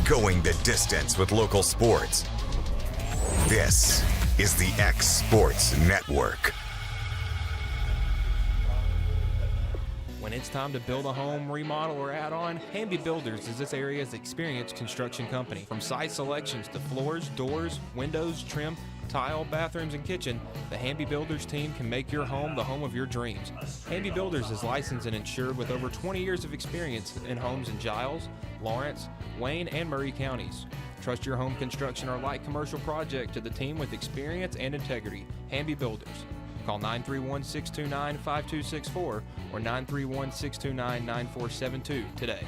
Going the distance with local sports. This is the X Sports Network. When it's time to build a home, remodel, or add on, Hamby Builders is this area's experienced construction company. From site selections to floors, doors, windows, trim, tile, bathrooms, and kitchen, the Hamby Builders team can make your home the home of your dreams. Hamby Builders is licensed and insured with over 20 years of experience in homes in Giles, Lawrence, Wayne, and Murray counties. Trust your home construction or light commercial project to the team with experience and integrity. Hamby Builders. Call 931-629-5264 or 931-629-9472 today.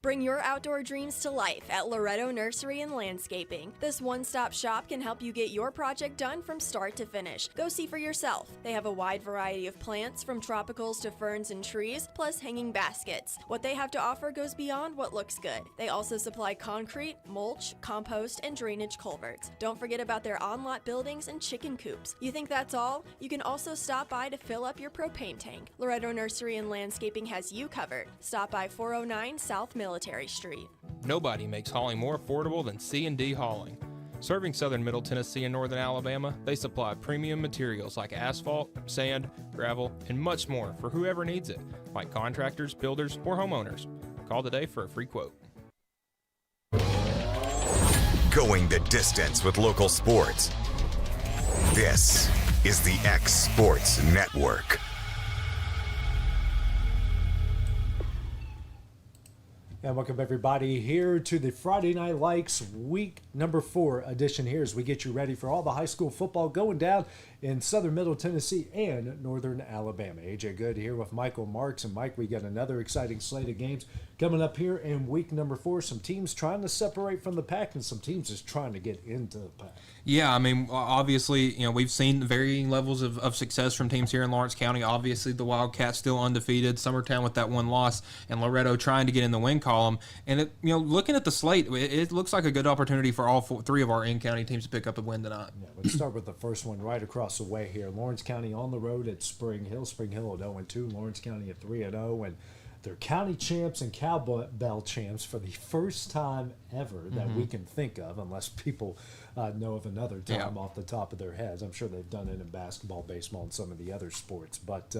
Bring your outdoor dreams to life at Loretto Nursery and Landscaping. This one-stop shop can help you get your project done from start to finish. Go see for yourself. They have a wide variety of plants, from tropicals to ferns and trees, plus hanging baskets. What they have to offer goes beyond what looks good. They also supply concrete, mulch, compost, and drainage culverts. Don't forget about their on-lot buildings and chicken coops. You think that's all? You can also stop by to fill up your propane tank. Loretto Nursery and Landscaping has you covered. Stop by 409 South Military Street. Nobody makes hauling more affordable than C&D Hauling. Serving southern Middle Tennessee and northern Alabama, they supply premium materials like asphalt, sand, gravel, and much more for whoever needs it, like contractors, builders, or homeowners. Call today for a free quote. Going the distance with local sports. This is the X Sports Network. And welcome everybody here to the Friday Night Likes week number 4 edition here as we get you ready for all the high school football going down in southern Middle Tennessee and northern Alabama. AJ Good here with Michael Marks. And Mike, we got another exciting slate of games coming up here in week number 4. Some teams trying to separate from the pack and some teams just trying to get into the pack. Yeah, I mean, obviously, we've seen varying levels of success from teams here in Lawrence County. Obviously, the Wildcats still undefeated, Summertown with that one loss, and Loretto trying to get in the win column. And, looking at the slate, it looks like a good opportunity for all 3 of our in-county teams to pick up a win tonight. Yeah, let's start with the first one right across the way here. Lawrence County on the road at Spring Hill. Spring Hill at 0-2, Lawrence County at 3-0, and they're county champs and cowbell champs for the first time ever that we can think of, unless people know of another time off the top of their heads. I'm sure they've done it in basketball, baseball, and some of the other sports. But,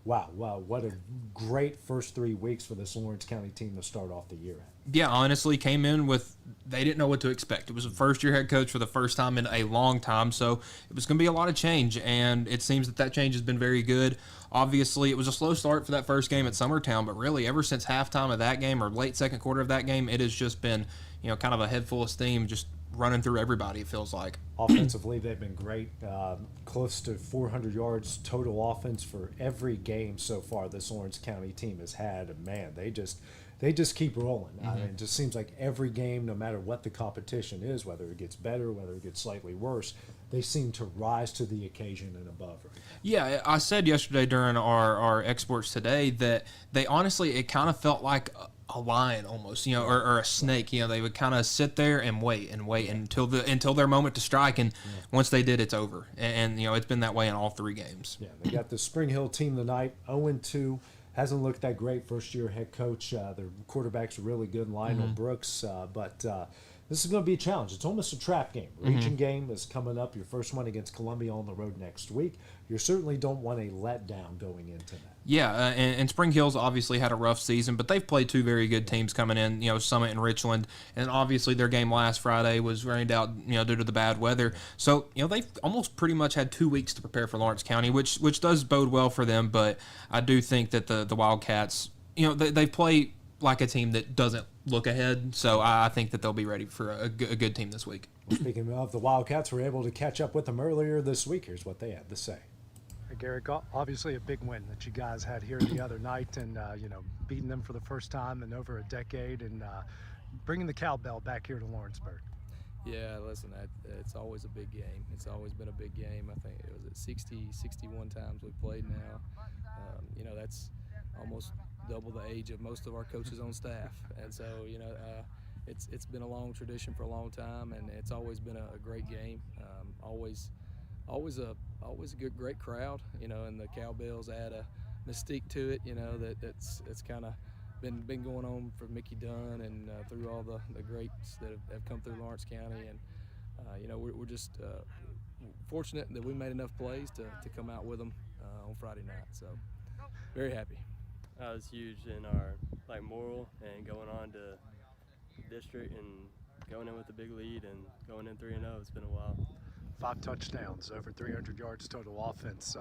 wow, what a great first 3 weeks for this Lawrence County team to start off the year at. Yeah, honestly, came in with, they didn't know what to expect. It was a first-year head coach for the first time in a long time, so it was going to be a lot of change, and it seems that change has been very good. Obviously, it was a slow start for that first game at Summertown, but really ever since halftime of that game or late second quarter of that game, it has just been, kind of a head full of steam, just running through everybody, it feels like. Offensively, they've been great. Close to 400 yards total offense for every game so far this Lawrence County team has had. And, man, they just keep rolling. I mean, it just seems like every game, no matter what the competition is, whether it gets better, whether it gets slightly worse, they seem to rise to the occasion and above. Right? Yeah, I said yesterday during our exports today that they honestly, it kind of felt like a lion almost, or a snake. They would kind of sit there and wait until their moment to strike, and once they did, it's over. And it's been that way in all 3 games. Yeah, they got the Spring Hill team tonight, 0-2. Hasn't looked that great. First-year head coach. Their quarterback's really good, Lionel Brooks. But this is going to be a challenge. It's almost a trap game. Region game is coming up. Your first one against Columbia on the road next week. You certainly don't want a letdown going into that. Yeah, and Spring Hill's obviously had a rough season, but they've played 2 very good teams coming in, Summit and Richland. And obviously their game last Friday was rained out, due to the bad weather. So, they've almost pretty much had 2 weeks to prepare for Lawrence County, which does bode well for them. But I do think that the Wildcats, they play like a team that doesn't look ahead. So I think that they'll be ready for a good team this week. Well, speaking of the Wildcats, we were able to catch up with them earlier this week. Here's what they had to say. Hey, Garrett, obviously a big win that you guys had here the other night, and beating them for the first time in over a decade, and bringing the cowbell back here to Lawrenceburg. Yeah, listen, it's always a big game. It's always been a big game. I think it was at 60, 61 times we played now. That's almost double the age of most of our coaches on staff. And so, it's been a long tradition for a long time, and it's always been a great game. Always a good, great crowd, and the cowbells add a mystique to it, that's kind of been going on for Mickey Dunn and through all the greats that have come through Lawrence County, and we're just fortunate that we made enough plays to come out with them on Friday night. So very happy. That was huge in our moral, and going on to district and going in with a big lead and going in 3-0. It's been a while. 5 touchdowns, over 300 yards total offense.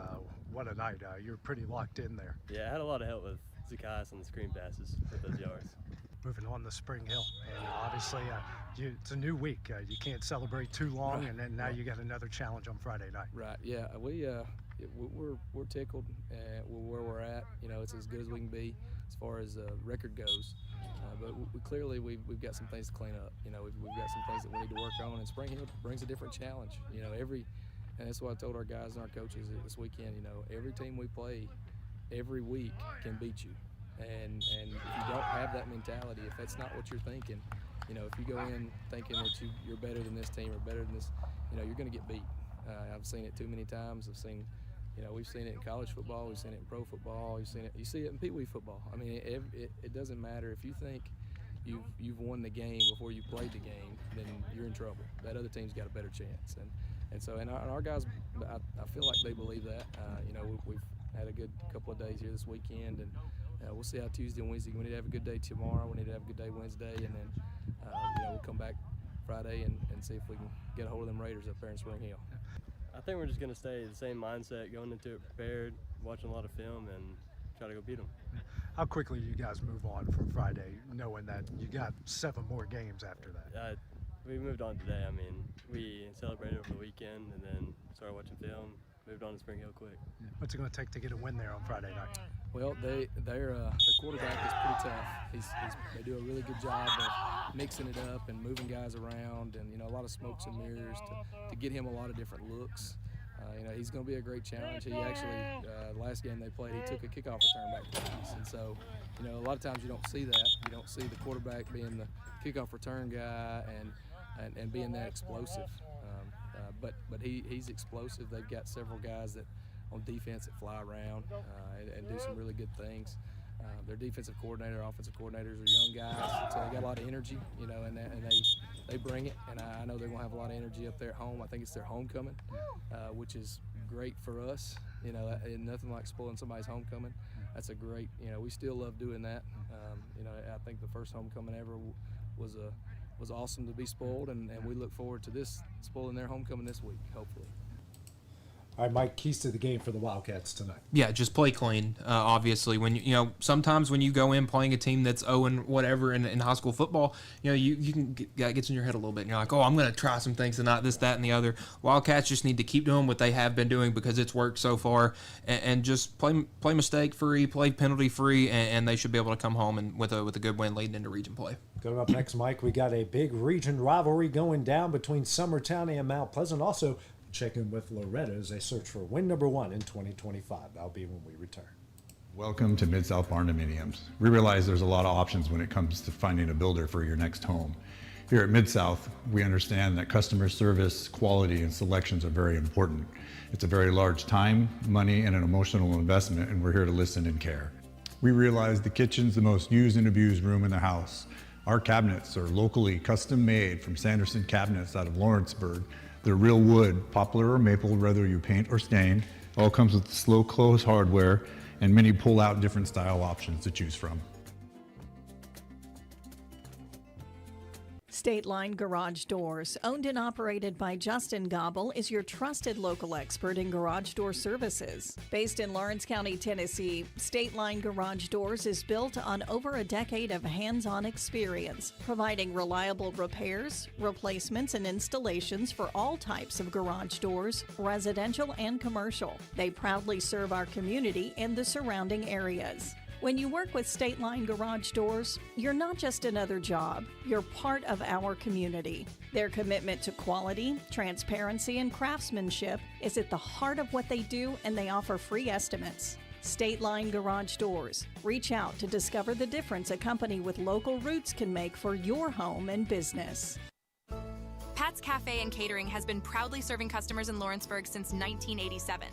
What a night. You're pretty locked in there. Yeah, I had a lot of help with Zacchaeus on the screen passes with those yards. Moving on to Spring Hill, and obviously it's a new week. You can't celebrate too long, Right. And then now you got another challenge on Friday night. Right. Yeah. We're tickled where we're at. It's as good as we can be as far as record goes. But we've got some things to clean up. We've got some things that we need to work on. And Spring Hill brings a different challenge. And that's what I told our guys and our coaches this weekend. Every team we play every week can beat you. And if you don't have that mentality, if that's not what you're thinking, if you go in thinking that you're better than this team or better than this, you're going to get beat. I've seen it too many times. We've seen it in college football. We've seen it in pro football. You see it in Pee Wee football. I mean, it doesn't matter if you think you've won the game before you played the game, then you're in trouble. That other team's got a better chance. And our guys, I feel like they believe that. We've had a good couple of days here this weekend, and we'll see how Tuesday and Wednesday. We need to have a good day tomorrow. We need to have a good day Wednesday, and then we'll come back Friday and see if we can get a hold of them Raiders up there in Spring Hill. I think we're just going to stay the same mindset, going into it prepared, watching a lot of film, and try to go beat them. How quickly you guys move on from Friday, knowing that you got 7 more games after that? We moved on today. I mean, we celebrated over the weekend and then started watching film, moved on to Spring Hill quick. What's it going to take to get a win there on Friday night? Well, their quarterback is pretty tough. They do a really good job of mixing it up and moving guys around, and a lot of smokes and mirrors to get him a lot of different looks. He's going to be a great challenge. He actually, last game they played, he took a kickoff return back to the East, and so a lot of times you don't see that. You don't see the quarterback being the kickoff return guy and being that explosive. But he's explosive. They've got several guys that on defense that fly around and do some really good things. Their defensive coordinator, offensive coordinators are young guys, so they got a lot of energy, and they bring it. And I know they're going to have a lot of energy up there at home. I think it's their homecoming, which is great for us. And nothing like spoiling somebody's homecoming. That's a great, we still love doing that. I think the first homecoming ever was awesome to be spoiled, and we look forward to this spoiling their homecoming this week, hopefully. All right, Mike, keys to the game for the Wildcats tonight. Yeah, just play clean. Obviously, when sometimes when you go in playing a team that's 0 whatever in high school football, you can gets in your head a little bit, and you're like, oh, I'm going to try some things and not this, that, and the other. Wildcats just need to keep doing what they have been doing because it's worked so far, and just play mistake free, play penalty free, and they should be able to come home and with a good win leading into region play. Coming up next, Mike, we got a big region rivalry going down between Summertown and Mount Pleasant. Also, check in with Loretta as they search for win number 1 in 2025. That'll be when we return. Welcome to Mid-South Barndominiums. We realize there's a lot of options when it comes to finding a builder for your next home. Here at Mid-South, we understand that customer service, quality, and selections are very important. It's a very large time, money, and an emotional investment, and we're here to listen and care. We realize the kitchen's the most used and abused room in the house. Our cabinets are locally custom made from Sanderson Cabinets out of Lawrenceburg. They're real wood, poplar or maple, whether you paint or stain. All comes with slow close hardware and many pull-out different style options to choose from. State Line Garage Doors, owned and operated by Justin Gobble, is your trusted local expert in garage door services. Based in Lawrence County, Tennessee, State Line Garage Doors is built on over a decade of hands-on experience, providing reliable repairs, replacements, and installations for all types of garage doors, residential and commercial. They proudly serve our community and the surrounding areas. When you work with State Line Garage Doors, you're not just another job, you're part of our community. Their commitment to quality, transparency, and craftsmanship is at the heart of what they do, and they offer free estimates. State Line Garage Doors. Reach out to discover the difference a company with local roots can make for your home and business. Pat's Cafe and Catering has been proudly serving customers in Lawrenceburg since 1987.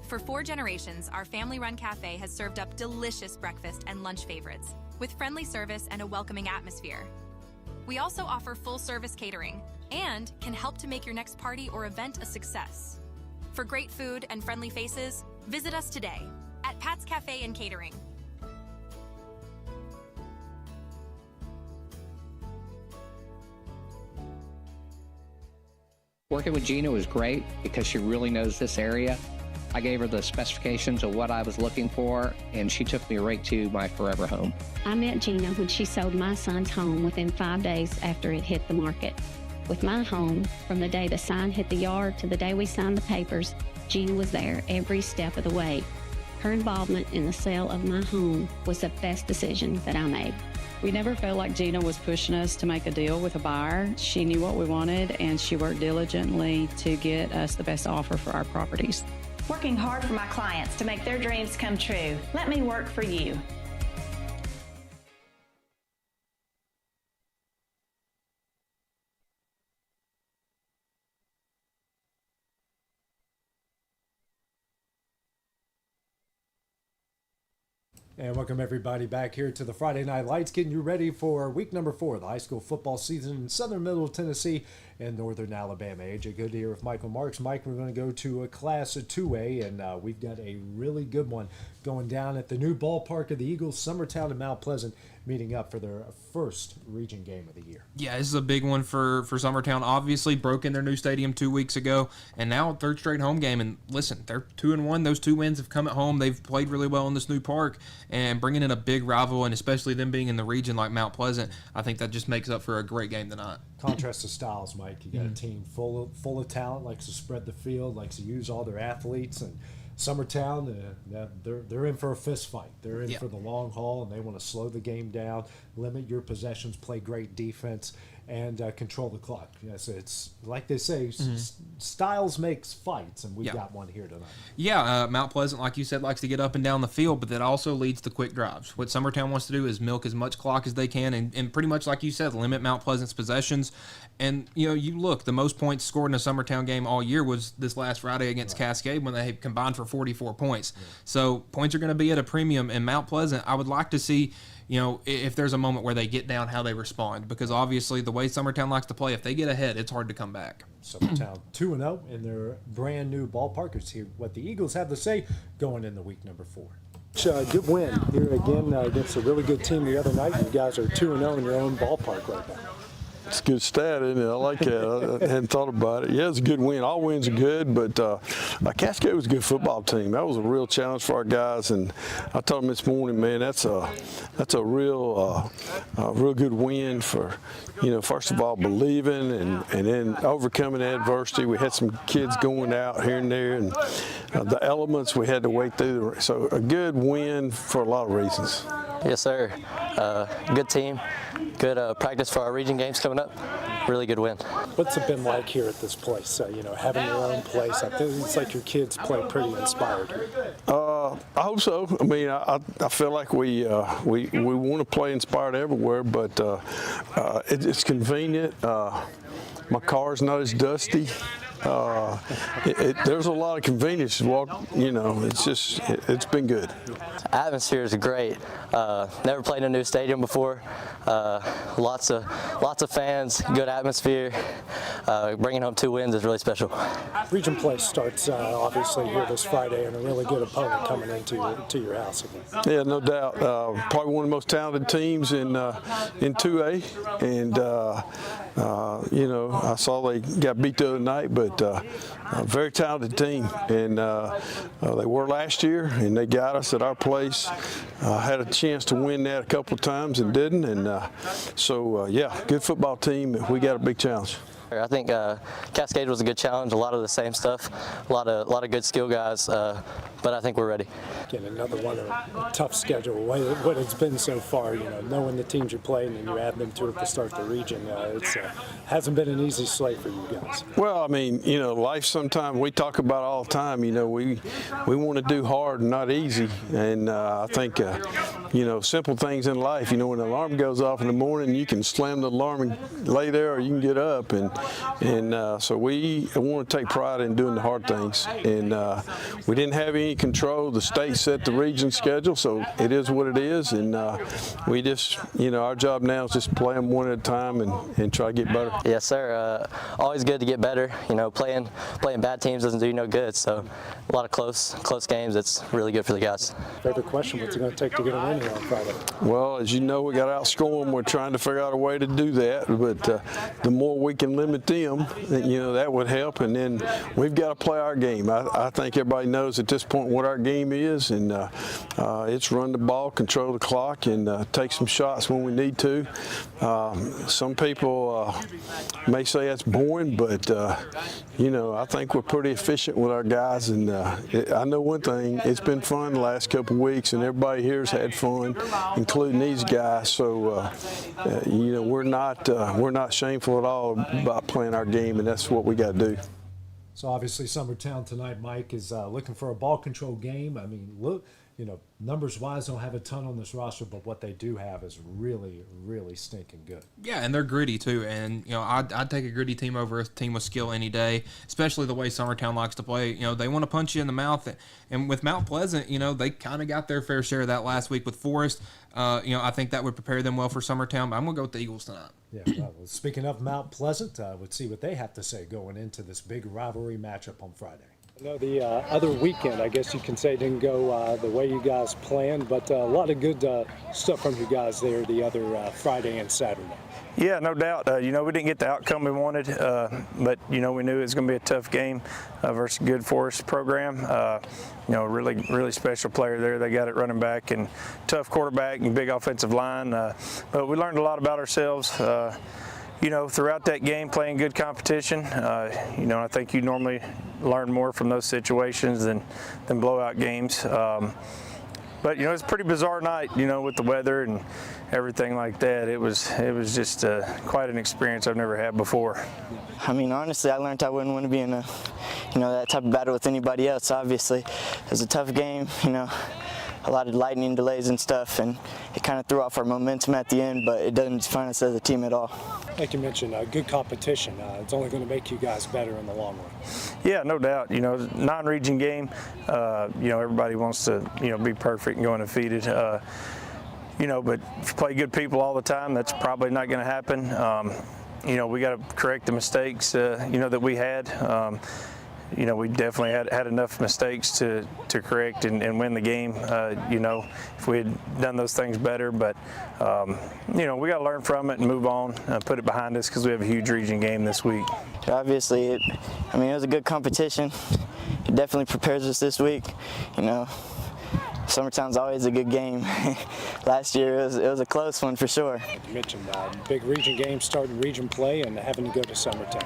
For 4 generations, our family-run cafe has served up delicious breakfast and lunch favorites, with friendly service and a welcoming atmosphere. We also offer full-service catering and can help to make your next party or event a success. For great food and friendly faces, visit us today at Pat's Cafe and Catering. Working with Gina was great because she really knows this area. I gave her the specifications of what I was looking for, and she took me right to my forever home. I met Gina when she sold my son's home within 5 days after it hit the market. With my home, from the day the sign hit the yard to the day we signed the papers, Gina was there every step of the way. Her involvement in the sale of my home was the best decision that I made. We never felt like Gina was pushing us to make a deal with a buyer. She knew what we wanted, and she worked diligently to get us the best offer for our properties. Working hard for my clients to make their dreams come true. Let me work for you. And welcome everybody back here to the Friday Night Lights, getting you ready for week number 4 of the high school football season in southern middle Tennessee and northern Alabama. AJ Good here with Michael Marks. Mike, we're going to go to a Class 2A, and we've got a really good one going down at the new ballpark of the Eagles, Summertown and Mount Pleasant, meeting up for their first region game of the year. Yeah, this is a big one for Summertown. Obviously, broke in their new stadium 2 weeks ago, and now third straight home game. And listen, they're 2-1. Those 2 wins have come at home. They've played really well in this new park, and bringing in a big rival, and especially them being in the region like Mount Pleasant, I think that just makes up for a great game tonight. Contrast to styles, Mike. You got a team full of talent, likes to spread the field, likes to use all their athletes, and Summertown, they're in for a fist fight. They're in for the long haul, and they want to slow the game down, limit your possessions, play great defense, and control the clock. Yes, it's like they say, styles makes fights, and we've got one here tonight. Yeah, Mount Pleasant, like you said, likes to get up and down the field, but that also leads to quick drives. What Summertown wants to do is milk as much clock as they can, and pretty much like you said, limit Mount Pleasant's possessions. And, you look, the most points scored in a Summertown game all year was this last Friday against Cascade when they combined for 44 points. Yeah. So points are going to be at a premium. In Mount Pleasant, I would like to see, if there's a moment where they get down, how they respond. Because obviously the way Summertown likes to play, if they get ahead, it's hard to come back. Summertown 2-0 in their brand new ballpark. Let's hear what the Eagles have to say going into week number 4. Good win here again against a really good team the other night. You guys are 2-0 in your own ballpark right now. It's a good stat, isn't it? I like that. I hadn't thought about it. Yeah, it's a good win. All wins are good, but Cascade was a good football team. That was a real challenge for our guys, and I told them this morning, man, that's a real good win for, first of all, believing and then overcoming adversity. We had some kids going out here and there, and the elements we had to wade through. So a good win for a lot of reasons. Yes, sir. Good team. Good practice for our region games coming up. Really good win. What's it been like here at this place? Having your own place. I think it's like your kids play pretty inspired here. I hope so. I mean, I feel like we want to play inspired everywhere, but it's convenient. My car's not as dusty. there's a lot of convenience to walk. It's been good. Atmosphere is great. Never played in a new stadium before. Lots of fans, good atmosphere. Bringing home 2 wins is really special. Region play starts obviously here this Friday, and a really good opponent coming into your house again. Yeah, no doubt. Probably one of the most talented teams in 2A, and I saw they got beat the other night, but a very talented team, and they were last year, and they got us at our place. Had a chance to win that a couple of times and didn't, and yeah, good football team. We got a big challenge. I think Cascade was a good challenge. A lot of the same stuff, a lot of good skill guys, but I think we're ready. Again, another one of a tough schedule. What it's been so far, knowing the teams you play and then you add them to it to start the region, it hasn't been an easy slate for you guys. Well, I mean, life sometimes we talk about all the time. We want to do hard and not easy, and I think simple things in life. When the alarm goes off in the morning, you can slam the alarm and lay there, or you can get up, and so we want to take pride in doing the hard things, and we didn't have any control. The state set the region schedule, so it is what it is, and we just, our job now is just play them one at a time and try to get better. Yes, sir. Always good to get better. Playing bad teams doesn't do you no good, so a lot of close games. It's really good for the guys. Favorite question, what's it going to take to get a win here on Friday? Well, as you know, we got to outscore them. We're trying to figure out a way to do that, but the more we can limit them, that would help, and then we've got to play our game. I think everybody knows at this point what our game is, and it's run the ball, control the clock, and take some shots when we need to. Some people may say that's boring, but I think we're pretty efficient with our guys, and I know one thing, it's been fun the last couple of weeks, and everybody here's had fun, including these guys, so we're not shameful at all about playing our game, and that's what we got to do. So obviously Summertown tonight, Mike, is looking for a ball control game. I mean, look, numbers wise, don't have a ton on this roster, but what they do have is really, really stinking good. Yeah, and they're gritty too. And I'd take a gritty team over a team with skill any day, especially the way Summertown likes to play. They want to punch you in the mouth, and with Mount Pleasant, they kind of got their fair share of that last week with Forest. I think that would prepare them well for Summertown. But I'm gonna go with the Eagles tonight. Yeah. Well, speaking of Mount Pleasant, let's see what they have to say going into this big rivalry matchup on Friday. I know the other weekend, I guess you can say, didn't go the way you guys planned, but a lot of good stuff from you guys there the other Friday and Saturday. Yeah, no doubt. We didn't get the outcome we wanted, but, we knew it was going to be a tough game versus a good Forest program. Really, really special player there. They got it running back and tough quarterback and big offensive line. But we learned a lot about ourselves. Throughout that game, playing good competition, I think you normally learn more from those situations than blowout games. But it's a pretty bizarre night, with the weather and everything like that. It was just quite an experience I've never had before. I mean, honestly, I learned I wouldn't want to be in that type of battle with anybody else. Obviously, it was a tough game. A lot of lightning delays and stuff, and it kind of threw off our momentum at the end, but it doesn't define us as a team at all. Like you mentioned, good competition. It's only going to make you guys better in the long run. Yeah, no doubt. Non-region game, everybody wants to, be perfect and go undefeated. But if you play good people all the time, that's probably not going to happen. We got to correct the mistakes, that we had. We definitely had enough mistakes to correct and win the game, if we had done those things better. But, we got to learn from it and move on, put it behind us because we have a huge region game this week. Obviously, it was a good competition. It definitely prepares us this week. Summertown's always a good game. Last year it was a close one for sure. You mentioned big region game, starting region play, and having to go to Summertown.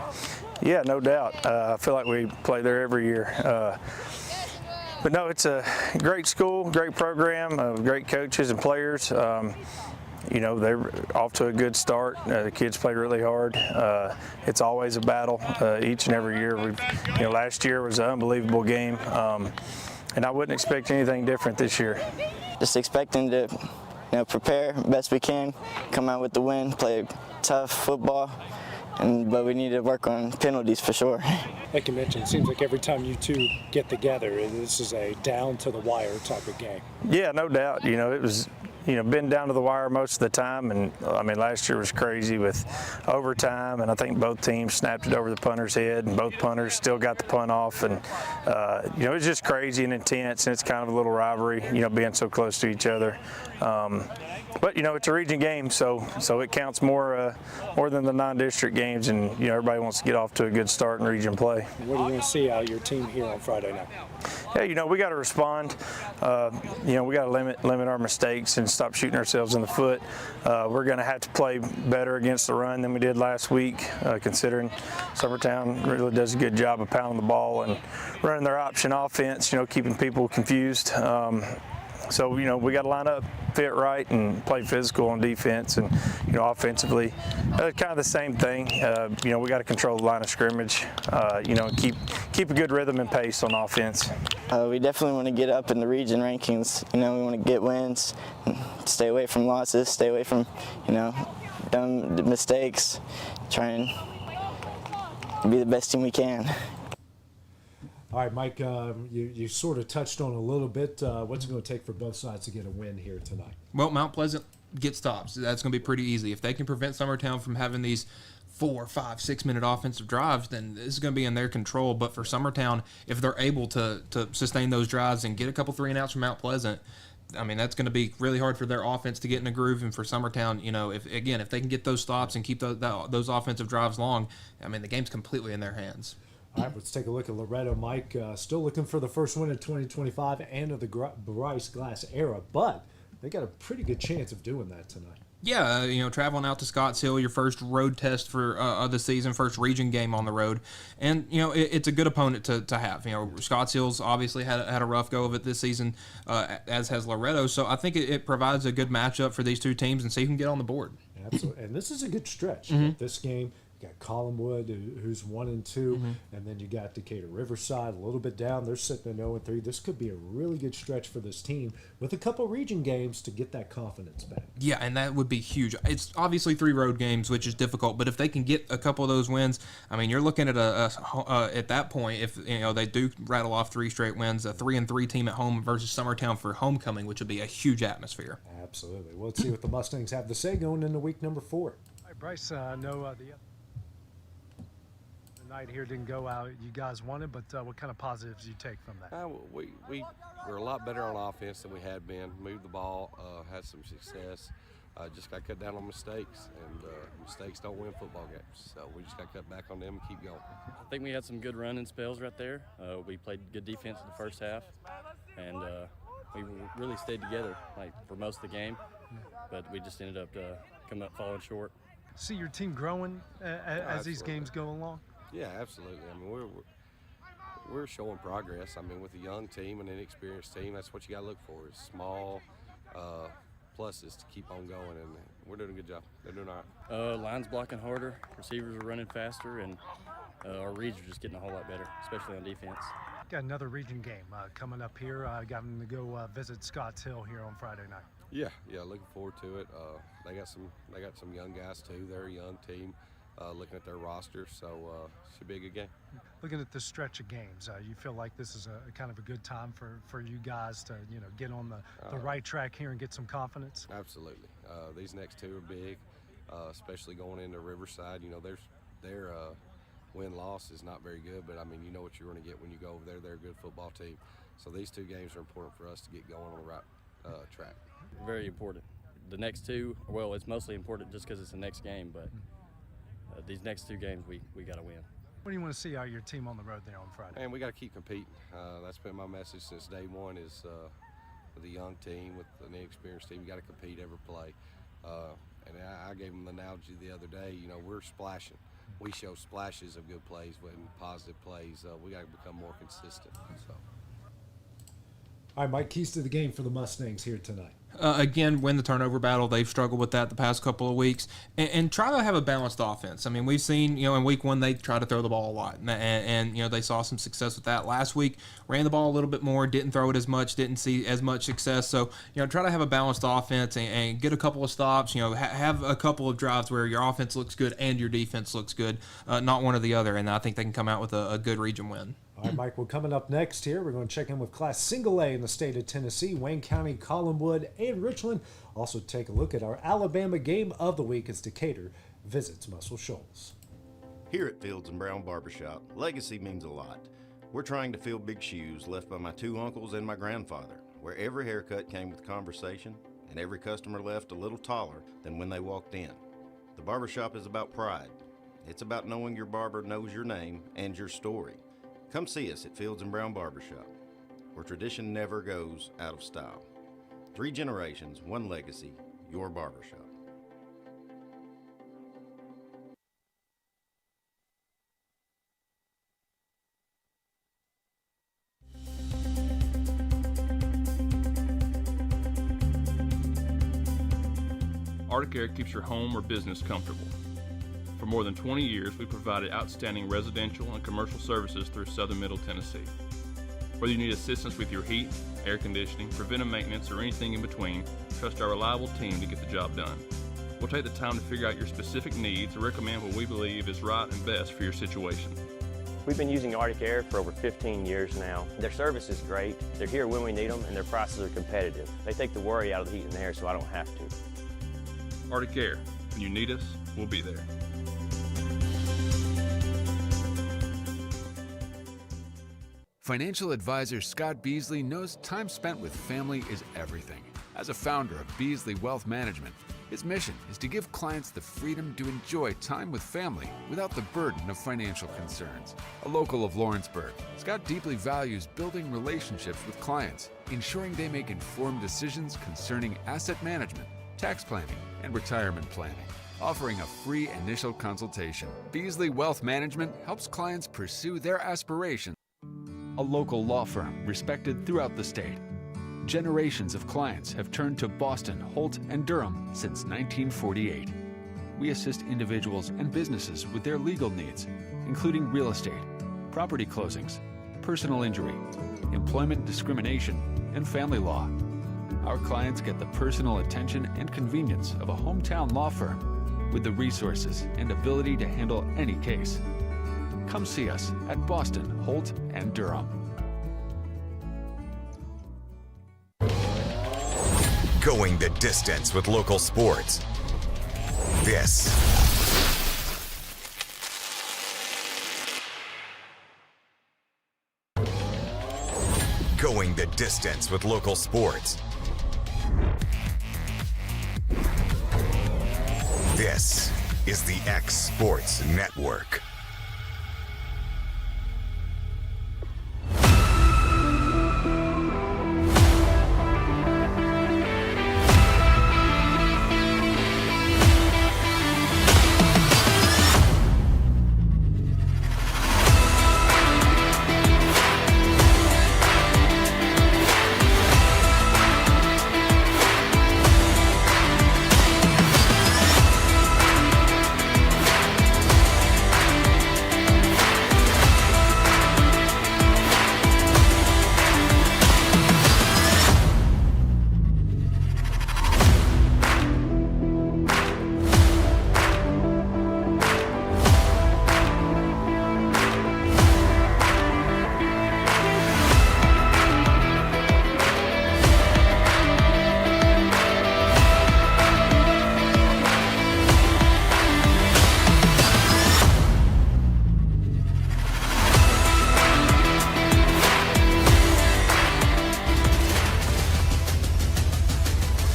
Yeah, no doubt. I feel like we play there every year. But no, it's a great school, great program, great coaches and players. They're off to a good start. The kids play really hard. It's always a battle each and every year. Last year was an unbelievable game. And I wouldn't expect anything different this year. Just expecting to, prepare best we can, come out with the win, play tough football, but we need to work on penalties for sure. Like you mentioned, it seems like every time you two get together, this is a down to the wire type of game. Yeah, no doubt. It was, been down to the wire most of the time, and I mean, last year was crazy with overtime, and I think both teams snapped it over the punter's head, and both punters still got the punt off, and it was just crazy and intense, and it's kind of a little rivalry, being so close to each other. But it's a region game, so it counts more than the non-district games, and everybody wants to get off to a good start in region play. What do you want to see out of your team here on Friday night? Yeah, we got to respond. We got to limit our mistakes and stop shooting ourselves in the foot. We're going to have to play better against the run than we did last week, considering Summertown really does a good job of pounding the ball and running their option offense, keeping people confused. So, we got to line up, fit right, and play physical on defense. And, offensively, kind of the same thing. We got to control the line of scrimmage, and keep a good rhythm and pace on offense. We definitely want to get up in the region rankings. We want to get wins, stay away from losses, stay away from, dumb mistakes, try and be the best team we can. All right, Mike, you sort of touched on a little bit. What's it going to take for both sides to get a win here tonight? Well, Mount Pleasant gets stops. That's going to be pretty easy. If they can prevent Summertown from having these 4, 5, 6 minute offensive drives, then this is going to be in their control. But for Summertown, if they're able to sustain those drives and get a couple 3-and-outs from Mount Pleasant, I mean, that's going to be really hard for their offense to get in a groove. And for Summertown, if they can get those stops and keep those offensive drives long, I mean, the game's completely in their hands. All right, let's take a look at Loretto. Mike, still looking for the first win in 2025 and of the Bryce Glass era, but they got a pretty good chance of doing that tonight. Yeah, traveling out to Scotts Hill, your first road test for of the season, first region game on the road, and it's a good opponent to have. Scotts Hill's obviously had a rough go of it this season, as has Loretto. So I think it provides a good matchup for these two teams and see who can get on the board. Absolutely, and this is a good stretch. This game. You got Collinwood, who's 1-2, and then you got Decatur Riverside a little bit down. They're sitting at 0-3. This could be a really good stretch for this team with a couple region games to get that confidence back. Yeah, and that would be huge. It's obviously 3 road games, which is difficult, but if they can get a couple of those wins, I mean, you're looking at at that point, if they do rattle off 3 straight wins, a 3-3 team at home versus Summertown for homecoming, which would be a huge atmosphere. Absolutely. Well, let's see what the Mustangs have to say going into week number 4. All right, Bryce, I know the night here didn't go out you guys wanted, but what kind of positives do you take from that? We were a lot better on offense than we had been. Moved the ball, had some success. Just got cut down on mistakes, and mistakes don't win football games. So we just got cut back on them and keep going. I think we had some good running spells right there. We played good defense in the first half, and we really stayed together for most of the game. But we just ended up falling short. See your team growing as these games go along? Yeah, absolutely. I mean, we're showing progress. I mean, with a young team and an inexperienced team, that's what you got to look for, is small pluses to keep on going, and we're doing a good job. They're doing all right. Line's blocking harder, receivers are running faster, and our reads are just getting a whole lot better, especially on defense. Got another region game coming up here. Got them to go visit Scotts Hill here on Friday night. Yeah, looking forward to it. They got some young guys too. They're a young team. Looking at their roster, so should be a good game. Looking at the stretch of games, you feel like this is a kind of a good time for you guys to get on the right track here and get some confidence? Absolutely. These next 2 are big, especially going into Riverside. Their win-loss is not very good, but I mean, you know what you're going to get when you go over there. They're a good football team. So these 2 games are important for us to get going on the right track. Very important. The next 2, well, it's mostly important just because it's the next game, but these next 2 games we got to win. What do you want to see out of your team on the road there on Friday? And we got to keep competing. That's been my message since day one, is with a young team, with an inexperienced team, you got to compete every play. And I gave them the analogy the other day, we're splashing. We show splashes of good plays, but in positive plays, we got to become more consistent. So. All right, Mike, keys to the game for the Mustangs here tonight. again, win the turnover battle. They've struggled with that the past couple of weeks. And try to have a balanced offense. I mean, we've seen, in week 1, they try to throw the ball a lot. And they saw some success with that. Last week, ran the ball a little bit more, didn't throw it as much, didn't see as much success. So, try to have a balanced offense and get a couple of stops. Have a couple of drives where your offense looks good and your defense looks good, not one or the other. And I think they can come out with a good region win. All right, Mike, we're coming up next here. We're going to check in with Class Single A in the state of Tennessee, Wayne County, Collinwood, and Richland. Also take a look at our Alabama game of the week as Decatur visits Muscle Shoals. Here at Fields & Brown Barbershop, legacy means a lot. We're trying to fill big shoes left by my 2 uncles and my grandfather, where every haircut came with conversation and every customer left a little taller than when they walked in. The barbershop is about pride. It's about knowing your barber knows your name and your story. Come see us at Fields & Brown Barbershop, where tradition never goes out of style. 3 generations, 1 legacy, your barbershop. Arctic Air keeps your home or business comfortable. For more than 20 years, we provided outstanding residential and commercial services through southern Middle Tennessee. Whether you need assistance with your heat, air conditioning, preventive maintenance, or anything in between, trust our reliable team to get the job done. We'll take the time to figure out your specific needs and recommend what we believe is right and best for your situation. We've been using Arctic Air for over 15 years now. Their service is great, they're here when we need them, and their prices are competitive. They take the worry out of the heat and air so I don't have to. Arctic Air, when you need us, we'll be there. Financial advisor Scott Beasley knows time spent with family is everything. As a founder of Beasley Wealth Management, his mission is to give clients the freedom to enjoy time with family without the burden of financial concerns. A local of Lawrenceburg, Scott deeply values building relationships with clients, ensuring they make informed decisions concerning asset management, tax planning, and retirement planning. Offering a free initial consultation, Beasley Wealth Management helps clients pursue their aspirations. A local law firm respected throughout the state. Generations of clients have turned to Boston, Holt, and Durham since 1948. We assist individuals and businesses with their legal needs, including real estate, property closings, personal injury, employment discrimination, and family law. Our clients get the personal attention and convenience of a hometown law firm with the resources and ability to handle any case. Come see us at Boston, Holt, and Durham. Going the distance with local sports. This Going the distance with local sports. This is the X Sports Network.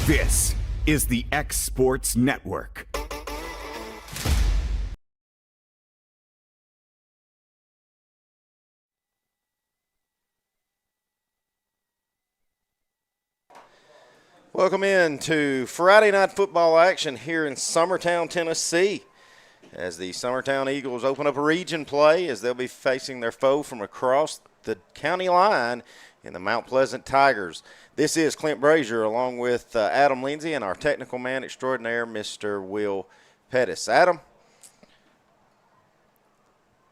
This is the X Sports Network. Welcome in to Friday night football action here in Summertown, Tennessee, as the Summertown Eagles open up a region play as they'll be facing their foe from across the county line in the Mount Pleasant Tigers. This is Clint Brazier along with Adam Lindsay and our technical man extraordinaire, Mr. Will Pettis. Adam,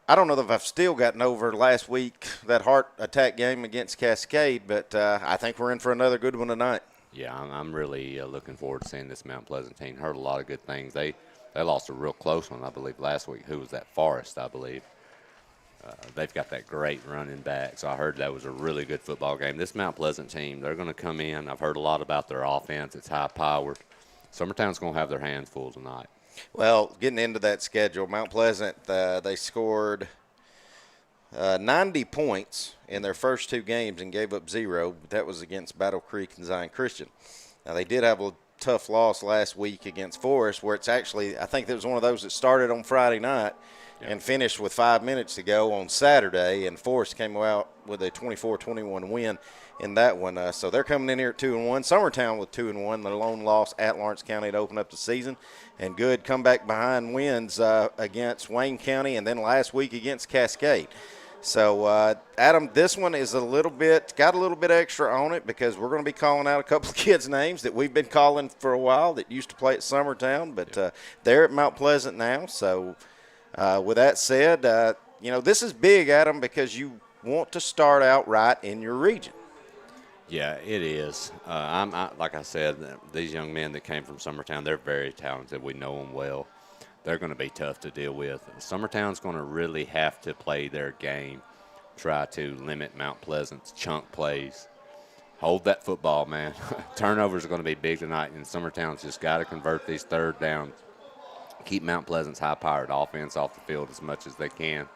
I don't know if I've still gotten over last week, that heart attack game against Cascade, but I think we're in for another good one tonight. Yeah, I'm really looking forward to seeing this Mount Pleasant team. Heard a lot of good things. They lost a real close one, I believe, last week. Who was that? Forrest, I believe. They've got that great running back, so I heard that was a really good football game. This Mount Pleasant team, they're going to come in. I've heard a lot about their offense. It's high-powered. Summertown's going to have their hands full tonight. Well, getting into that schedule, Mount Pleasant, they scored 90 points in their first 2 games and gave up 0. But that was against Battle Creek and Zion Christian. Now, they did have a tough loss last week against Forest, where it's actually, I think it was one of those that started on Friday night and finished with 5 minutes to go on Saturday, and Forest came out with a 24-21 win in that one. So they're coming in here at 2-1. Summertown with 2-1, their lone loss at Lawrence County to open up the season, and good comeback behind wins against Wayne County and then last week against Cascade. So, Adam, this one is got a little bit extra on it because we're going to be calling out a couple of kids' names that we've been calling for a while that used to play at Summertown, but they're at Mount Pleasant now. So, with that said, this is big, Adam, because you want to start out right in your region. Yeah, it is. Like I said, these young men that came from Summertown, they're very talented. We know them well. They're going to be tough to deal with. Summertown's going to really have to play their game, try to limit Mount Pleasant's chunk plays. Hold that football, man. Turnovers are going to be big tonight, and Summertown's just got to convert these third downs, keep Mount Pleasant's high-powered offense off the field as much as they can.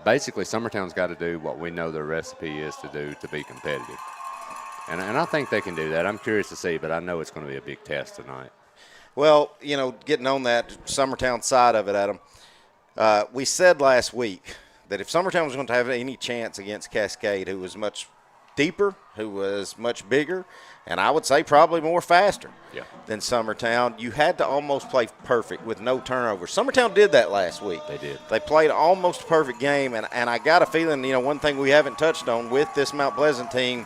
Basically, Summertown's got to do what we know their recipe is to do to be competitive. And I think they can do that. I'm curious to see, but I know it's going to be a big test tonight. Well, getting on that Summertown side of it, Adam, we said last week that if Summertown was going to have any chance against Cascade, who was much deeper, who was much bigger, and I would say probably more faster than Summertown, you had to almost play perfect with no turnovers. Summertown did that last week. They did. They played almost a perfect game, and I got a feeling, one thing we haven't touched on with this Mount Pleasant team,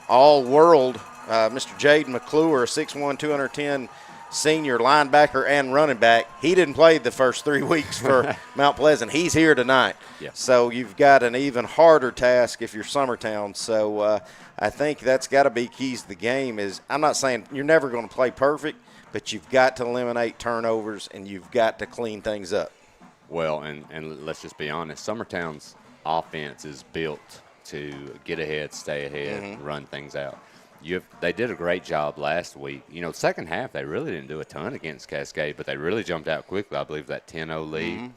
all-world, Mr. Jaden McClure, 6'1", 210 senior linebacker and running back. He didn't play the first 3 weeks for Mount Pleasant. He's here tonight. Yeah. So you've got an even harder task if you're Summertown. So I think that's got to be keys to the game. I'm not saying you're never going to play perfect, but you've got to eliminate turnovers and you've got to clean things up. Well, and let's just be honest, Summertown's offense is built to get ahead, stay ahead, run things out. They did a great job last week. Second half, they really didn't do a ton against Cascade, but they really jumped out quickly. I believe that 10-0 lead.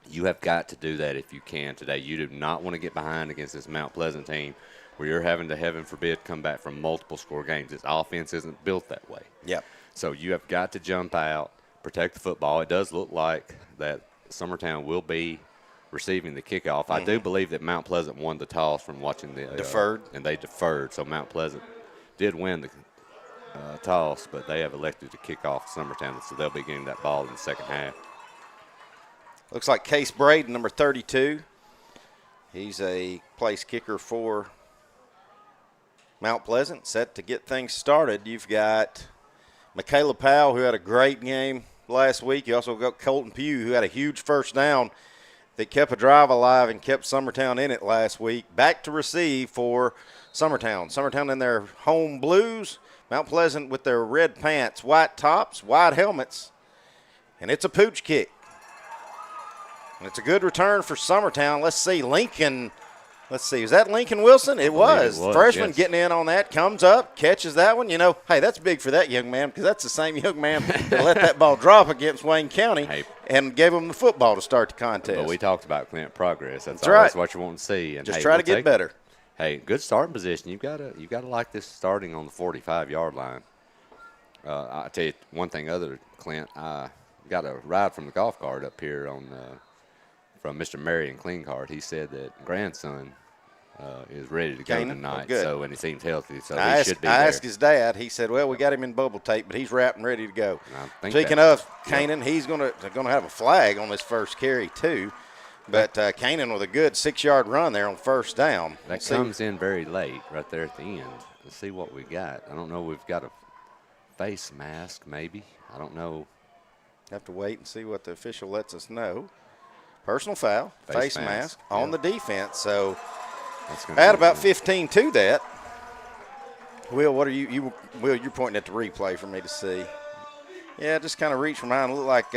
You have got to do that if you can today. You do not want to get behind against this Mount Pleasant team where you're having to, heaven forbid, come back from multiple score games. This offense isn't built that way. Yep. So you have got to jump out, protect the football. It does look like that Summertown will be receiving the kickoff. I do believe that Mount Pleasant won the toss from watching the deferred, and they deferred. So Mount Pleasant did win the toss, but they have elected to kick off Summertown, so they'll be getting that ball in the second half. Looks like Case Braden, number 32. He's a place kicker for Mount Pleasant, set to get things started. You've got Michaela Powell, who had a great game last week. You also got Colton Pugh, who had a huge first down that kept a drive alive and kept Summertown in it last week. Back to receive for Summertown. Summertown in their home blues. Mount Pleasant with their red pants, white tops, white helmets. And it's a pooch kick. And it's a good return for Summertown. Let's see, Lincoln. Let's see, is that Lincoln Wilson? It was. Freshman getting in on that, comes up, catches that one. Hey, that's big for that young man because that's the same young man that let that ball drop against Wayne County and gave him the football to start the contest. But we talked about Clint progress. That's right. always what you want to see. And just try to get better. Hey, good starting position. You got to like this starting on the 45-yard line. I'll tell you one thing other, Clint. I got a ride from the golf cart up here from Mr. Marion Klinghardt. He said that grandson is ready to go tonight. Good. So, and he seems healthy, so he should be there. I asked his dad. He said, "Well, we got him in bubble tape, but he's wrapped and ready to go." Speaking of Canaan, he's going to have a flag on his first carry too. But Canaan with a good 6-yard run there on first down. That comes in very late right there at the end. Let's see what we got. I don't know. We've got a face mask maybe. I don't know. Have to wait and see what the official lets us know. Personal foul, face mask on the defense. So add about 15 to that. Will, what are Will, you're pointing at the replay for me to see. Yeah, just kind of reached from behind. Looked like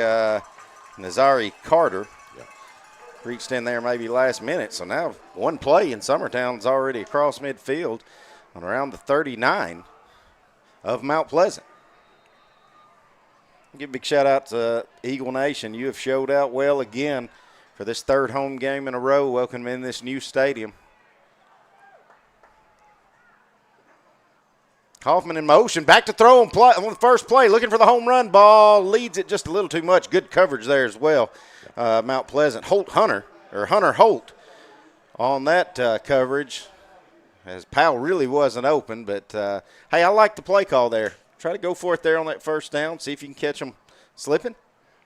Nazari Carter reached in there maybe last minute. So now one play in Summertown's already across midfield on around the 39 of Mount Pleasant. Give a big shout out to Eagle Nation. You have showed out well again for this third home game in a row. Welcome in this new stadium. Hoffman in motion, back to throw on the first play, looking for the home run ball, leads it just a little too much. Good coverage there as well. Mount Pleasant, Hunter Holt on that coverage, as Powell really wasn't open. But, hey, I like the play call there. Try to go for it there on that first down, see if you can catch them slipping.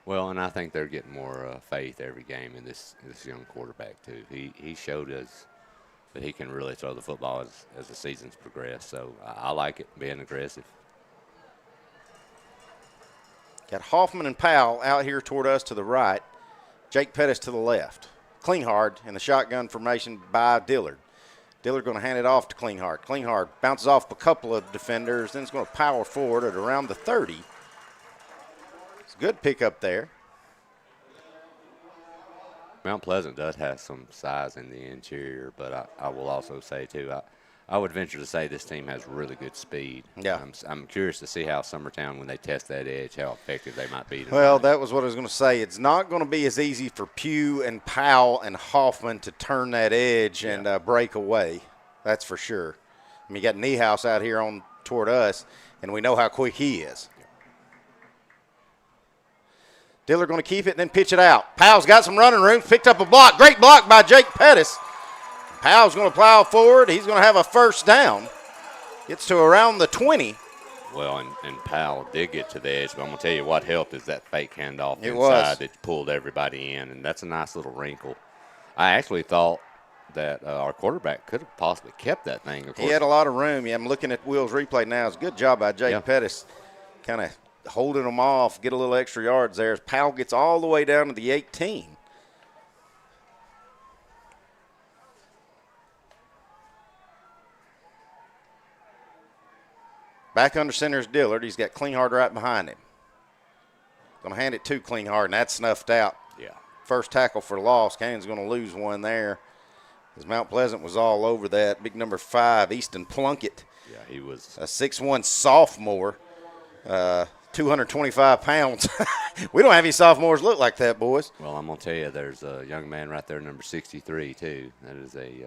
Well, and I think they're getting more faith every game in this young quarterback, too. He showed us that he can really throw the football as the season's progressed. So I like it, being aggressive. Got Hoffman and Powell out here toward us to the right. Jake Pettis to the left. Klinghardt in the shotgun formation by Dillard. Dillard going to hand it off to Klinghardt. Klinghardt bounces off a couple of defenders, then it's going to power forward at around the 30. It's a good pickup there. Mount Pleasant does have some size in the interior, but I will also say, too, I would venture to say this team has really good speed. Yeah. I'm curious to see how Summertown, when they test that edge, how effective they might be. Well, that was what I was going to say. It's not going to be as easy for Pugh and Powell and Hoffman to turn that edge and break away. That's for sure. I mean, you got Niehaus out here on toward us, and we know how quick he is. Dillard going to keep it and then pitch it out. Powell's got some running room, picked up a block. Great block by Jake Pettis. Powell's going to plow forward. He's going to have a first down. Gets to around the 20. Well, and Powell did get to the edge, but I'm going to tell you what helped is that fake handoff inside that pulled everybody in, and that's a nice little wrinkle. I actually thought that our quarterback could have possibly kept that thing. Of course. He had a lot of room. Yeah, I'm looking at Will's replay now. It's a good job by Jake Pettis, kind of holding them off, get a little extra yards there as Powell gets all the way down to the 18. Back under center is Dillard. He's got Klinghardt right behind him. Going to hand it to Klinghardt, and that's snuffed out. Yeah. First tackle for loss. Cannon's going to lose one there, as Mount Pleasant was all over that. Big number 5, Easton Plunkett. Yeah, he was a 6'1" sophomore, 225 pounds. We don't have any sophomores look like that, boys. Well, I'm going to tell you, there's a young man right there, number 63, too. That is a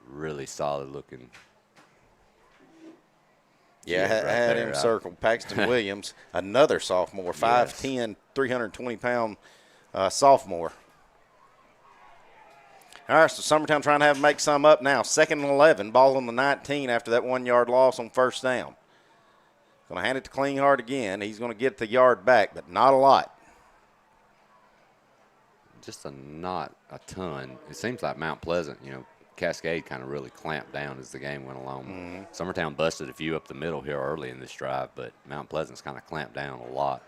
really solid-looking. Yeah, I had him circled. Paxton Williams, another sophomore, 5'10", 320-pound sophomore. All right, so Summertown trying to make some up now. 2nd and 11, ball on the 19 after that 1-yard loss on first down. Going to hand it to Klinghardt again. He's going to get the yard back, but not a lot. Just not a ton. It seems like Mount Pleasant, Cascade kind of really clamped down as the game went along. Mm-hmm. Summertown busted a few up the middle here early in this drive, but Mount Pleasant's kind of clamped down a lot.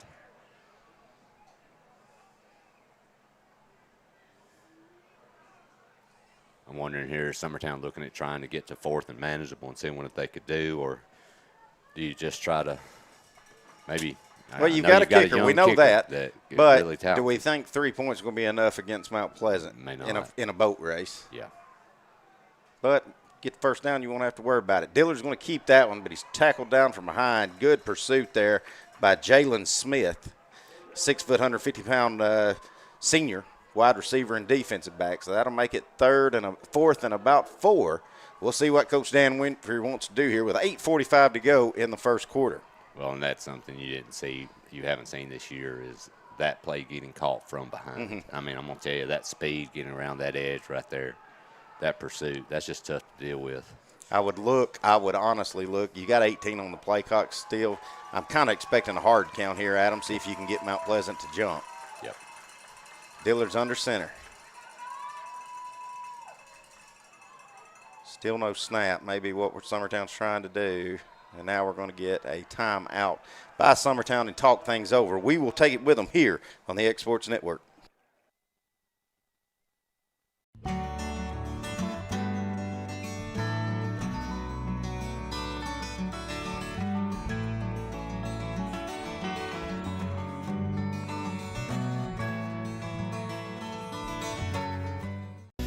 I'm wondering here, is Summertown looking at trying to get to 4th and manageable and seeing what they could do, or do you just try to maybe – Well, you've got a kicker. We know that. But really do we think 3 points is going to be enough against Mount Pleasant in a boat race? Yeah. But get the first down, you won't have to worry about it. Dillard's going to keep that one, but he's tackled down from behind. Good pursuit there by Jalen Smith, 6 foot, 150-pound senior wide receiver and defensive back. So that'll make it 4th and about 4. We'll see what Coach Dan Winfrey wants to do here with 8:45 to go in the first quarter. Well, and that's something you haven't seen this year is that play getting caught from behind. Mm-hmm. I mean, I'm going to tell you, that speed getting around that edge right there, that pursuit, that's just tough to deal with. I would honestly look. You got 18 on the play clock still. I'm kind of expecting a hard count here, Adam. See if you can get Mount Pleasant to jump. Yep. Dillard's under center. Still no snap, maybe what Summertown's trying to do. And now we're going to get a timeout by Summertown and talk things over. We will take it with them here on the X Sports Network.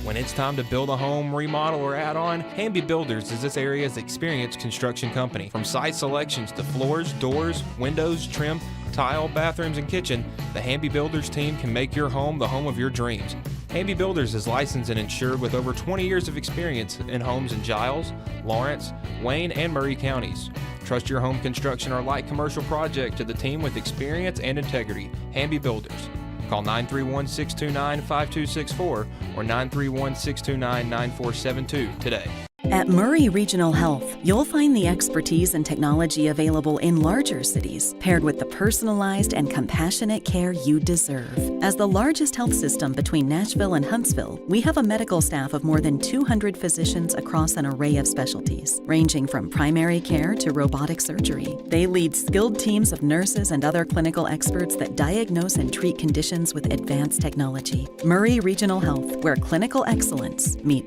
When it's time to build a home, remodel, or add on, Hamby Builders is this area's experienced construction company. From site selections to floors, doors, windows, trim, tile, bathrooms, and kitchen, the Hamby Builders team can make your home the home of your dreams. Hamby Builders is licensed and insured with over 20 years of experience in homes in Giles, Lawrence, Wayne, and Murray counties. Trust your home construction or light commercial project to the team with experience and integrity. Hamby Builders. Call 931-629-5264 or 931-629-9472 today. At Murray Regional Health, you'll find the expertise and technology available in larger cities, paired with the personalized and compassionate care you deserve. As the largest health system between Nashville and Huntsville, we have a medical staff of more than 200 physicians across an array of specialties, ranging from primary care to robotic surgery. They lead skilled teams of nurses and other clinical experts that diagnose and treat conditions with advanced technology. Murray Regional Health, where clinical excellence meets.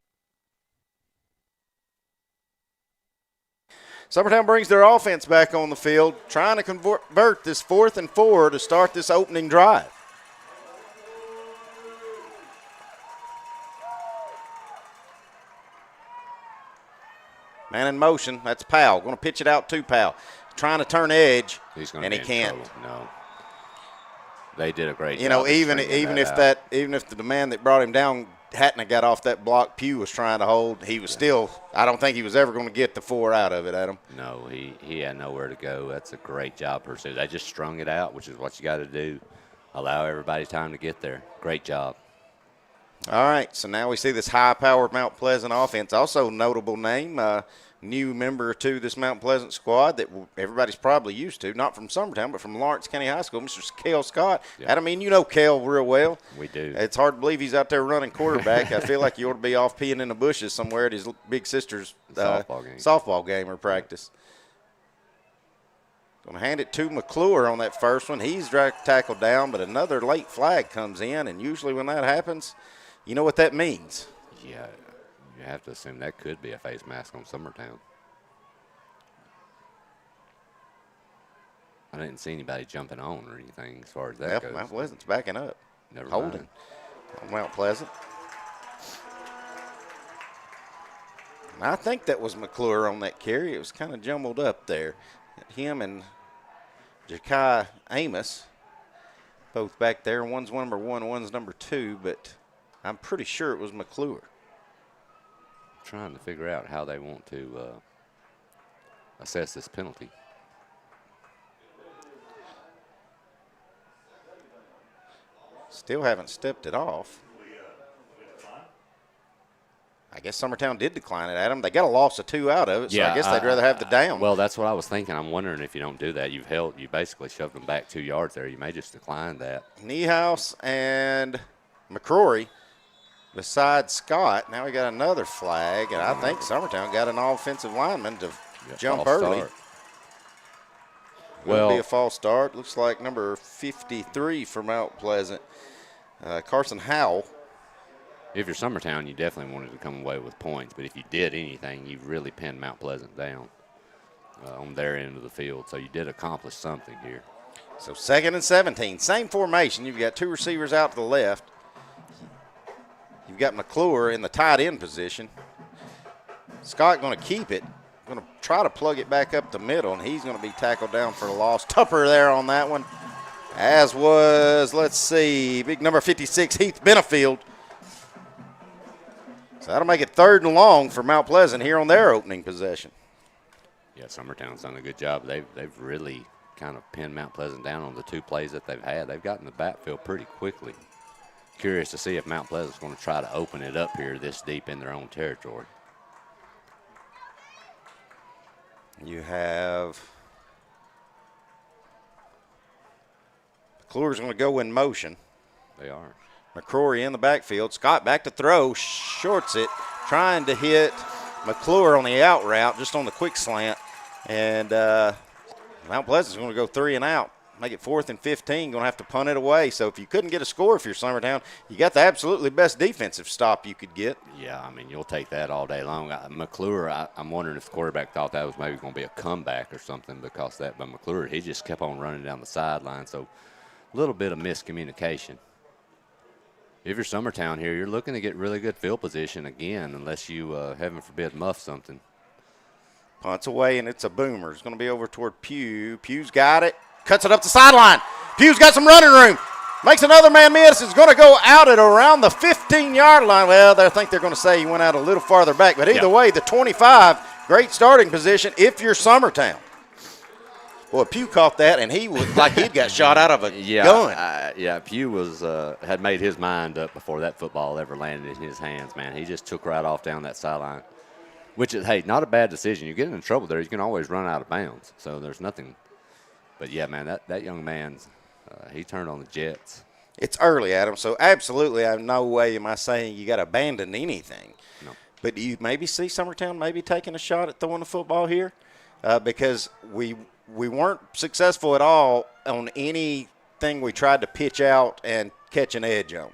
Summertown brings their offense back on the field, trying to convert this 4th and 4 to start this opening drive. Man in motion, that's Powell. Going to pitch it out to Powell. Trying to turn edge, and he can't. No. They did a great job. You know, even if the man that brought him down hadn't have got off that block Pugh was trying to hold, he was still, I don't think he was ever going to get the 4 out of it, Adam. No, he had nowhere to go. That's a great job pursuit. They just strung it out, which is what you got to do. Allow everybody time to get there. Great job. All right, so now we see this high-powered Mount Pleasant offense. Also notable name, new member to this Mount Pleasant squad that everybody's probably used to, not from Summertown, but from Lawrence County High School, Mr. Cale Scott. Yeah. Adam, you know Cale real well. We do. It's hard to believe he's out there running quarterback. I feel like you ought to be off peeing in the bushes somewhere at his big sister's softball game or practice. Going to hand it to McClure on that first one. He's tackled down, but another late flag comes in, and usually when that happens, you know what that means. Yeah, you have to assume that could be a face mask on Summertown. I didn't see anybody jumping on or anything as far as that goes. Mount Pleasant's backing up. Never holding on Mount Pleasant. And I think that was McClure on that carry. It was kind of jumbled up there. Him and Ja'Kai Amos both back there. One's number 1, one's number 2, but I'm pretty sure it was McClure. Trying to figure out how they want to assess this penalty. Still haven't stepped it off. I guess Summertown did decline it, Adam. They got a loss of 2 out of it, so I guess they'd rather have the down. Well, that's what I was thinking. I'm wondering if you don't do that. You basically shoved them back 2 yards there. You may just decline that. Niehaus and McCrory beside Scott. Now we got another flag, and I think Summertown got an offensive lineman to jump early. Will be a false start. Looks like number 53 for Mount Pleasant, Carson Howell. If you're Summertown, you definitely wanted to come away with points, but if you did anything, you really pinned Mount Pleasant down on their end of the field. So you did accomplish something here. So 2nd and 17, same formation. You've got 2 receivers out to the left. You've got McClure in the tight end position. Scott going to keep it. Going to try to plug it back up the middle, and he's going to be tackled down for a loss. Tupper there on that one, as was, let's see, big number 56, Heath Benefield. So that'll make it 3rd and long for Mount Pleasant here on their opening possession. Yeah, Summertown's done a good job. They've really kind of pinned Mount Pleasant down on the 2 plays that they've had. They've gotten the backfield pretty quickly. Curious to see if Mount Pleasant's going to try to open it up here this deep in their own territory. You have McClure's going to go in motion. They are. McCrory in the backfield. Scott back to throw, shorts it, trying to hit McClure on the out route, just on the quick slant. And Mount Pleasant's going to go 3 and out. Make it 4th and 15, going to have to punt it away. So if you couldn't get a score if you're Summertown, you got the absolutely best defensive stop you could get. Yeah, I mean, you'll take that all day long. McClure, I'm wondering if the quarterback thought that was maybe going to be a comeback or something because that, but McClure, he just kept on running down the sideline. So a little bit of miscommunication. If you're Summertown here, you're looking to get really good field position again, unless you, heaven forbid, muff something. Punts away, and it's a boomer. It's going to be over toward Pugh. Pugh's got it. Cuts it up the sideline. Pugh's got some running room. Makes another man miss. It's going to go out at around the 15-yard line. Well, I think they're going to say he went out a little farther back. But either way, the 25, great starting position if you're Summertown. Boy, Pugh caught that, and he was like he'd got shot out of a gun. Pugh was had made his mind up before that football ever landed in his hands, man. He just took right off down that sideline, which is, hey, not a bad decision. You get in trouble there, you can always run out of bounds. So there's nothing. But, yeah, man, that young man, he turned on the Jets. It's early, Adam, so absolutely no way am I saying you got to abandon anything. No. But do you maybe see Summertown maybe taking a shot at throwing the football here? Because we weren't successful at all on anything we tried to pitch out and catch an edge on.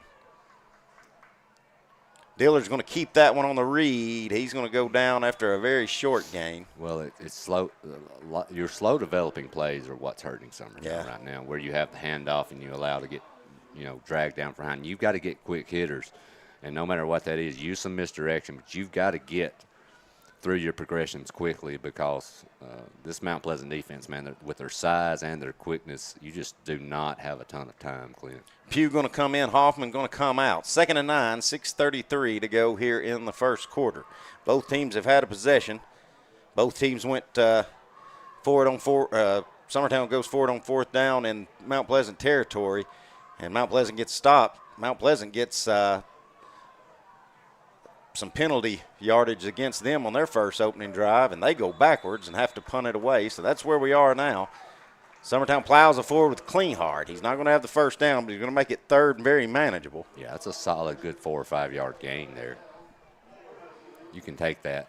Dillard's going to keep that one on the read. He's going to go down after a very short gain. Well, it's slow. Your slow developing plays are what's hurting Summertown right now, where you have the handoff and you allow to get, dragged down from behind. You've got to get quick hitters, and no matter what that is, use some misdirection, but you've got to get through your progressions quickly because this Mount Pleasant defense, man, with their size and their quickness, you just do not have a ton of time, Clint. Pugh going to come in, Hoffman going to come out. 2nd and 9, 6:33 to go here in the first quarter. Both teams have had a possession. Both teams went forward on Summertown goes forward on 4th down in Mount Pleasant territory, and Mount Pleasant gets stopped. Mount Pleasant gets some penalty yardage against them on their first opening drive, and they go backwards and have to punt it away. So that's where we are now. Summertown plows it forward with Klinghardt. He's not going to have the first down, but he's going to make it 3rd and very manageable. Yeah, that's a solid, good 4 or 5 yard gain there. You can take that.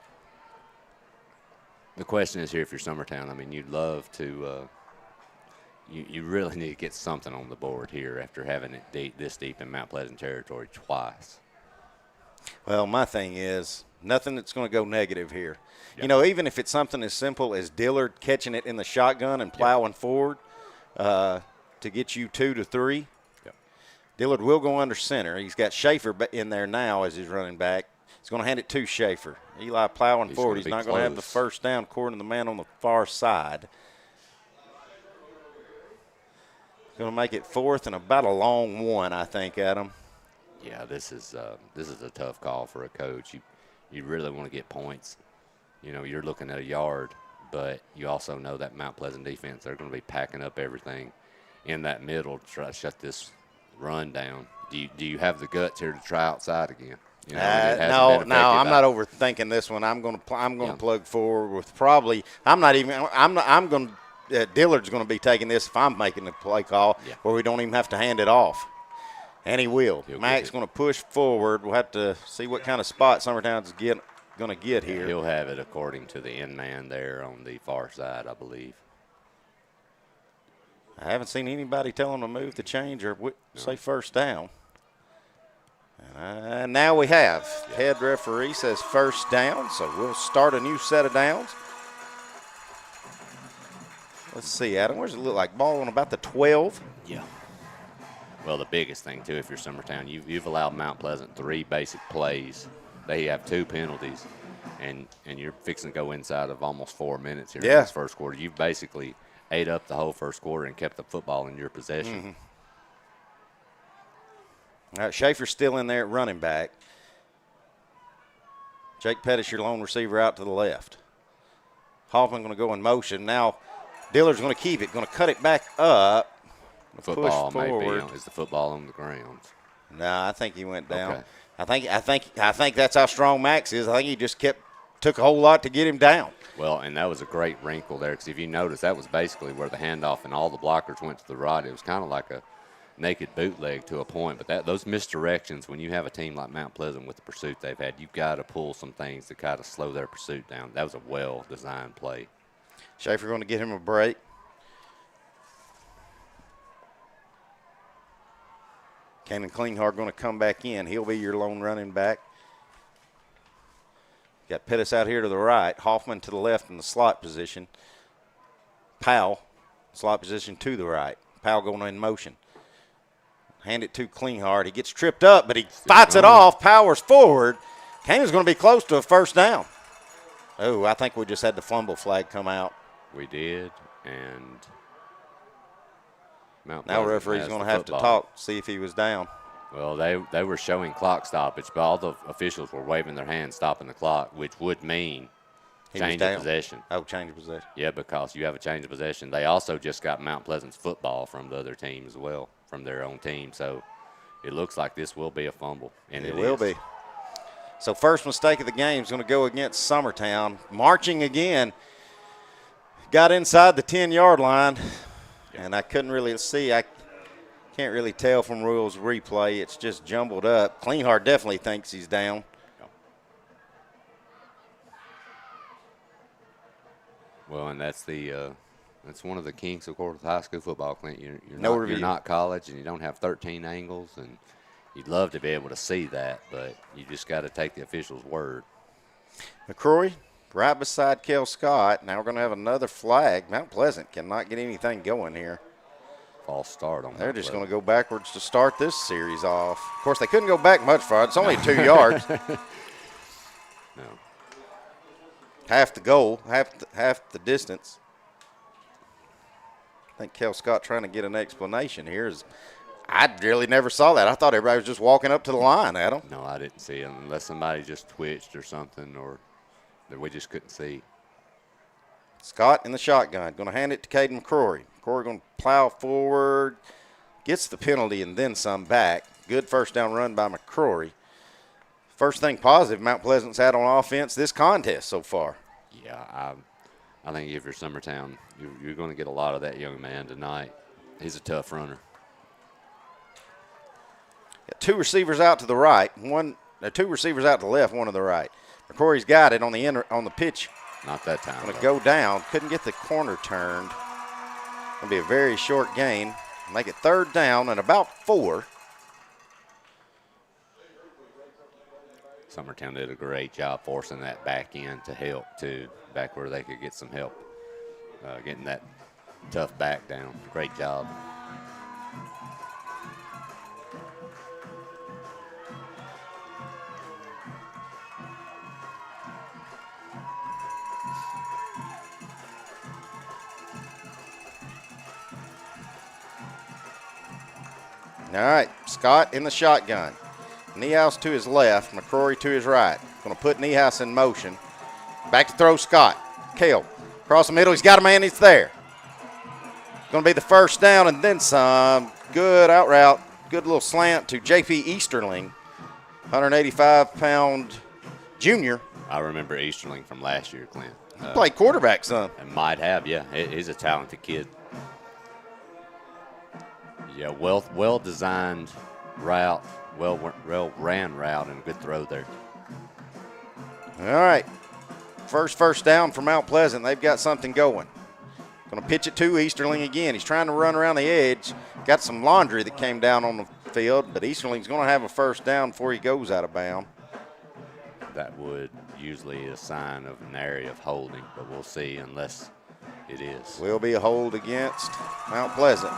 The question is here if you're Summertown, I mean, you'd love to you really need to get something on the board here after having it this deep in Mount Pleasant territory twice. Well, my thing is nothing that's going to go negative here. Yep. Even if it's something as simple as Dillard catching it in the shotgun and plowing forward to get you 2 to 3. Yep. Dillard will go under center. He's got Schaefer in there now as his running back. He's going to hand it to Schaefer. Eli plowing forward. He's not going to have the first down according to the man on the far side. Going to make it 4th and about a long one, I think, Adam. Yeah, this is a tough call for a coach. You really want to get points. You're looking at a yard, but you also know that Mount Pleasant defense, they're going to be packing up everything in that middle to try to shut this run down. Do you have the guts here to try outside again? No, I'm not overthinking this one. I'm going to plug forward with probably. Dillard's going to be taking this if I'm making the play call, where we don't even have to hand it off. And he will. Mac's going to push forward. We'll have to see what kind of spot Summertown's going to get here. He'll have it according to the end man there on the far side, I believe. I haven't seen anybody tell him to move the change or say first down. And now we have. The head referee says first down, so we'll start a new set of downs. Let's see, Adam. Where's it look like? Ball on about the 12? Yeah. Well, the biggest thing, too, if you're Summertown, you've allowed Mount Pleasant 3 basic plays. They have 2 penalties, and you're fixing to go inside of almost 4 minutes here in this first quarter. You've basically ate up the whole first quarter and kept the football in your possession. Mm-hmm. All right, Schaefer's still in there at running back. Jake Pettis, your lone receiver, out to the left. Hoffman going to go in motion. Now Dillard's going to keep it, going to cut it back up. Football may be is the football on the ground? No, I think he went down. Okay. I think that's how strong Max is. I think he just took a whole lot to get him down. Well, and that was a great wrinkle there because if you notice, that was basically where the handoff and all the blockers went to the right. It was kind of like a naked bootleg to a point, but those misdirections, when you have a team like Mount Pleasant with the pursuit they've had, you've got to pull some things to kind of slow their pursuit down. That was a well-designed play. Schaefer going to get him a break. Cannon Klinghardt going to come back in. He'll be your lone running back. Got Pettis out here to the right. Hoffman to the left in the slot position. Powell, slot position to the right. Powell going in motion. Hand it to Klinghardt. He gets tripped up, but he fights it off, powers forward. Cannon's going to be close to a first down. Oh, I think we just had the fumble flag come out. We did, and Mount now Pleasant referee's has going to the have to football. talk, see if he was down. Well, they were showing clock stoppage, but all the officials were waving their hands, stopping the clock, which would mean change of possession. Oh, change of possession. Yeah, because you have a change of possession. They also just got Mount Pleasant's football from the other team as well, from their own team. So it looks like this will be a fumble, and it will be. So first mistake of the game is going to go against Summertown. Marching again. Got inside the 10-yard line, and I couldn't really see. I can't really tell from Royal's replay. It's just jumbled up. Klinghardt definitely thinks he's down. Well, and that's one of the kinks of course high school football, Clint. You're not college, and you don't have 13 angles, and you'd love to be able to see that, but you just got to take the official's word. McCrory right beside Kel Scott. Now we're going to have another flag. Mount Pleasant cannot get anything going here. False start on that. They're just going to go backwards to start this series off. Of course, they couldn't go back much far. It's only 2 yards. No. Half the goal, half the distance. I think Kel Scott trying to get an explanation here. I really never saw that. I thought everybody was just walking up to the line, Adam. No, I didn't see it unless somebody just twitched or something, or that we just couldn't see. Scott in the shotgun, going to hand it to Caden McCrory. McCrory going to plow forward, gets the penalty and then some back. Good first down run by McCrory. First thing positive Mount Pleasant's had on offense this contest so far. Yeah, I think if you're Summertown, you're going to get a lot of that young man tonight. He's a tough runner. Got 2 receivers out to the right, 2 receivers out to the left, 1 to the right. McCrory's got it on the pitch. Not that time. Going to go down. Couldn't get the corner turned. Going to be a very short gain. Make it 3rd down and about 4. Summertown did a great job forcing that back in to help, too, back where they could get some help getting that tough back down. Great job. All right, Scott in the shotgun. Niehaus to his left, McCrory to his right. Going to put Niehaus in motion. Back to throw Scott. Kale, across the middle, he's got a man, he's there. Going to be the first down and then some. Good out route, good little slant to J.P. Easterling, 185-pound junior. I remember Easterling from last year, Clint. He played quarterback some. And might have, yeah. He's a talented kid. Yeah, well-designed route, well-ran route, and a good throw there. All right. First down for Mount Pleasant. They've got something going. Going to pitch it to Easterling again. He's trying to run around the edge. Got some laundry that came down on the field, but Easterling's going to have a first down before he goes out of bounds. That would usually a sign of an area of holding, but we'll see unless it is. Will be a hold against Mount Pleasant.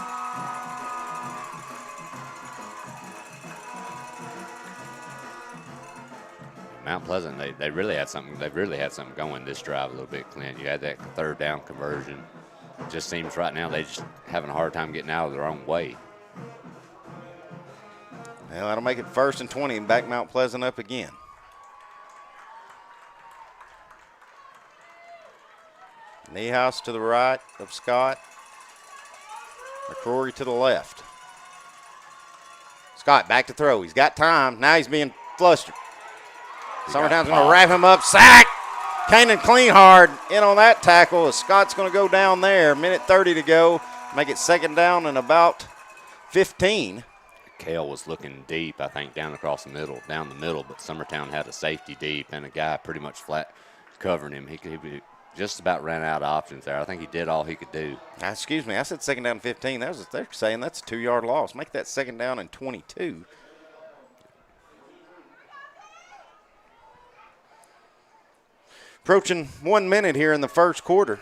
Mount Pleasant, they really had something. They really had something going this drive a little bit, Clint. You had that 3rd down conversion. It just seems right now they just having a hard time getting out of their own way. Well, that'll make it 1st and 20 and back Mount Pleasant up again. Niehaus to the right of Scott. McCrory to the left. Scott back to throw. He's got time. Now he's being flustered. Summertown's going to wrap him up. Sack! Kanan Klinghardt in on that tackle as Scott's going to go down there. 1:30 to go. Make it 2nd down and about 15. Kale was looking deep, I think, down the middle, but Summertown had a safety deep and a guy pretty much flat covering him. He just about ran out of options there. I think he did all he could do. Excuse me, I said second down and 15. They're saying that's a 2-yard loss. Make that second down and 22. Approaching 1 minute here in the first quarter.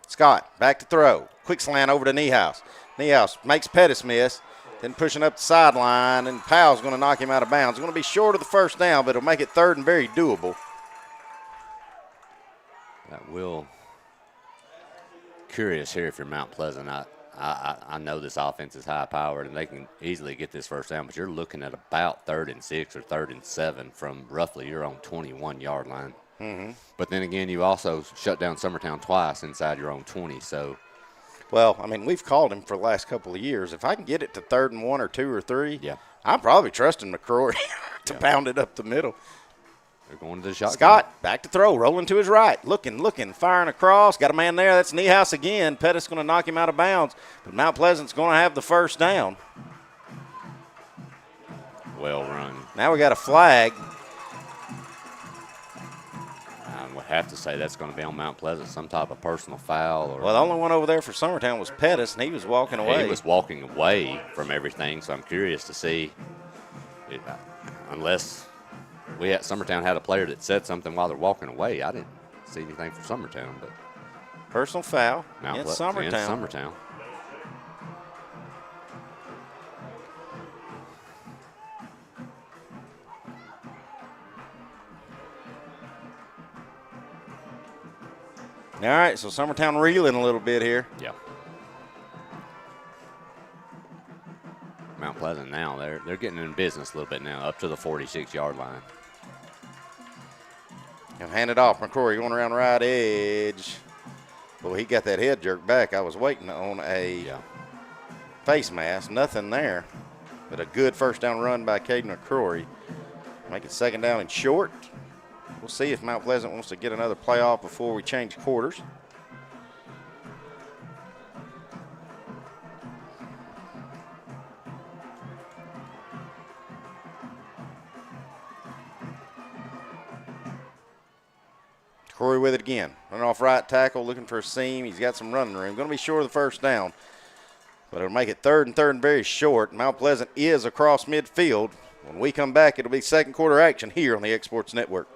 Scott, back to throw. Quick slant over to Niehaus. Niehaus makes Pettis miss. Then pushing up the sideline, and Powell's going to knock him out of bounds. Going to be short of the first down, but it'll make it third and very doable. That will. Curious here if you're Mount Pleasant. I know this offense is high-powered, and they can easily get this first down, but you're looking at about 3rd and 6 or 3rd and 7 from roughly your own 21-yard line. Mm-hmm. But then again, you also shut down Summertown twice inside your own 20, so. Well, I mean, we've called him for the last couple of years. If I can get it to 3rd and 1 or 2 or 3, yeah, I'm probably trusting McCrory to pound it up the middle. They're going to the shotgun. Scott, back to throw, rolling to his right, looking, firing across. Got a man there. That's Niehaus again. Pettis going to knock him out of bounds, but Mount Pleasant's going to have the first down. Well run. Now we got a flag. I would have to say that's going to be on Mount Pleasant, some type of personal foul. Well, the only one over there for Summertown was Pettis, and he was walking away. He was walking away from everything, so I'm curious to see, unless Summertown had a player that said something while they're walking away. I didn't see anything for Summertown, but personal foul in Summertown. All right, so Summertown reeling a little bit here. Yeah. Mount Pleasant now, they're getting in business a little bit now, up to the 46-yard line. And hand it off. McCrory going around the right edge. Boy, he got that head jerk back. I was waiting on a face mask. Nothing there. But a good first down run by Caden McCrory. Make it second down and short. We'll see if Mount Pleasant wants to get another playoff before we change quarters. Corey with it again. Running off right tackle, looking for a seam. He's got some running room. Going to be short of the first down. But it'll make it third and very short. Mount Pleasant is across midfield. When we come back, it'll be second quarter action here on the Exports Network.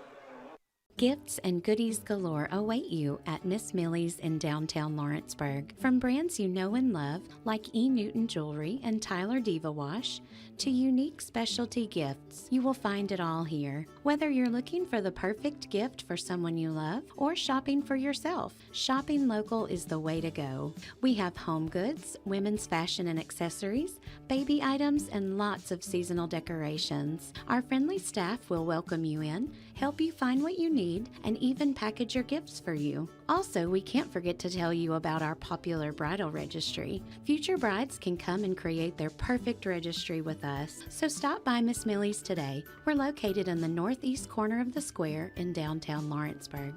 Gifts and goodies galore await you at Miss Millie's in downtown Lawrenceburg. From brands you know and love, like E. Newton Jewelry and Tyler Diva Wash, to unique specialty gifts, you will find it all here. Whether you're looking for the perfect gift for someone you love or shopping for yourself, shopping local is the way to go. We have home goods, women's fashion and accessories, baby items, and lots of seasonal decorations. Our friendly staff will welcome you in, help you find what you need, and even package your gifts for you. Also, we can't forget to tell you about our popular bridal registry. Future brides can come and create their perfect registry with us. So stop by Miss Millie's today. We're located in the northeast corner of the square in downtown Lawrenceburg.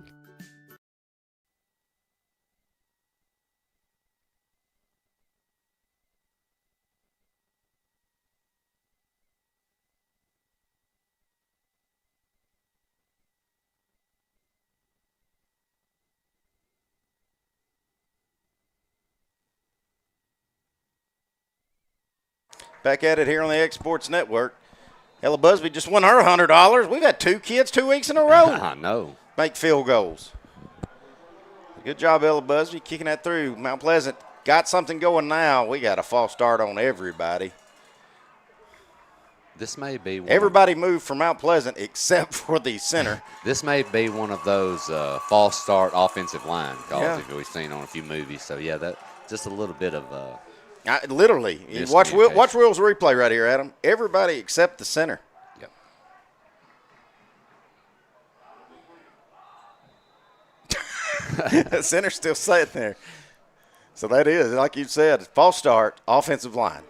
Back at it here on the Exports Network. Ella Busby just won her $100. We've had 2 kids 2 weeks in a row. I know. Make field goals. Good job, Ella Busby, kicking that through. Mount Pleasant got something going now. We got a false start on everybody. This may be one everybody moved from Mount Pleasant except for the center. This may be one of those false start offensive line calls Yeah. we've seen on a few movies. So, yeah, that just a little bit of literally. Watch Will's replay right here, Adam. Everybody except the center. Yep. The center's still sitting there. So that is, like you said, false start, offensive line.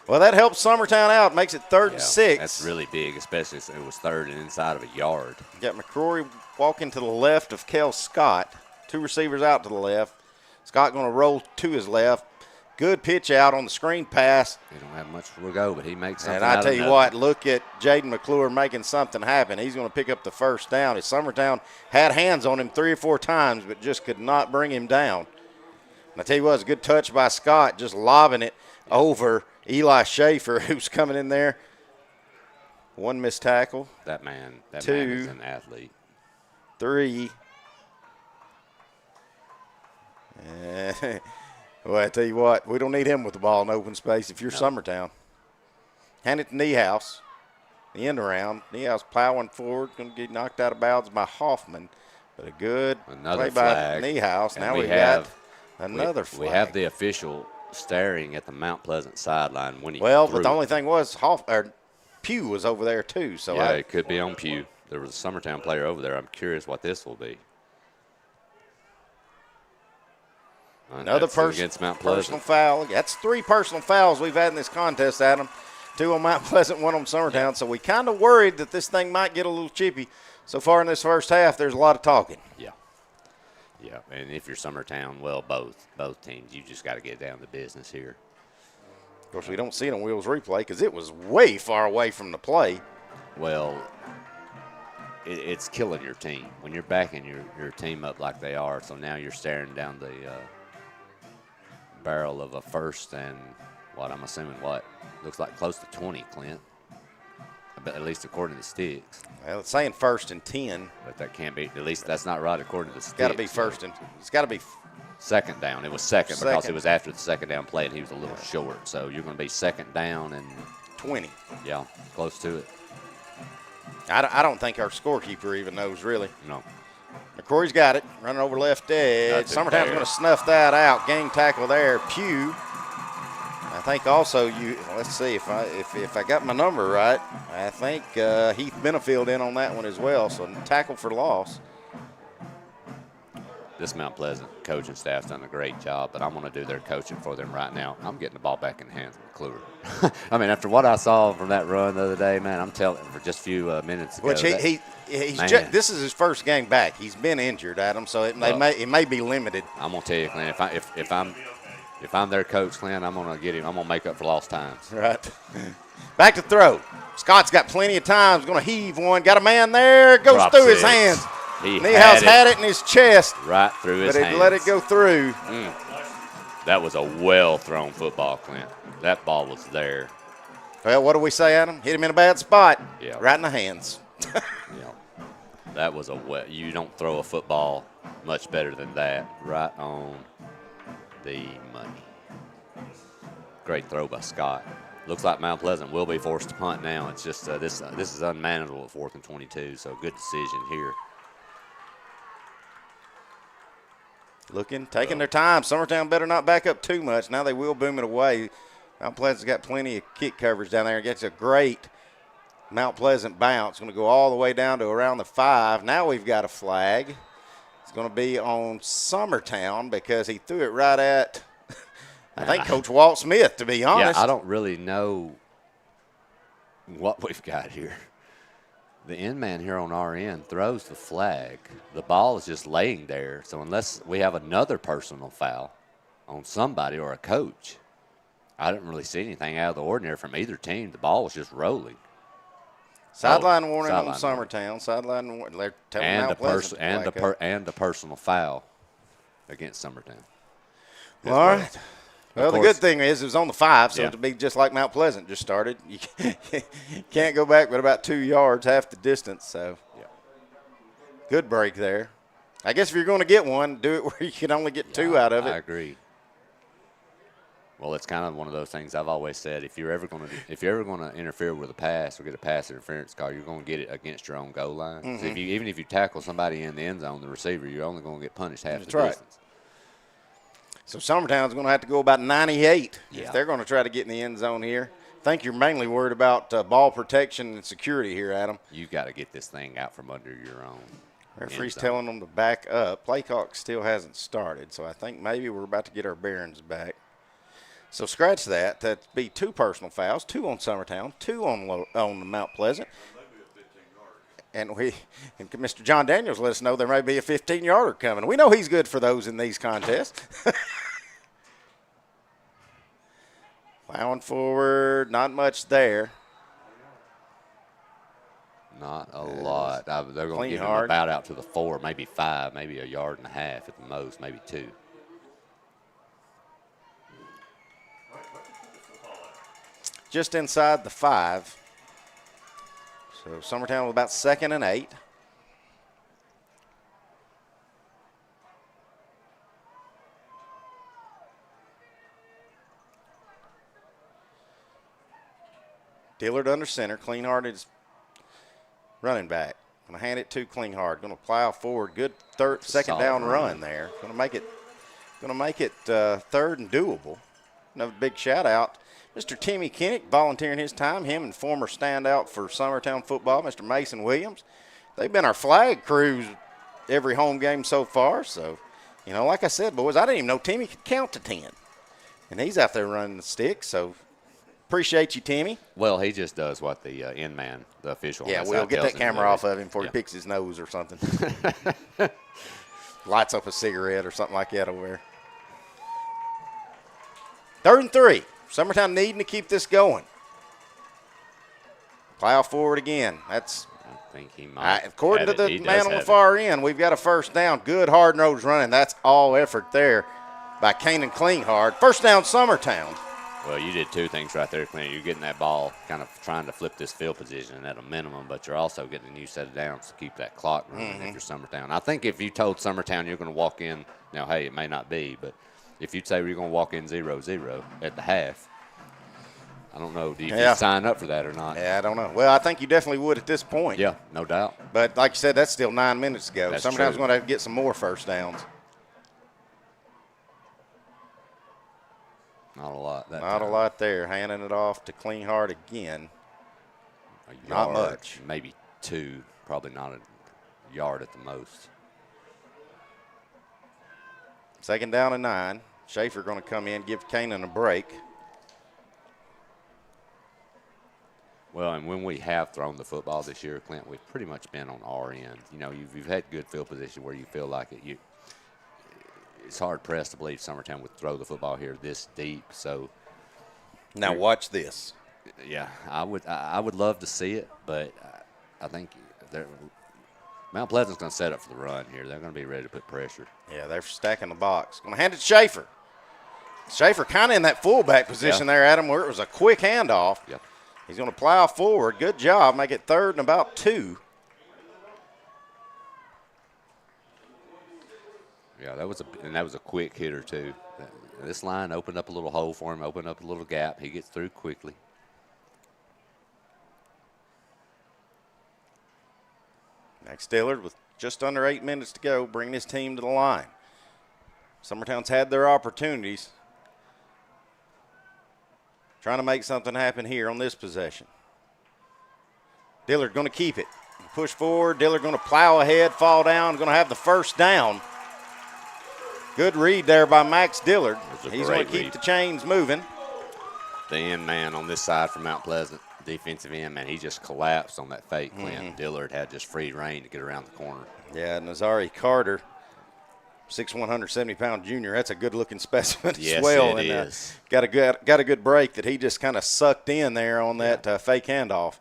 Well, that helps Summertown out. Makes it 3rd and 6. That's really big, especially since it was 3rd and inside of a yard. Got McCrory walking to the left of Kel Scott. 2 receivers out to the left. Scott going to roll to his left. Good pitch out on the screen pass. He don't have much to go, but he makes something And out I of tell you nothing. what, look at Jaden McClure making something happen. He's going to pick up the first down. As Summertown had hands on him 3 or 4 times, but just could not bring him down. And I tell you what, it's a good touch by Scott, just lobbing it over Eli Schaefer, who's coming in there. 1 missed tackle. That man is 2, an athlete. 3. Well, I tell you what, we don't need him with the ball in open space if you're Summertown. Hand it to Niehaus. The end around. Niehaus plowing forward, going to get knocked out of bounds by Hoffman. But a good Another play flag. by Niehaus. And Now we we've have got another flag. We have the official staring at the Mount Pleasant sideline when he Well, threw. but the only thing was Pugh was over there too. So yeah, it could be on Pugh. There was a Summertown player over there. I'm curious what this will be. Another against Mount personal Pleasant. foul. That's 3 personal fouls we've had in this contest, Adam. 2 on Mount Pleasant, 1 on Summertown. So we kind of worried that this thing might get a little chippy. So far in this first half, there's a lot of talking. Yeah. Yeah, and if you're Summertown, well, both teams, you just got to get down to business here. Of course, we don't see it on Wheels replay because it was way far away from the play. Well, it's killing your team when you're backing your team up like they are. So now you're staring down the barrel of a 1st and what I'm assuming looks like close to 20, Clint. But at least according to the sticks. Well, it's saying 1st and 10. But that can't be. At least that's not right according to the sticks. Got to be 1st and it's got to be 2nd down. It was second because Second. it was after the 2nd down play and he was a little short. So you're going to be 2nd down and 20. Yeah, close to it. I don't think our scorekeeper even knows really. No. McCrory's got it, running over left edge. Summertown's going to snuff that out. Gang tackle there. Pugh. I think also let's see if I got my number right. I think Heath Benefield in on that one as well. So tackle for loss. This Mount Pleasant coaching staff's done a great job, but I'm going to do their coaching for them right now. I'm getting the ball back in the hands of McClure. I mean, after what I saw from that run the other day, man, I'm telling for just a few minutes ago. Which this is his first game back. He's been injured, Adam, so it may be limited. I'm going to tell you, Clint, if I'm their coach, Clint, I'm going to get him. I'm going to make up for lost times. Right. Back to throw. Scott's got plenty of times. Going to heave one. Got a man there. Goes Drop through his 6. hands. Niehaus had it in his chest. Right through his hands. But he let it go through. That was a well-thrown football, Clint. That ball was there. Well, what do we say, Adam? Hit him in a bad spot. Yeah. Right in the hands. That was you don't throw a football much better than that. Right on the money. Great throw by Scott. Looks like Mount Pleasant will be forced to punt now. It's just this is unmanageable at 4th and 22, so good decision here. Taking their time. Summertown better not back up too much. Now they will boom it away. Mount Pleasant's got plenty of kick coverage down there. Gets a great Mount Pleasant bounce. Going to go all the way down to around the 5. Now we've got a flag. It's going to be on Summertown because he threw it right at, I think, Coach Walt Smith, to be honest. Yeah, I don't really know what we've got here. The end man here on our end throws the flag. The ball is just laying there. So unless we have another personal foul on somebody or a coach, I didn't really see anything out of the ordinary from either team. The ball was just rolling. Sideline warning on Summertown. Sideline warning. They're telling Mount Pleasant and the personal foul against Summertown. All right. Well, the good thing is it was on the 5, so it'll be just like Mount Pleasant just started. You can't go back but about 2 yards, half the distance. So, good break there. I guess if you're going to get one, do it where you can only get 2 out of it. I agree. Well, it's kind of one of those things I've always said. If you're ever going to interfere with a pass or get a pass interference call, you're going to get it against your own goal line. Mm-hmm. So even if you tackle somebody in the end zone, the receiver, you're only going to get punished half the right. distance. So Summertown's going to have to go about 98 if they're going to try to get in the end zone here. I think you're mainly worried about ball protection and security here, Adam. You've got to get this thing out from under your own. Referee's telling them to back up. Play clock still hasn't started, so I think maybe we're about to get our bearings back. So scratch that. That'd be 2 personal fouls, 2 on Summertown, 2 on Mount Pleasant. And Mr. John Daniels let us know there may be a 15-yarder coming. We know he's good for those in these contests. Plowing forward, not much there. Not a lot. They're going to give him about out to the 4, maybe 5, maybe a yard and a half at the most, maybe 2. Just inside the 5. So Summertown was about 2nd and 8. Dillard under center. Klinghardt is running back. Going to hand it to Klinghardt. Going to plow forward. Good second down run there. Going to make it 3rd and doable. Another big shout out. Mr. Timmy Kinnick volunteering his time, him and former standout for Summertown football, Mr. Mason Williams. They've been our flag crews every home game so far. So, like I said, boys, I didn't even know Timmy could count to 10. And he's out there running the stick, so appreciate you, Timmy. Well, he just does what the end man, the official. Yeah, we'll get that camera off of him before he picks his nose or something. Lights up a cigarette or something like that over there. 3rd and 3. Summertown needing to keep this going. Plow forward again. I think he might. According to the man on the far end, we've got a first down. Good hard nose running. That's all effort there by Kanan Klinghardt. First down, Summertown. Well, you did 2 things right there, Clint. You're getting that ball, kind of trying to flip this field position at a minimum, but you're also getting a new set of downs to keep that clock running if you're Summertown. I think if you told Summertown you're going to walk in, now, hey, it may not be, but if you'd say you're going to walk in 0-0 at the half, I don't know. Do you sign up for that or not? Yeah, I don't know. Well, I think you definitely would at this point. Yeah, no doubt. But like you said, that's still 9 minutes to go. That's Summertown's true. going to have to get some more first downs. Not a lot. Not a lot there. Handing it off to Klinghardt again. Not much. Maybe 2. Probably not a yard at the most. 2nd down and 9. Schaefer going to come in, give Kanan a break. Well, and when we have thrown the football this year, Clint, we've pretty much been on our end. You've had good field position where you feel like it's hard pressed to believe Summertown would throw the football here this deep. So now watch this. Yeah, I would love to see it, but I think Mount Pleasant's going to set up for the run here. They're going to be ready to put pressure. Yeah, they're stacking the box. Going to hand it to Schaefer. Schaefer kind of in that fullback position there, Adam, where it was a quick handoff. Yep. He's going to plow forward. Good job. Make it 3rd and about 2. Yeah, that was a quick hitter too. This line opened up a little hole for him, opened up a little gap. He gets through quickly. Max Dillard with just under 8 minutes to go, bringing his team to the line. Summertown's had their opportunities. Trying to make something happen here on this possession. Dillard going to keep it. Push forward. Dillard going to plow ahead, fall down, going to have the first down. Good read there by Max Dillard. He's going to keep the chains moving. The end man on this side from Mount Pleasant, defensive end, man, he just collapsed on that fake. Clint Dillard had just free reign to get around the corner. Yeah, Nazari Carter, 6'1", 170-pound junior. That's a good-looking specimen as well. Yes, it is. Got a good break that he just kind of sucked in there on that fake handoff.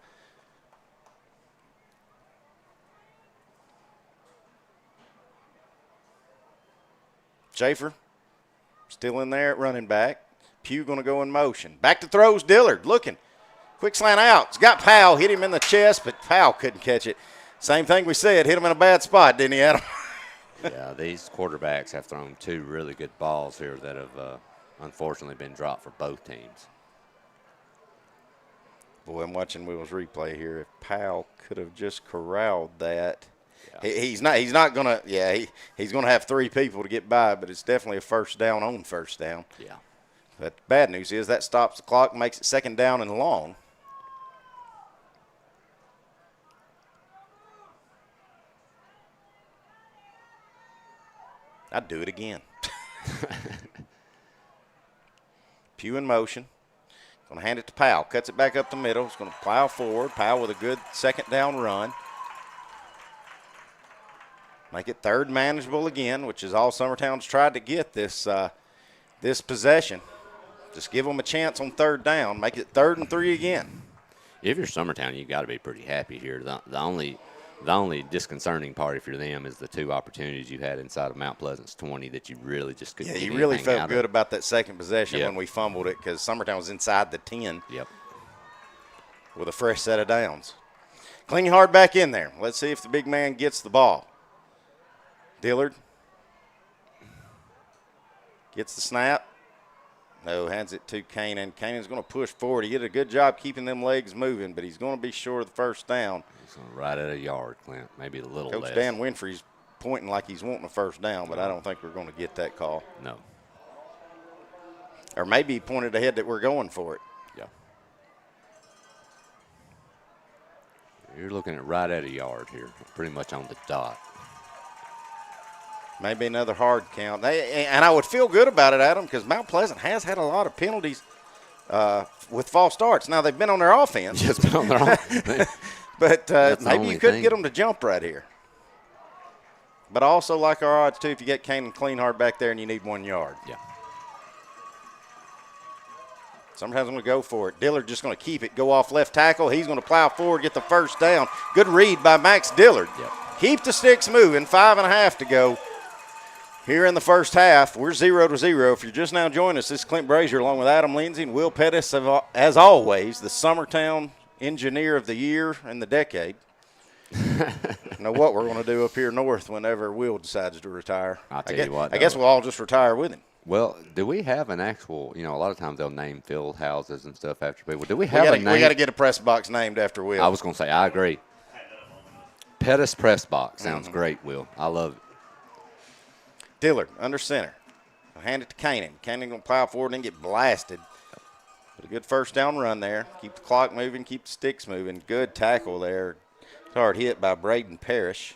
Schaefer still in there at running back. Pugh going to go in motion. Back to throws, Dillard looking. Quick slant out. He's got Powell. Hit him in the chest, but Powell couldn't catch it. Same thing we said. Hit him in a bad spot, didn't he, Adam? Yeah, these quarterbacks have thrown 2 really good balls here that have unfortunately been dropped for both teams. Boy, I'm watching Will's replay here. If Powell could have just corralled that. Yeah. He's not going to, he's going to have 3 people to get by, but it's definitely a first down on first down. Yeah. But the bad news is that stops the clock, makes it 2nd down and long. I'd do it again. Pugh in motion. Going to hand it to Powell. Cuts it back up the middle. He's going to plow forward. Powell with a good second down run. Make it third manageable again, which is all Summertown's tried to get this this possession. Just give them a chance on third down. Make it 3rd and 3 again. If you're Summertown, you've got to be pretty happy here. The only disconcerting part, if you're them, is the 2 opportunities you had inside of Mount Pleasant's 20 that you really just couldn't. Yeah, get you really anything felt out good of. about that second possession Yep. when we fumbled it because Summertown was inside the 10. Yep. With a fresh set of downs. Klinghard back in there. Let's see if the big man gets the ball. Dillard gets the snap. No, hands it to Kanan. Kanan's going to push forward. He did a good job keeping them legs moving, but he's going to be short of the first down. He's going to right at a yard, Clint, maybe a little Coach less. Dan Winfrey's pointing like he's wanting a first down, but I don't think we're going to get that call. No. Or maybe he pointed ahead that we're going for it. Yeah. You're looking at right at a yard here, pretty much on the dot. Maybe another hard count. And I would feel good about it, Adam, because Mount Pleasant has had a lot of penalties with false starts. Now, they've been on their offense. Just been on their offense. But That's the maybe only you could thing. get them to jump right here. But I also like our odds, too, if you get Kanan Klinghard back there and you need 1 yard. Yeah. Sometimes I'm going to go for it. Dillard just going to keep it, go off left tackle. He's going to plow forward, get the first down. Good read by Max Dillard. Yep. Keep the sticks moving, 5.5 to go. Here in the first half, we're 0-0. If you're just now joining us, this is Clint Brazier along with Adam Lindsay and Will Pettis, as always, the Summertown Engineer of the Year and the decade. Know what we're going to do up here north whenever Will decides to retire. I'll tell you what. I guess we'll all just retire with him. Well, do we have an actual, a lot of times they'll name field houses and stuff after people. Do we have a name? We got to get a press box named after Will. I was going to say, I agree. Pettis Press Box sounds great, Will. I love it. Dillard under center. Hand it to Kanan. Kanan going to plow forward and get blasted. But a good first down run there. Keep the clock moving, keep the sticks moving. Good tackle there. Hard hit by Braden Parrish.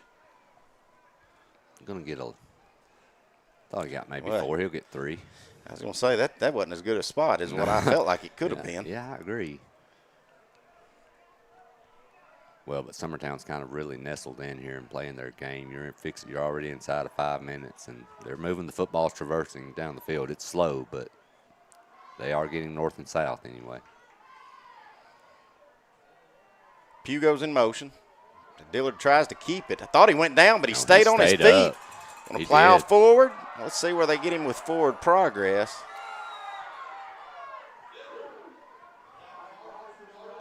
I'm going to get thought he got maybe What? 4. He'll get 3. I was going to say that wasn't as good a spot as what I felt like it could have been. Yeah, I agree. Well, but Summertown's kind of really nestled in here and playing their game. You're already inside of 5 minutes, and they're moving the footballs, traversing down the field. It's slow, but they are getting north and south anyway. Pugh goes in motion. Dillard tries to keep it. I thought he went down, but he stayed on his feet. Up. Going He to plow did. forward. Let's see where they get him with forward progress.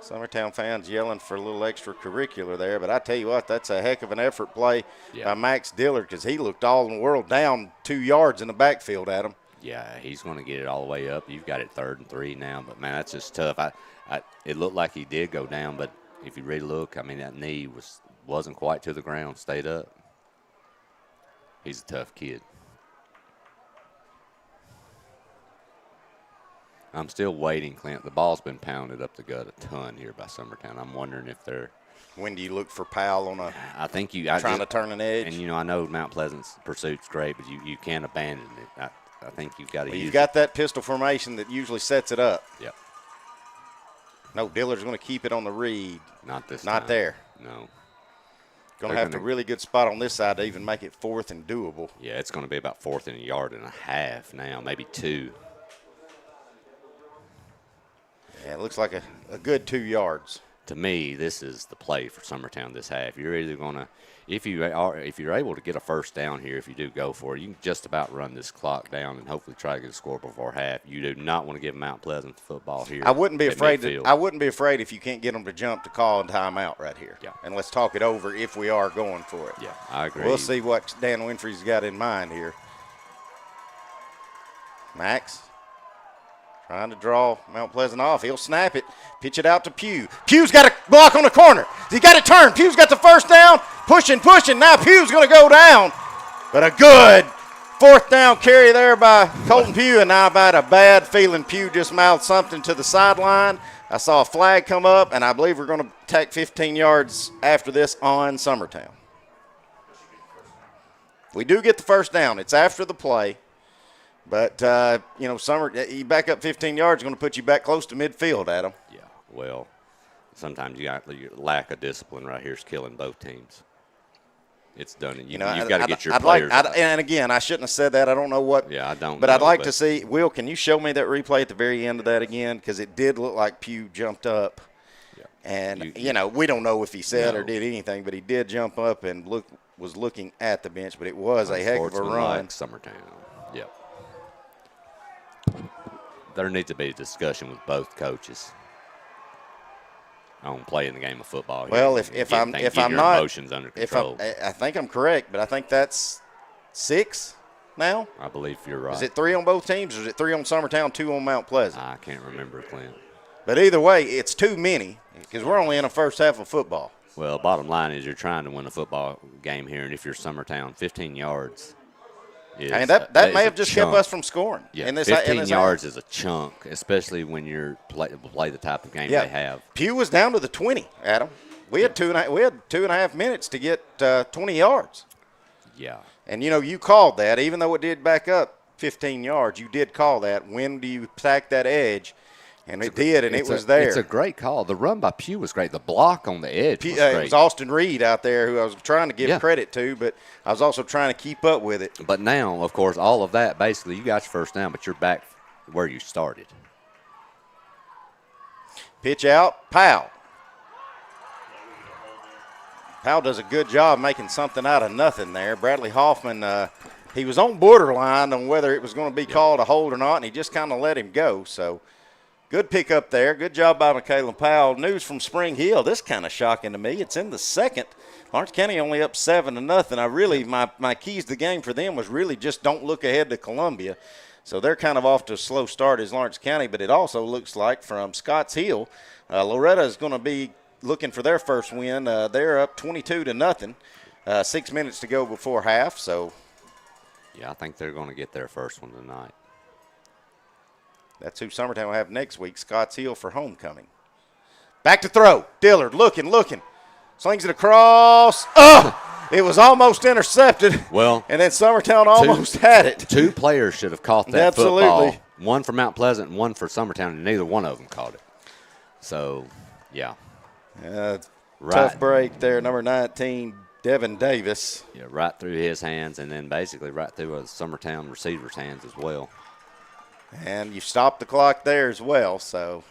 Summertown fans yelling for a little extracurricular there, but I tell you what, that's a heck of an effort play by Max Dillard because he looked all in the world down 2 yards in the backfield at him. Yeah, he's going to get it all the way up. You've got it 3rd and 3 now, but, man, that's just tough. It looked like he did go down, but if you really look, I mean, that knee wasn't quite to the ground, stayed up. He's a tough kid. I'm still waiting, Clint. The ball's been pounded up the gut a ton here by Summertown. I'm wondering if they're – When do you look for Powell on trying to turn an edge? And, I know Mount Pleasant's pursuit's great, but you can't abandon it. I think you've got to use You've got that pistol formation that usually sets it up. Yep. No, Dillard's going to keep it on the read. Not this Not time. there. No. Going to have a really good spot on this side to even make it 4th and doable. Yeah, it's going to be about 4th and a yard and a half now, maybe 2. Yeah, it looks like a good 2 yards. To me, this is the play for Summertown this half. You're either going to, if you're able to get a first down here, if you do go for it, you can just about run this clock down and hopefully try to get a score before half. You do not want to give Mount Pleasant the football here. I wouldn't be at afraid. midfield. I wouldn't be afraid if you can't get them to jump to call a timeout right here. Yeah. And let's talk it over if we are going for it. Yeah, I agree. We'll see what Dan Winfrey's got in mind here. Max trying to draw Mount Pleasant off. He'll snap it, pitch it out to Pugh. Pugh's got a block on the corner. He got it turned. Pugh's got the first down. Pushing. Now Pugh's going to go down. But a good 4th down carry there by Colton Pugh. And now about a bad feeling. Pugh just mouthed something to the sideline. I saw a flag come up, and I believe we're going to take 15 yards after this on Summertown. We do get the first down. It's after the play. But, you back up 15 yards, going to put you back close to midfield, Adam. Yeah, well, sometimes your lack of discipline right here is killing both teams. It's done. You've got to get your players. And again, I shouldn't have said that. I don't know what. Yeah, I don't. But I'd like to see. Will, can you show me that replay at the very end of that again? Because it did look like Pugh jumped up. Yeah. And we don't know if he said or did anything, but he did jump up and was looking at the bench. But it was a heck of a run. Summertown. Yep. There needs to be a discussion with both coaches on playing the game of football. Well, if I'm not emotions under control. I think I'm correct, but I think that's 6 now. I believe you're right. Is it 3 on both teams, or is it 3 on Summertown, 2 on Mount Pleasant? I can't remember, Clint. But either way, it's too many because we're only in the first half of football. Well, bottom line is you're trying to win a football game here, and if you're Summertown, 15 yards. That may have just kept us from scoring. Yeah, 15 yards is a chunk, especially when you're play the type of game they have. Pugh was down to the 20, Adam. We had 2.5 minutes to get 20 yards. Yeah. And, you called that. Even though it did back up 15 yards, you did call that. When do you attack that edge? And it did, and it was there. It's a great call. The run by Pugh was great. The block on the edge was great. It was Austin Reed out there who I was trying to give credit to, but I was also trying to keep up with it. But now, of course, all of that, basically, you got your first down, but you're back where you started. Pitch out, Powell. Powell does a good job making something out of nothing there. Bradley Hoffman, he was on borderline on whether it was going to be called a hold or not, and he just kind of let him go. So good pick up there. Good job by Michaela Powell. News from Spring Hill. This kind of shocking to me. It's in the second. Lawrence County only up 7-0. My keys to the game for them was really just don't look ahead to Columbia. So they're kind of off to a slow start as Lawrence County, but it also looks like from Scotts Hill, Loretta is going to be looking for their first win. They're up 22-0. 6 minutes to go before half. So, yeah, I think they're going to get their first one tonight. That's who Summertown will have next week, Scotts Hill for homecoming. Back to throw. Dillard looking. Slings it across. It was almost intercepted. Well, and then Summertown almost had it. 2 players should have caught that football. One for Mount Pleasant and one for Summertown, and neither one of them caught it. So, yeah. Tough break there, number 19, Devin Davis. Yeah, right through his hands, and then basically right through a Summertown receiver's hands as well. And you stopped the clock there as well, so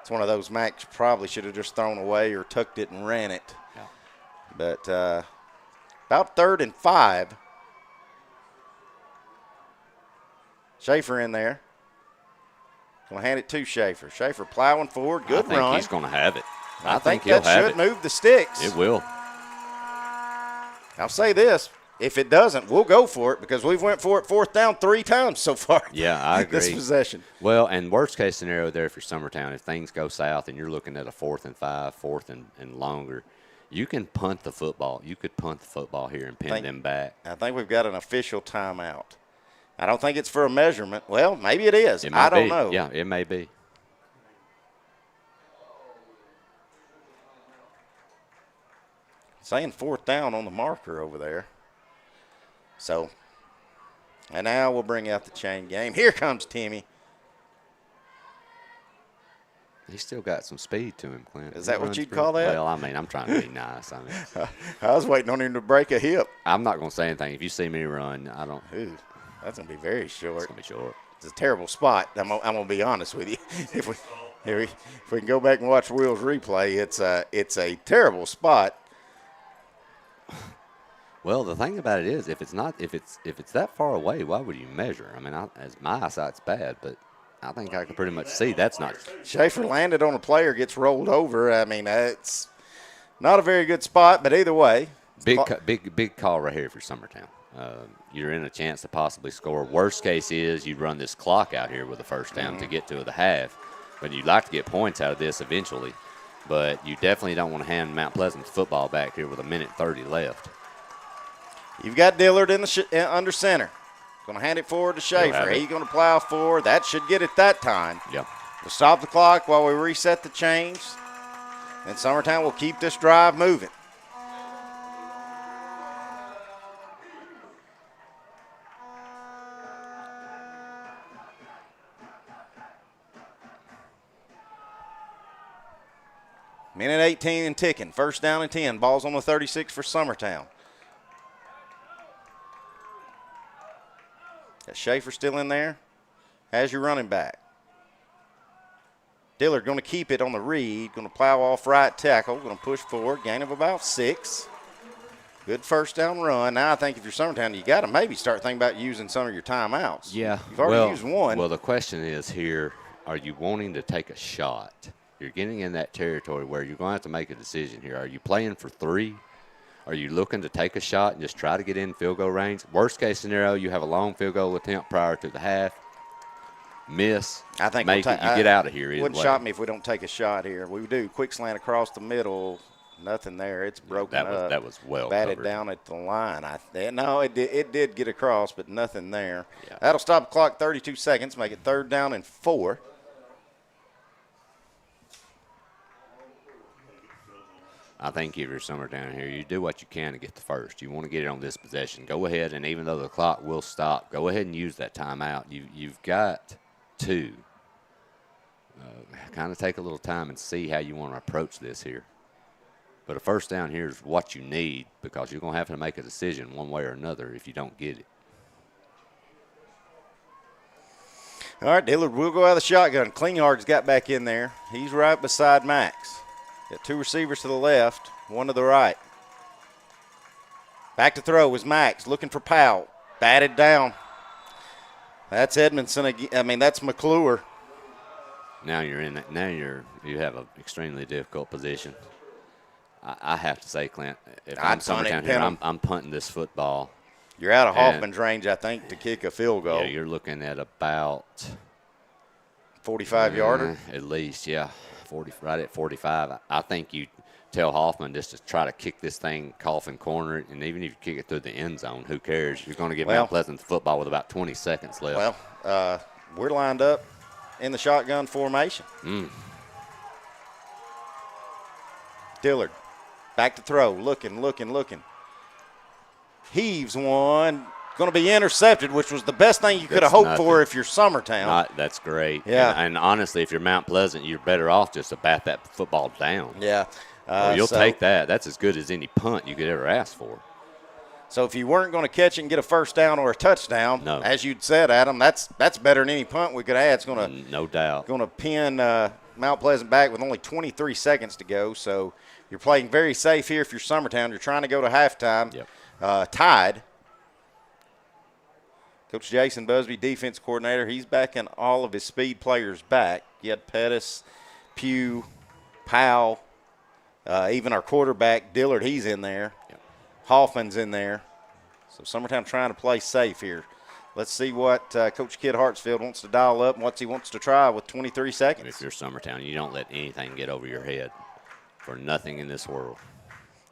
it's one of those Max probably should have just thrown away or tucked it and ran it. Yeah. But about 3rd and 5. Schaefer in there. Going to hand it to Schaefer. Schaefer plowing forward. Good run. I think he's going to have it. I think that should move the sticks. It will. I'll say this. If it doesn't, we'll go for it because we've went for it 4th down 3 times so far. Yeah, I agree. This possession. Well, and worst case scenario there for Summertown, if things go south and you're looking at a 4th and 5, 4th and longer, you can punt the football. You could punt the football here and pin them back. I think we've got an official timeout. I don't think it's for a measurement. Well, maybe it is. I don't know. Yeah, it may be. Saying 4th down on the marker over there. So, and now we'll bring out the chain game. Here comes Timmy. He's still got some speed to him, Clint. Is that what you'd call that? Well, I mean, I'm trying to be nice. I was waiting on him to break a hip. I'm not going to say anything. If you see me run, I don't. Ooh, that's going to be very short. It's going to be short. It's a terrible spot. I'm going to be honest with you. If we can go back and watch Will's replay, it's a terrible spot. Well, the thing about it is, if it's that far away, why would you measure? I mean, as my eyesight's bad, but I think I can pretty much see that's not. Schaefer landed on a player, gets rolled over. I mean, it's not a very good spot, but either way, big call right here for Summertown. You're in a chance to possibly score. Worst case is you run this clock out here with a first down to get to the half, but you'd like to get points out of this eventually. But you definitely don't want to hand Mount Pleasant football back here with 1:30 left. You've got Dillard in the under center. Going to hand it forward to Schaefer. He's going to plow forward. That should get it that time. Yep. We'll stop the clock while we reset the chains. And Summertown will keep this drive moving. Minute 18 and ticking. First down and 10. Ball's on the 36 for Summertown. Got Schaefer still in there. Has your running back. Dillard going to keep it on the read. Going to plow off right tackle. Going to push forward. Gain of about 6. Good first down run. Now I think if you're Summertown, you got to maybe start thinking about using some of your timeouts. Yeah. You've already used one. Well, the question is here, are you wanting to take a shot? You're getting in that territory where you're going to have to make a decision here. Are you playing for 3? Are you looking to take a shot and just try to get in field goal range? Worst case scenario, you have a long field goal attempt prior to the half. Miss. I think make it, you get out of here. It wouldn't shock me if we don't take a shot here. We do. Quick slant across the middle. Nothing there. It's broken up. That was well batted covered. down at the line. No, it did get across, but nothing there. Yeah. That'll stop the clock 32 seconds, make it 3rd down and 4. I think if you're Summertown here, you do what you can to get the first. You want to get it on this possession. Go ahead, and even though the clock will stop, go ahead and use that timeout. You've got to kind of take a little time and see how you want to approach this here. But a first down here is what you need because you're going to have to make a decision one way or another if you don't get it. All right, Dillard will go out of the shotgun. Klinghart's got back in there. He's right beside Max. Got 2 receivers to the left, 1 to the right. Back to throw is Max looking for Powell. Batted down. That's Edmondson again. That's McClure. Now you're in it. Now you have an extremely difficult position. I have to say, Clint, if I'm Summertown here, I'm punting this football. You're out of Hoffman's range, I think, to kick a field goal. Yeah, you're looking at about 45-yarder? At least, yeah. Right at 45. I think you tell Hoffman just to try to kick this thing, coffin corner it, and even if you kick it through the end zone, who cares? You're going to give Mount Pleasant the football with about 20 seconds left. Well, we're lined up in the shotgun formation. Dillard. Back to throw, looking. Heaves one, going to be intercepted, which was the best thing you could have hoped for if you're Summertown. That's great. Yeah. And honestly, if you're Mount Pleasant, you're better off just to bat that football down. Yeah. You'll take that. That's as good as any punt you could ever ask for. So if you weren't going to catch it and get a first down or a touchdown, as you'd said, Adam, that's better than any punt we could have had. It's going to no doubt going to pin Mount Pleasant back with only 23 seconds to go. So you're playing very safe here if you're Summertown. You're trying to go to halftime tied. Coach Jason Busby, defense coordinator, he's backing all of his speed players back. You had Pettis, Pugh, Powell, even our quarterback, Dillard, he's in there. Hoffman's in there. So Summertown trying to play safe here. Let's see what Coach Kid Hartsfield wants to dial up and what he wants to try with 23 seconds. If you're Summertown, you don't let anything get over your head for nothing in this world.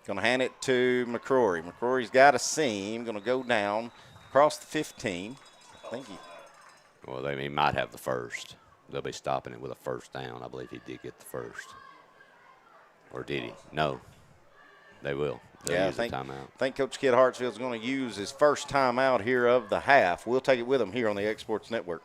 Going to hand it to McCrory. McCrory's got a seam. Going to go down across the 15. I think Well, he might have the first. They'll be stopping it with a first down. I believe he did get the first. Or did he? No. They will. They'll use the timeout. I think Coach Kid Hartsfield's going to use his first timeout here of the half. We'll take it with him here on the X Sports Network.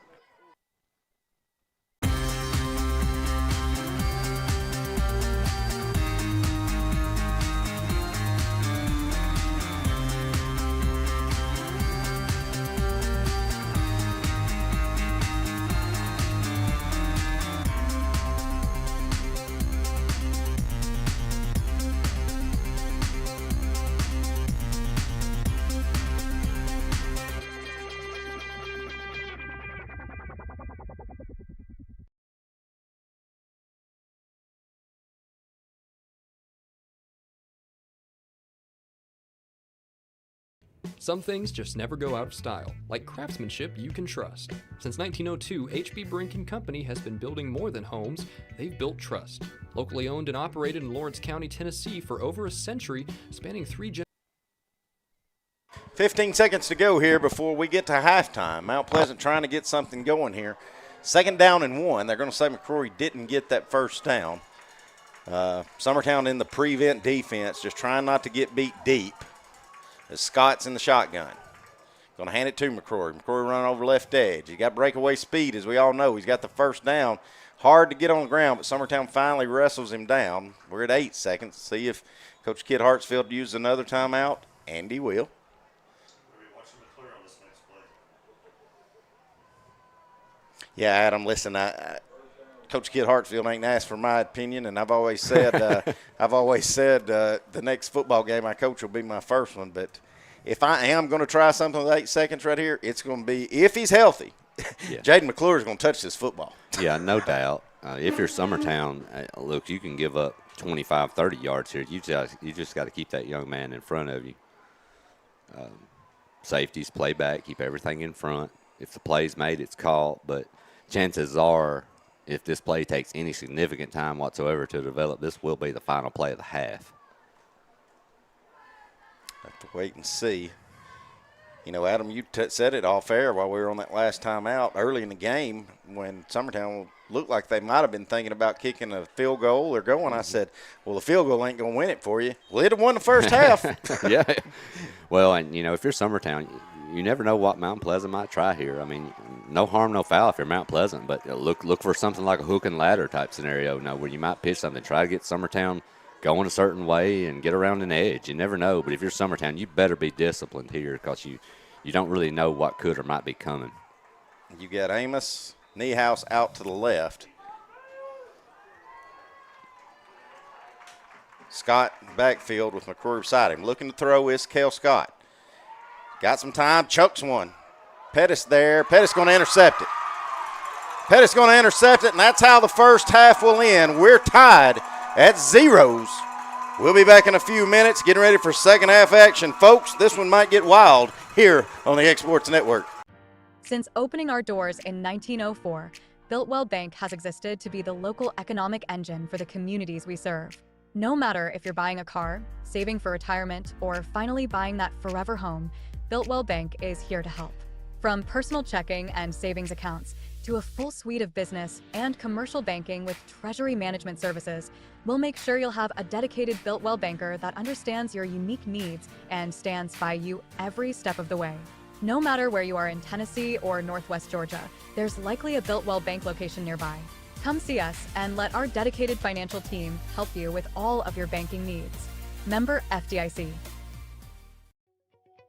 Some things just never go out of style, like craftsmanship you can trust. Since 1902, H.B. Brink & Company has been building more than homes, they've built trust. Locally owned and operated in Lawrence County, Tennessee for over a century, spanning 3 generations. 15 seconds to go here before we get to halftime. Mount Pleasant trying to get something going here. 2nd down and 1. They're going to say McCrory didn't get that first down. Summertown in the prevent defense, just trying not to get beat deep. As Scott's in the shotgun. Going to hand it to McCrory. McCrory running over left edge. He got breakaway speed, as we all know. He's got the first down. Hard to get on the ground, but Summertown finally wrestles him down. We're at 8 seconds. See if Coach Kid Hartsfield uses another timeout, and he will. Yeah, Adam, listen, Coach Kid Hartsfield ain't asked for my opinion, and I've always said the next football game I coach will be my first one. But if I am going to try something with 8 seconds right here, it's going to be, if he's healthy, Yeah. Jaden McClure is going to touch this football. Yeah, no doubt. If you're Summertown, look, you can give up 25, 30 yards here. You just got to keep that young man in front of you. Safeties, play back, keep everything in front. If the play's made, it's caught. But chances are, if this play takes any significant time whatsoever to develop, this will be the final play of the half. Have to wait and see. You know, Adam, you said it off air while we were on that last time out early in the game when Summertown looked like they might have been thinking about kicking a field goal or going. I said, well, the field goal ain't going to win it for you. Well, it have won the first half. Yeah. Well, and, you know, if you're Summertown, you never know what Mount Pleasant might try here. I mean, no harm, no foul if you're Mount Pleasant, but look for something like a hook and ladder type scenario, where you might pitch something, try to get Summertown going a certain way and get around an edge. You never know, but if you're Summertown, you better be disciplined here because you don't really know what could or might be coming. You got Amos Niehaus out to the left. Scott backfield with McCrory beside him. Looking to throw is Cale Scott. Got some time, chucks one. Pettis there. Pettis going to intercept it. Pettis going to intercept it, and that's how the first half will end. We're tied at zeros. We'll be back in a few minutes getting ready for second half action. Folks, this one might get wild here on the X Sports Network. Since opening our doors in 1904, Builtwell Bank has existed to be the local economic engine for the communities we serve. No matter if you're buying a car, saving for retirement, or finally buying that forever home, Builtwell Bank is here to help. From personal checking and savings accounts to a full suite of business and commercial banking with treasury management services, we'll make sure you'll have a dedicated Builtwell banker that understands your unique needs and stands by you every step of the way. No matter where you are in Tennessee or Northwest Georgia, there's likely a Builtwell Bank location nearby. Come see us and let our dedicated financial team help you with all of your banking needs. Member FDIC.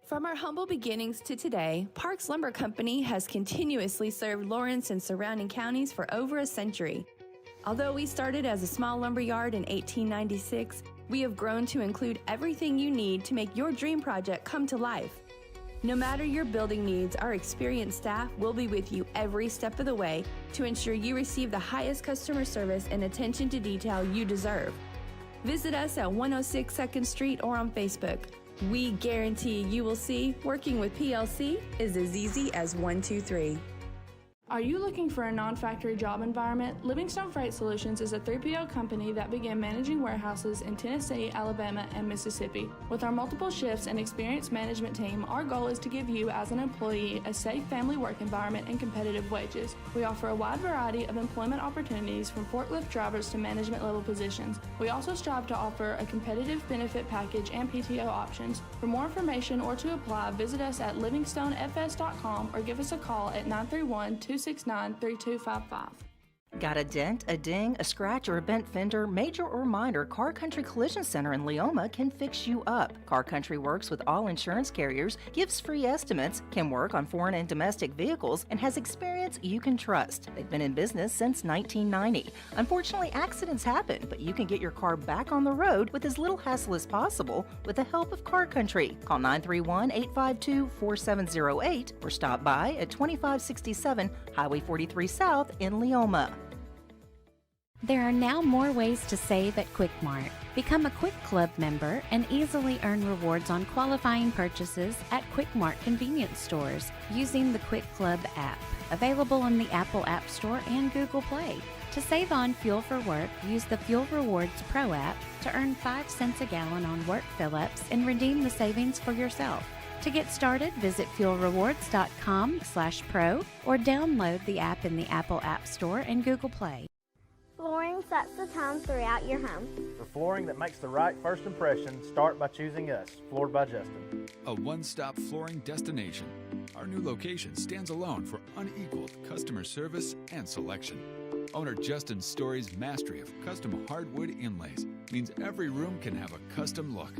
From our humble beginnings to today, Parks Lumber Company has continuously served Lawrence and surrounding counties for over a century. Although we started as a small lumber yard in 1896, we have grown to include everything you need to make your dream project come to life. No matter your building needs, our experienced staff will be with you every step of the way to ensure you receive the highest customer service and attention to detail you deserve. Visit us at 106 2nd Street or on Facebook. We guarantee you will see working with PLC is as easy as 1, 2, 3. Are you looking for a non-factory job environment? Livingstone Freight Solutions is a 3PL company that began managing warehouses in Tennessee, Alabama, and Mississippi. With our multiple shifts and experienced management team, our goal is to give you as an employee a safe family work environment and competitive wages. We offer a wide variety of employment opportunities from forklift drivers to management level positions. We also strive to offer a competitive benefit package and PTO options. For more information or to apply, visit us at livingstonefs.com or give us a call at 931-269-3255. Got a dent, a ding, a scratch, or a bent fender? Major or minor, Car Country Collision Center in Leoma can fix you up. Car Country works with all insurance carriers, gives free estimates, can work on foreign and domestic vehicles, and has experience you can trust. They've been in business since 1990. Unfortunately, accidents happen, but you can get your car back on the road with as little hassle as possible with the help of Car Country. Call 931-852-4708 or stop by at 2567 Highway 43 South in Leoma. There are now more ways to save at Quick Mart. Become a Quick Club member and easily earn rewards on qualifying purchases at Quick Mart convenience stores using the Quick Club app, available on the Apple App Store and Google Play. To save on fuel for work, use the Fuel Rewards Pro app to earn 5 cents a gallon on work fill-ups and redeem the savings for yourself. To get started, visit fuelrewards.com/pro or download the app in the Apple App Store and Google Play. Flooring sets the tone throughout your home. For flooring that makes the right first impression, start by choosing us, Floored by Justin. A one-stop flooring destination. Our new location stands alone for unequaled customer service and selection. Owner Justin Story's mastery of custom hardwood inlays means every room can have a custom look.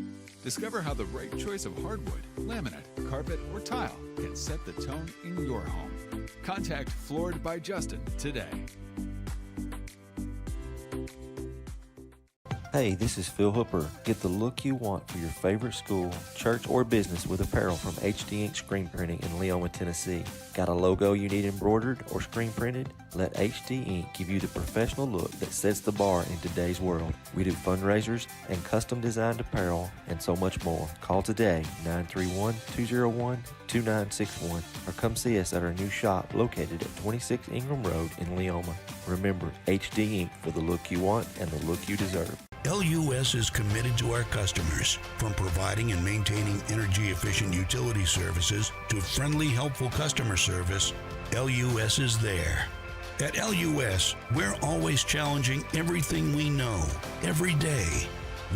Discover how the right choice of hardwood, laminate, carpet, or tile can set the tone in your home. Contact Floored by Justin today. Hey, this is Phil Hooper. Get the look you want for your favorite school, church, or business with apparel from HD Ink Screen Printing in Leoma, Tennessee. Got a logo you need embroidered or screen printed? Let HD Ink give you the professional look that sets the bar in today's world. We do fundraisers and custom designed apparel and so much more. Call today, 931-201-2961, or come see us at our new shop located at 26 Ingram Road in Leoma. Remember, HD Ink for the look you want and the look you deserve. LUS is committed to our customers, from providing and maintaining energy-efficient utility services to friendly, helpful customer service. LUS is there. At LUS, we're always challenging everything we know, every day.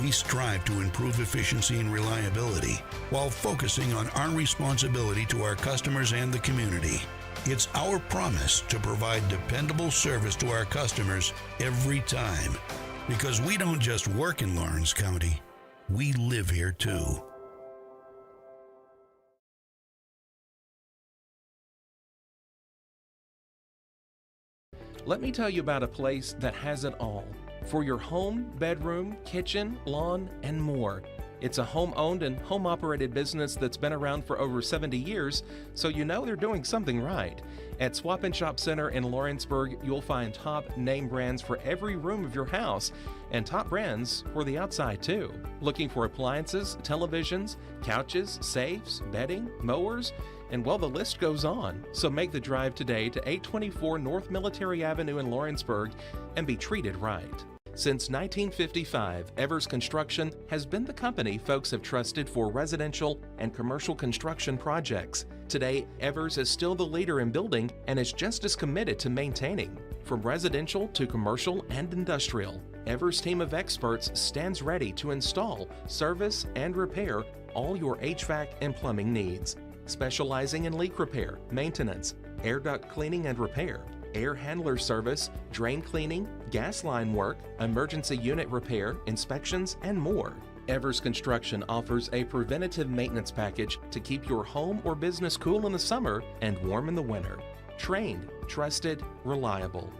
We strive to improve efficiency and reliability while focusing on our responsibility to our customers and the community. It's our promise to provide dependable service to our customers every time. Because we don't just work in Lawrence County, we live here too. Let me tell you about a place that has it all for your home, bedroom, kitchen, lawn, and more. It's a home-owned and home-operated business that's been around for over 70 years, so you know they're doing something right. At Swap and Shop Center in Lawrenceburg, you'll find top name brands for every room of your house, and top brands for the outside too. Looking for appliances, televisions, couches, safes, bedding, mowers, and well, the list goes on. So make the drive today to 824 North Military Avenue in Lawrenceburg and be treated right. Since 1955, Evers Construction has been the company folks have trusted for residential and commercial construction projects. Today, Evers is still the leader in building and is just as committed to maintaining. From residential to commercial and industrial, Evers' team of experts stands ready to install, service, and repair all your HVAC and plumbing needs. Specializing in leak repair, maintenance, air duct cleaning and repair, air handler service, drain cleaning, gas line work, emergency unit repair, inspections, and more. Evers Construction offers a preventative maintenance package to keep your home or business cool in the summer and warm in the winter. Trained, trusted, reliable.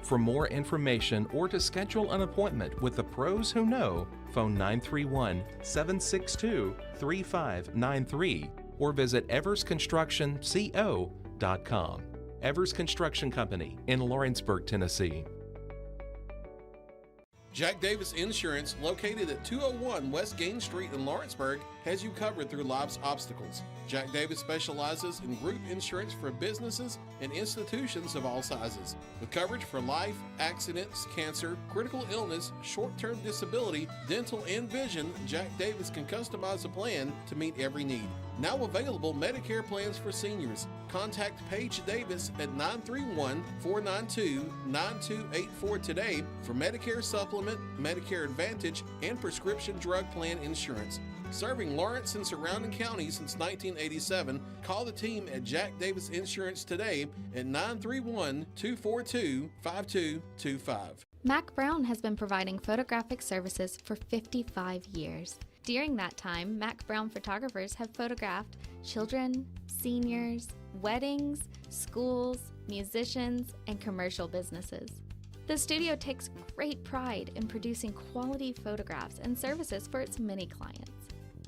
For more information or to schedule an appointment with the pros who know, phone 931-762-3593 or visit eversconstructionco.com. Evers Construction Company in Lawrenceburg, Tennessee. Jack Davis Insurance, located at 201 West Gain Street in Lawrenceburg, has you covered through life's obstacles. Jack Davis specializes in group insurance for businesses and institutions of all sizes. With coverage for life, accidents, cancer, critical illness, short-term disability, dental, and vision, Jack Davis can customize a plan to meet every need. Now available Medicare plans for seniors. Contact Paige Davis at 931-492-9284 today for Medicare Supplement, Medicare Advantage, and prescription drug plan insurance. Serving Lawrence and surrounding counties since 1987, call the team at Jack Davis Insurance today at 931-242-5225. Mac Brown has been providing photographic services for 55 years. During that time, Mac Brown photographers have photographed children, seniors, weddings, schools, musicians, and commercial businesses. The studio takes great pride in producing quality photographs and services for its many clients.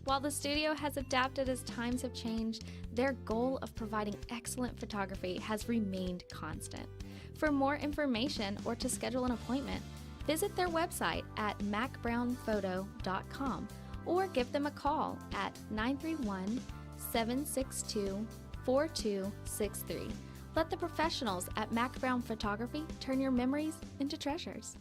While the studio has adapted as times have changed, their goal of providing excellent photography has remained constant. For more information or to schedule an appointment, visit their website at macbrownphoto.com or give them a call at 931-762-4263. Let the professionals at Mac Brown Photography turn your memories into treasures.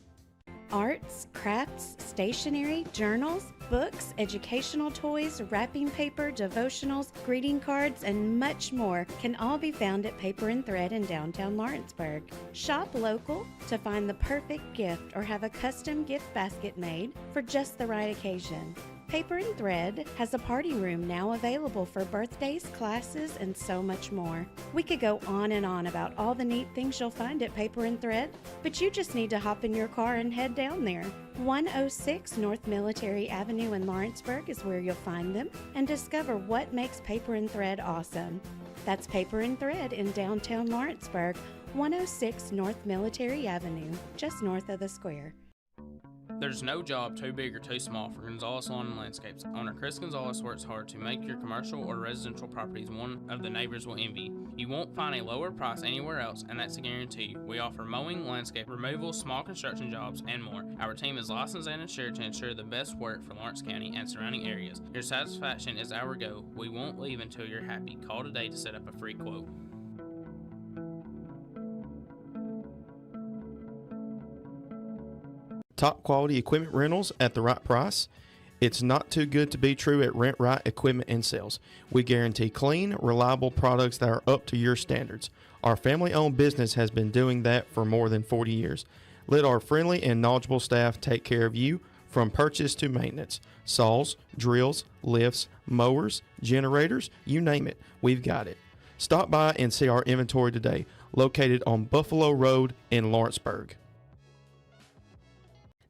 Arts, crafts, stationery, journals, books, educational toys, wrapping paper, devotionals, greeting cards, and much more can all be found at Paper and Thread in downtown Lawrenceburg. Shop local to find the perfect gift or have a custom gift basket made for just the right occasion. Paper and Thread has a party room now available for birthdays, classes, and so much more. We could go on and on about all the neat things you'll find at Paper and Thread, but you just need to hop in your car and head down there. 106 North Military Avenue in Lawrenceburg is where you'll find them and discover what makes Paper and Thread awesome. That's Paper and Thread in downtown Lawrenceburg, 106 North Military Avenue, just north of the square. There's no job too big or too small for Gonzalez Lawn and Landscapes. Owner Chris Gonzalez works hard to make your commercial or residential properties one of the neighbors will envy. You won't find a lower price anywhere else, and that's a guarantee. We offer mowing, landscape removal, small construction jobs, and more. Our team is licensed and insured to ensure the best work for Lawrence County and surrounding areas. Your satisfaction is our goal. We won't leave until you're happy. Call today to set up a free quote. Top quality equipment rentals at the right price. It's not too good to be true at Rent Right Equipment and Sales. We guarantee clean, reliable products that are up to your standards. Our family-owned business has been doing that for more than 40 years. Let our friendly and knowledgeable staff take care of you from purchase to maintenance. Saws, drills, lifts, mowers, generators, you name it, we've got it. Stop by and see our inventory today, located on Buffalo Road in Lawrenceburg.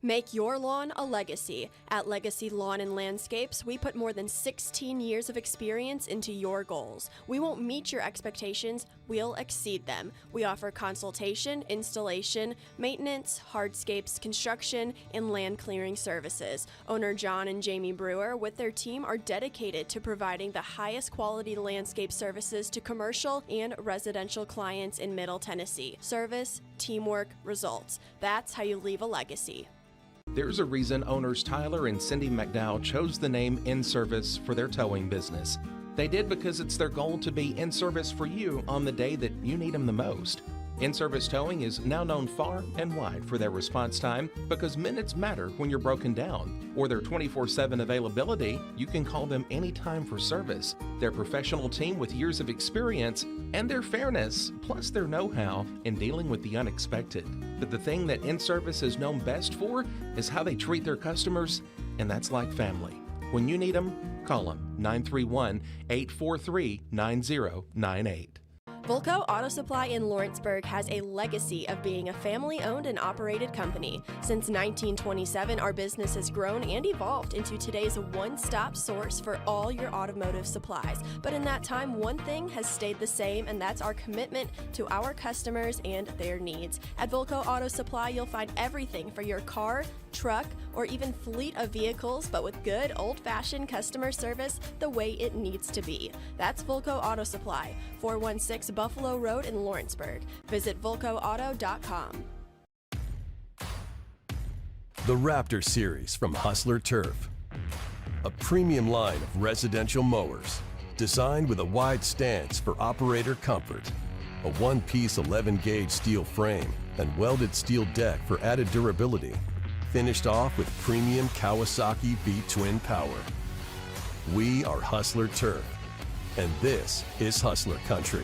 Make your lawn a legacy. At Legacy Lawn and Landscapes, we put more than 16 years of experience into your goals. We won't meet your expectations, we'll exceed them. We offer consultation, installation, maintenance, hardscapes, construction, and land clearing services. Owner John and Jamie Brewer with their team are dedicated to providing the highest quality landscape services to commercial and residential clients in Middle Tennessee. Service, teamwork, results. That's how you leave a legacy. There's a reason owners Tyler and Cindy McDowell chose the name In Service for their towing business. They did because it's their goal to be in service for you on the day that you need them the most. In-Service Towing is now known far and wide for their response time because minutes matter when you're broken down. Or their 24/7 availability, you can call them anytime for service. Their professional team with years of experience and their fairness, plus their know-how in dealing with the unexpected. But the thing that In-Service is known best for is how they treat their customers, and that's like family. When you need them, call them 931-843-9098. Volco Auto Supply in Lawrenceburg has a legacy of being a family-owned and operated company. Since 1927, our business has grown and evolved into today's one-stop source for all your automotive supplies. But in that time, one thing has stayed the same, and that's our commitment to our customers and their needs. At Volco Auto Supply, you'll find everything for your car, truck, or even fleet of vehicles, but with good old-fashioned customer service the way it needs to be. That's Volco Auto Supply, 416 Buffalo Road in Lawrenceburg. Visit VolcoAuto.com. The Raptor Series from Hustler Turf. A premium line of residential mowers designed with a wide stance for operator comfort, a one-piece 11-gauge steel frame and welded steel deck for added durability, finished off with premium Kawasaki V-twin power. We are Hustler Turf, and this is Hustler Country.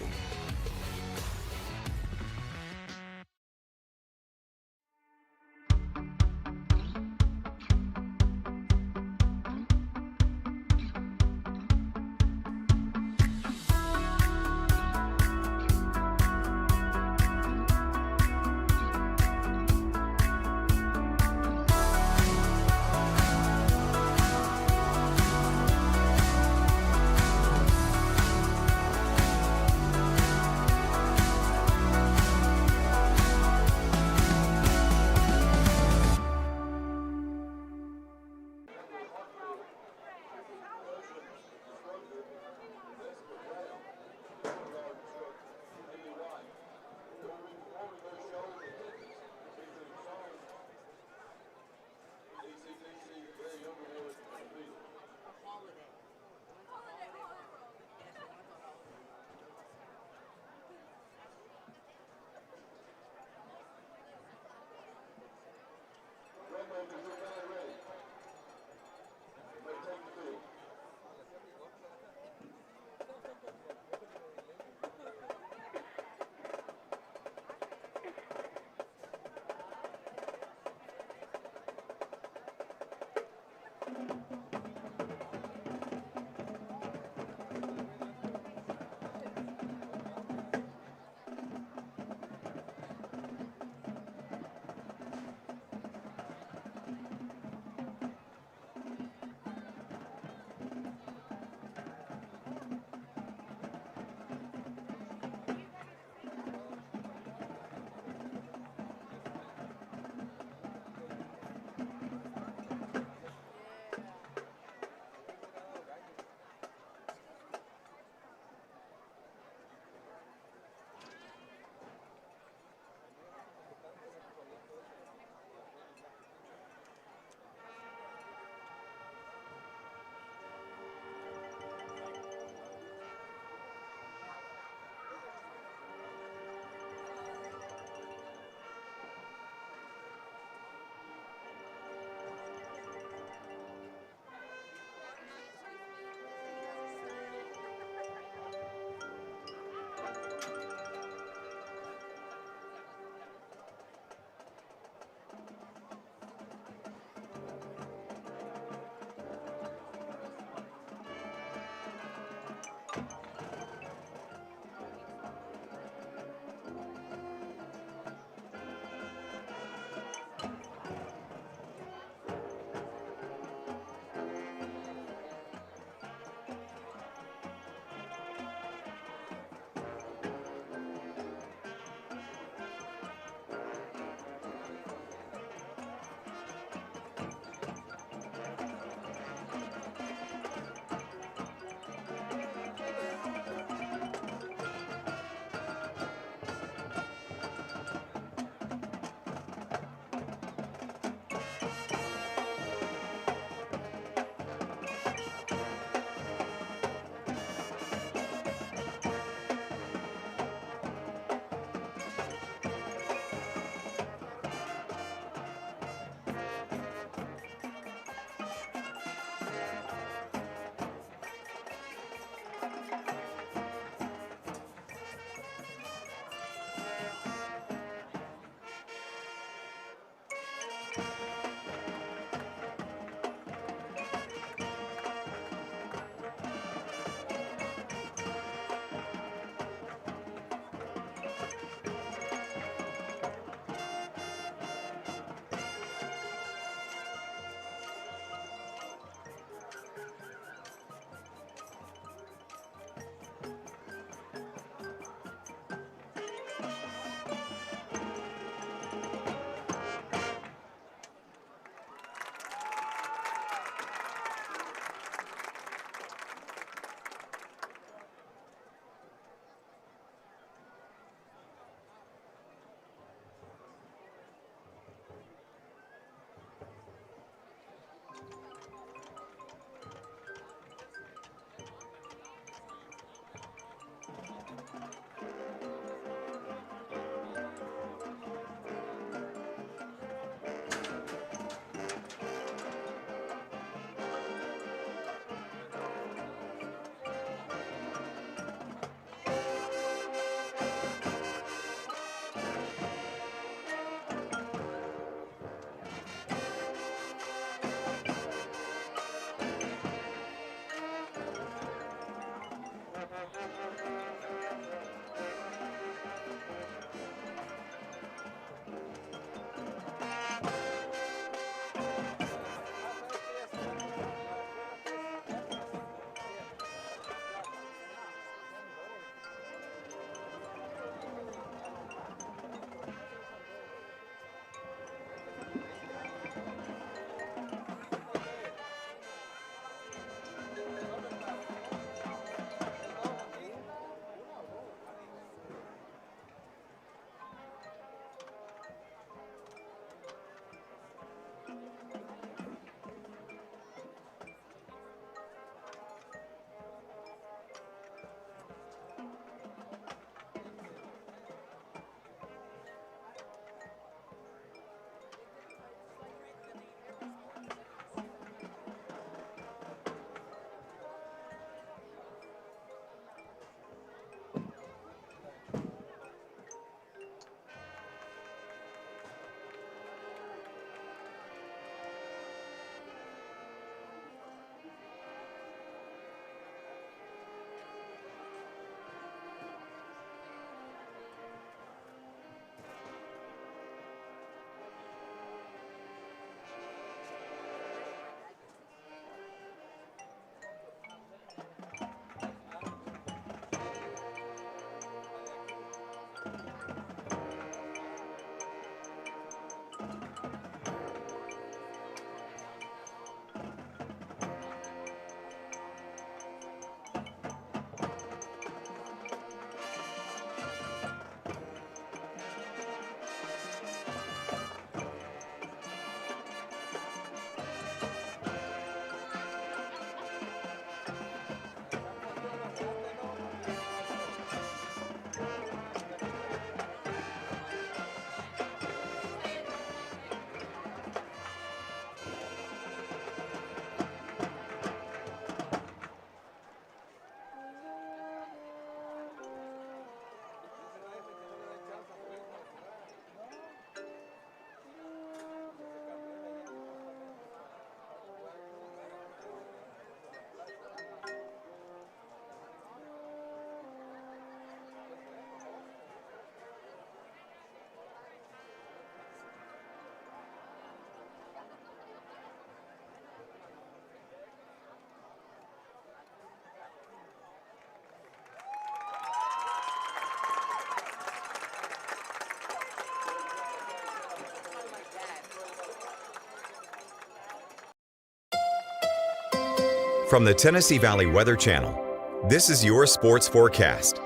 From the Tennessee Valley Weather Channel, this is your sports forecast.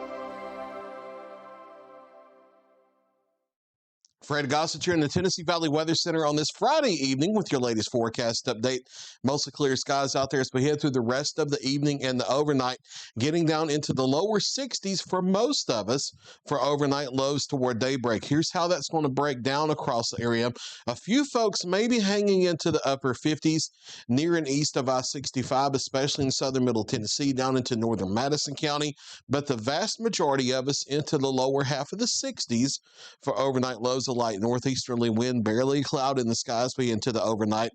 Fred Gossett here in the Tennessee Valley Weather Center on this Friday evening with your latest forecast update. Mostly clear skies out there as we head through the rest of the evening and the overnight, getting down into the lower 60s for most of us for overnight lows toward daybreak. Here's how that's going to break down across the area. A few folks may be hanging into the upper 50s near and east of I-65, especially in southern middle Tennessee down into northern Madison County, but the vast majority of us into the lower half of the 60s for overnight lows. A light northeasterly wind, barely a cloud in the skies we into the overnight.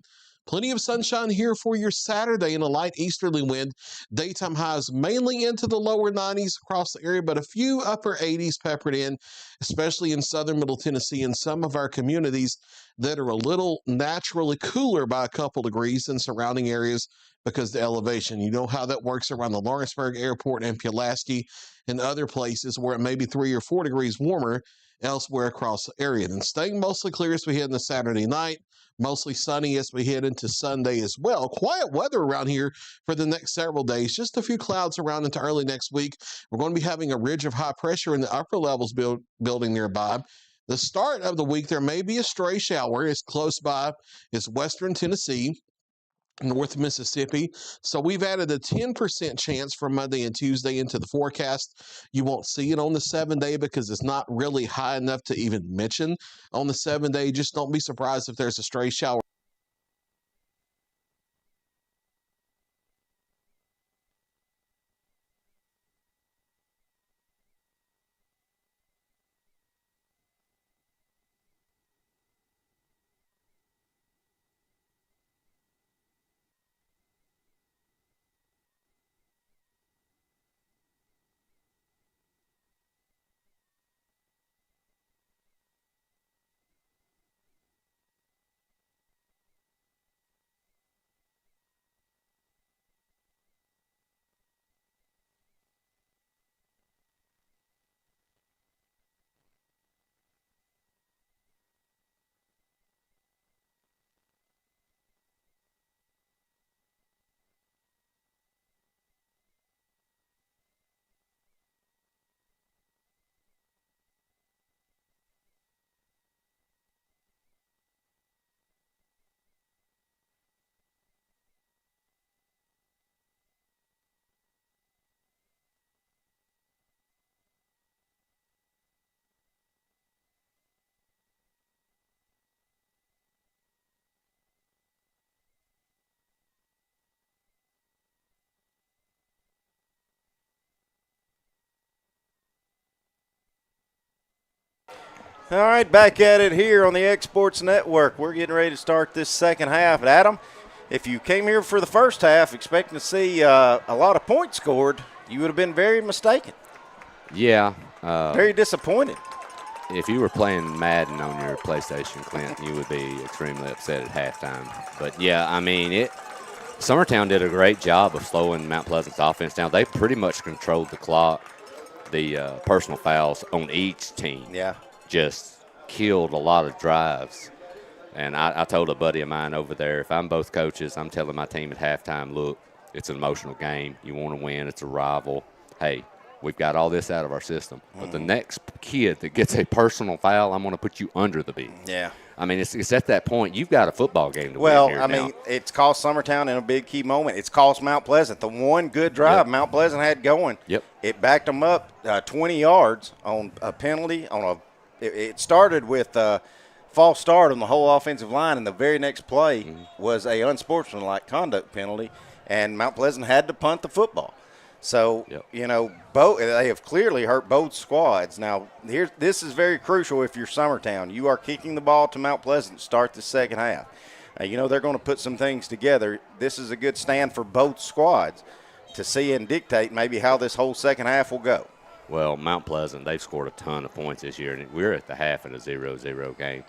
Plenty of sunshine here for your Saturday and a light easterly wind. Daytime highs mainly into the lower 90s across the area, but a few upper 80s peppered in, especially in southern middle Tennessee and some of our communities that are a little naturally cooler by a couple degrees than surrounding areas because the elevation. You know how that works around the Lawrenceburg Airport and Pulaski and other places where it may be 3 or 4 degrees warmer elsewhere across the area. Then staying mostly clear as we head into Saturday night, mostly sunny as we head into Sunday as well. Quiet weather around here for the next several days. Just a few clouds around into early next week. We're going to be having a ridge of high pressure in the upper levels building nearby. The start of the week, there may be a stray shower as close by as western Tennessee, North Mississippi. So we've added a 10% chance for Monday and Tuesday into the forecast. You won't see it on the 7-day because it's not really high enough to even mention on the 7-day. Just don't be surprised if there's a stray shower. All right, back at it here on the Exports Network. We're getting ready to start this second half. And Adam, if you came here for the first half expecting to see a lot of points scored, you would have been very mistaken. Yeah. Very disappointed. If you were playing Madden on your PlayStation, Clint, you would be extremely upset at halftime. But, yeah, I mean, Summertown did a great job of slowing Mount Pleasant's offense down. They pretty much controlled the clock, the personal fouls on each team. Yeah. Just killed a lot of drives. And I told a buddy of mine over there, if I'm both coaches, I'm telling my team at halftime, look, it's an emotional game. You want to win. It's a rival. Hey, we've got all this out of our system. But the next kid that gets a personal foul, I'm going to put you under the beat. Yeah. I mean, it's at that point. You've got a football game to win here now. Mean, it's cost Summertown in a big key moment. It's cost Mount Pleasant. The one good drive Mount Pleasant had going, it backed them up 20 yards on a penalty. It started with a false start on the whole offensive line, and the very next play was a unsportsmanlike conduct penalty, and Mount Pleasant had to punt the football. So, they have clearly hurt both squads. Now, this is very crucial if you're Summertown. You are kicking the ball to Mount Pleasant to start the second half. They're going to put some things together. This is a good stand for both squads to see and dictate maybe how this whole second half will go. Well, Mount Pleasant, they've scored a ton of points this year, and we're at the half in a 0-0 game.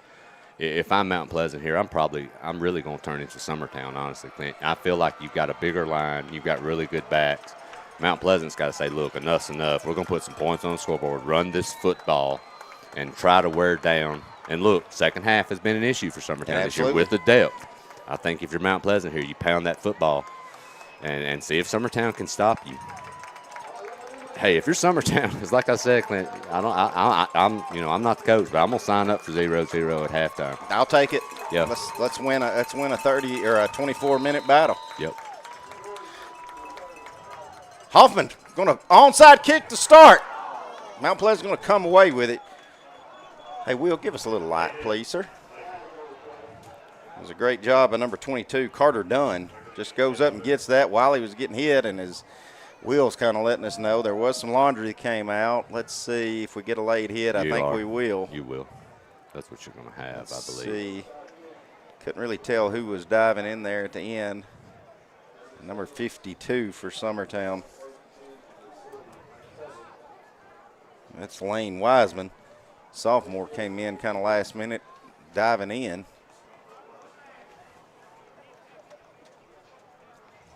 If I'm Mount Pleasant here, I'm really going to turn into Summertown, honestly, Clint. I feel like you've got a bigger line. You've got really good backs. Mount Pleasant's got to say, look, enough's enough. We're going to put some points on the scoreboard, run this football, and try to wear it down. And, look, second half has been an issue for Summertown this year with the depth. I think if you're Mount Pleasant here, you pound that football. and see if Summertown can stop you. Hey, if you're Summertown, because like I said, Clint, I'm I'm not the coach, but I'm gonna sign up for 0-0 at halftime. I'll take it. Yeah. Let's win a 30 or a 24-minute battle. Yep. Hoffman going to onside kick to start. Mount Pleasant's going to come away with it. Hey, Will, give us a little light, please, sir. It was a great job by number 22, Carter Dunn. Just goes up and gets that while he was getting hit, and his Will's kind of letting us know there was some laundry that came out. Let's see if we get a late hit. I think we will. You will. That's what you're going to have, I believe. See. Couldn't really tell who was diving in there at the end. Number 52 for Summertown. That's Lane Wiseman. Sophomore came in kind of last minute, diving in.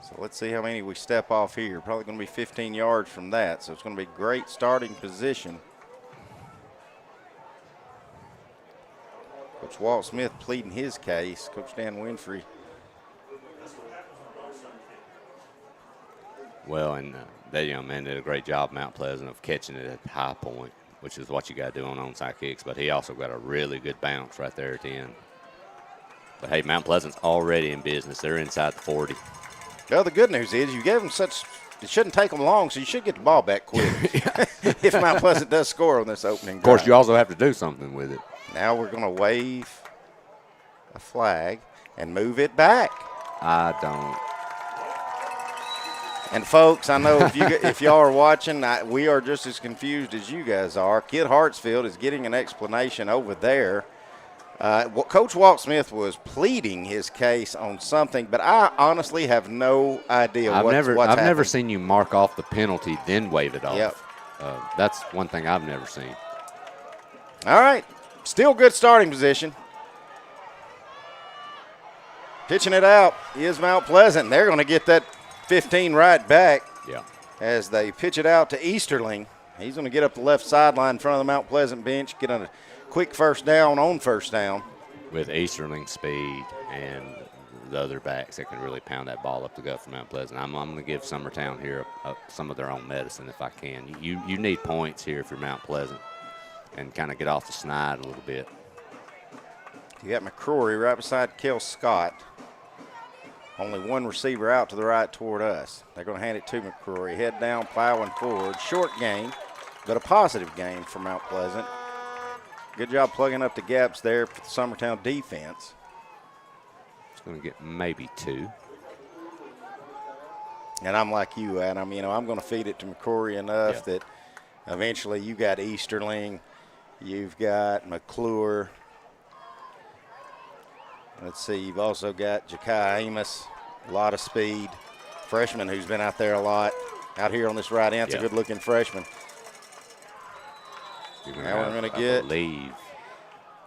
So let's see how many we step off here. Probably going to be 15 yards from that. So it's going to be great starting position. Coach Walt Smith pleading his case. Coach Dan Winfrey. Well, and that young man did a great job, Mount Pleasant, of catching it at the high point, which is what you got to do on onside kicks. But he also got a really good bounce right there at the end. But, hey, Mount Pleasant's already in business. They're inside the 40. Well, the good news is you gave them such – it shouldn't take them long, so you should get the ball back quick if Mount Pleasant does score on this opening drive. Of course, you also have to do something with it. Now we're going to wave a flag and move it back. I don't. And, folks, I know if y'all are watching, we are just as confused as you guys are. Kid Hartsfield is getting an explanation over there. Coach Walt Smith was pleading his case on something, but I honestly have no idea what's happening. I've never seen you mark off the penalty, then wave it off. Yep. That's one thing I've never seen. All right. Still good starting position. Pitching it out is Mount Pleasant. They're going to get that 15 right back. Yeah. As they pitch it out to Easterling. He's going to get up the left sideline in front of the Mount Pleasant bench, get a quick first down on first down. With Easterling speed and the other backs that can really pound that ball up the gut for Mount Pleasant. I'm going to give Summertown here some of their own medicine if I can. You need points here if you're Mount Pleasant and kind of get off the snide a little bit. You got McCrory right beside Kel Scott. Only one receiver out to the right toward us. They're going to hand it to McCrory. Head down, plowing forward. Short gain, but a positive gain for Mount Pleasant. Good job plugging up the gaps there for the Summertown defense. It's going to get maybe 2. And I'm like you, Adam. I'm going to feed it to McCrory enough that eventually you got Easterling. You've got McClure. Let's see, you've also got Ja'Kai Amos, a lot of speed. Freshman who's been out there a lot. Out here on this right end, it's a good-looking freshman. Now we're going to get. I believe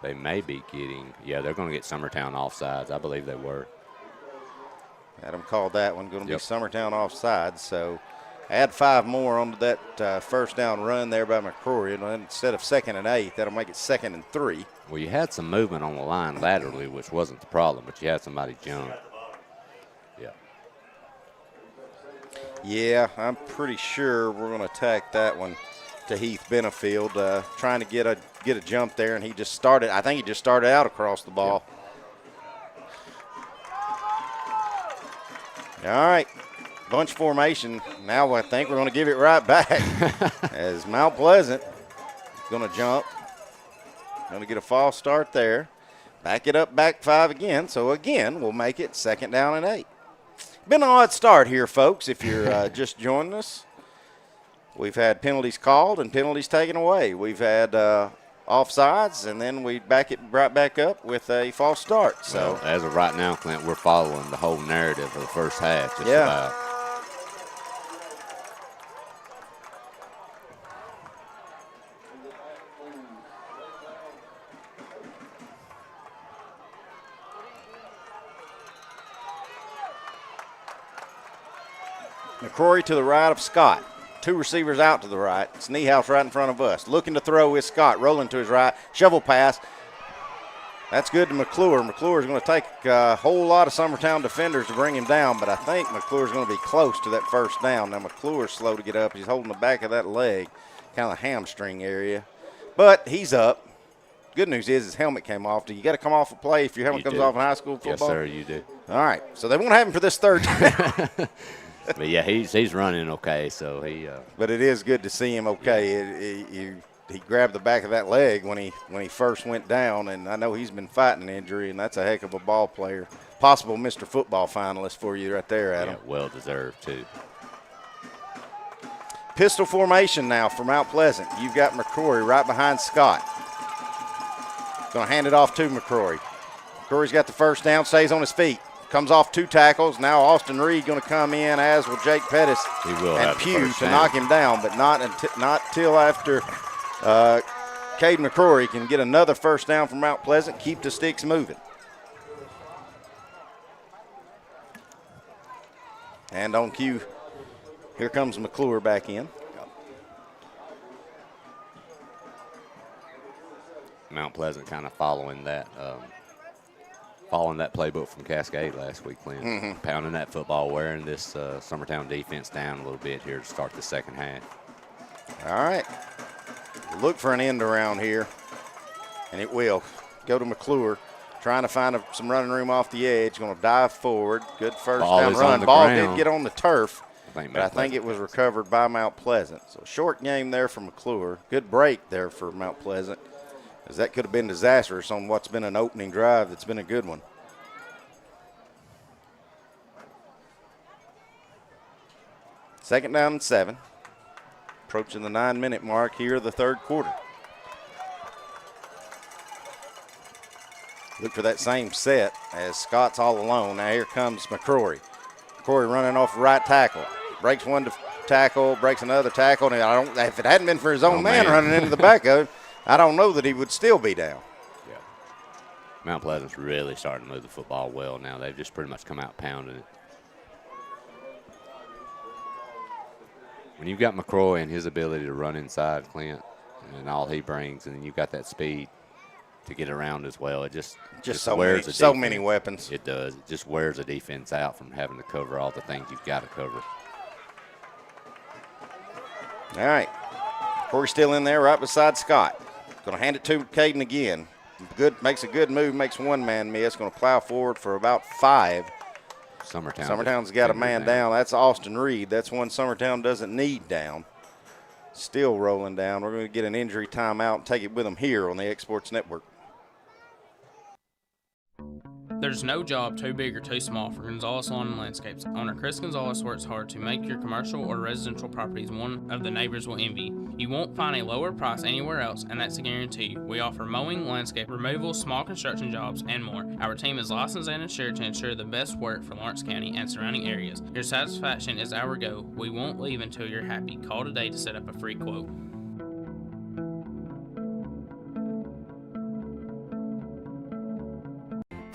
they may be getting, they're going to get Summertown offsides. I believe they were. Adam called that one, going to be Summertown offsides. So add 5 more onto that first down run there by McCrory. And instead of 2nd and 8, that'll make it 2nd and 3. Well, you had some movement on the line laterally, which wasn't the problem, but you had somebody jump. Yeah, I'm pretty sure we're going to attack that one to Heath Benefield, trying to get a jump there, and he just started. I think he just started out across the ball. All right, bunch formation. Now I think we're going to give it right back as Mount Pleasant is going to jump. Going to get a false start there. Back it up, back 5 again. So, again, we'll make it 2nd down and 8. Been an odd start here, folks, if you're just joining us. We've had penalties called and penalties taken away. We've had offsides, and then we back it right back up with a false start. So, well, as of right now, Clint, we're following the whole narrative of the first half. Just about. McCrory to the right of Scott. 2 receivers out to the right. It's Niehaus right in front of us. Looking to throw is Scott. Rolling to his right. Shovel pass. That's good to McClure. McClure's going to take a whole lot of Summertown defenders to bring him down, but I think McClure's going to be close to that first down. Now, McClure's slow to get up. He's holding the back of that leg, kind of the hamstring area. But he's up. Good news is his helmet came off. Do you got to come off a play if your helmet comes off in high school football? Yes, sir, you do. All right, so they won't have him for this third time. But, yeah, he's running okay, so he but it is good to see him okay. He grabbed the back of that leg when he first went down, and I know he's been fighting an injury, and that's a heck of a ball player. Possible Mr. Football finalist for you right there, Adam. Yeah, well deserved, too. Pistol formation now for Mount Pleasant. You've got McCrory right behind Scott. Going to hand it off to McCrory. McCrory's got the first down, stays on his feet. Comes off 2 tackles. Now Austin Reed going to come in, as will Jake Pettis and Pugh to knock him down, but not till after Cade McCrory can get another first down from Mount Pleasant, keep the sticks moving. And on cue, here comes McClure back in. Mount Pleasant kind of following that playbook from Cascade last week, Clint. Pounding that football, wearing this Summertown defense down a little bit here to start the second half. All right. Look for an end around here, and it will. Go to McClure, trying to find some running room off the edge. Going to dive forward. Good first down run. Ball did get on the turf, but I think it was recovered by Mount Pleasant. So short game there for McClure. Good break there for Mount Pleasant, as that could have been disastrous on what's been an opening drive that's been a good one. Second down and 7. Approaching the 9-minute mark here of the third quarter. Look for that same set as Scott's all alone. Now here comes McCrory. McCrory running off right tackle. Breaks one tackle, breaks another tackle. And if it hadn't been for his own man running into the back of it, I don't know that he would still be down. Yeah. Mount Pleasant's really starting to move the football well now. They've just pretty much come out pounding it. When you've got McCroy and his ability to run inside, Clint, and all he brings, and then you've got that speed to get around as well, it just wears so many weapons. It does. It just wears a defense out from having to cover all the things you've got to cover. All right. Corey still in there right beside Scott. Going to hand it to Caden again. Makes a good move, makes one man miss. Going to plow forward for about 5. Summertown's got a man down. That's Austin Reed. That's one Summertown doesn't need down. Still rolling down. We're going to get an injury timeout and take it with them here on the Exports Network. There's no job too big or too small for Gonzalez Lawn and Landscapes. Owner Chris Gonzalez works hard to make your commercial or residential properties one of the neighbors will envy. You won't find a lower price anywhere else, and that's a guarantee. We offer mowing, landscape removal, small construction jobs, and more. Our team is licensed and insured to ensure the best work for Lawrence County and surrounding areas. Your satisfaction is our goal. We won't leave until you're happy. Call today to set up a free quote.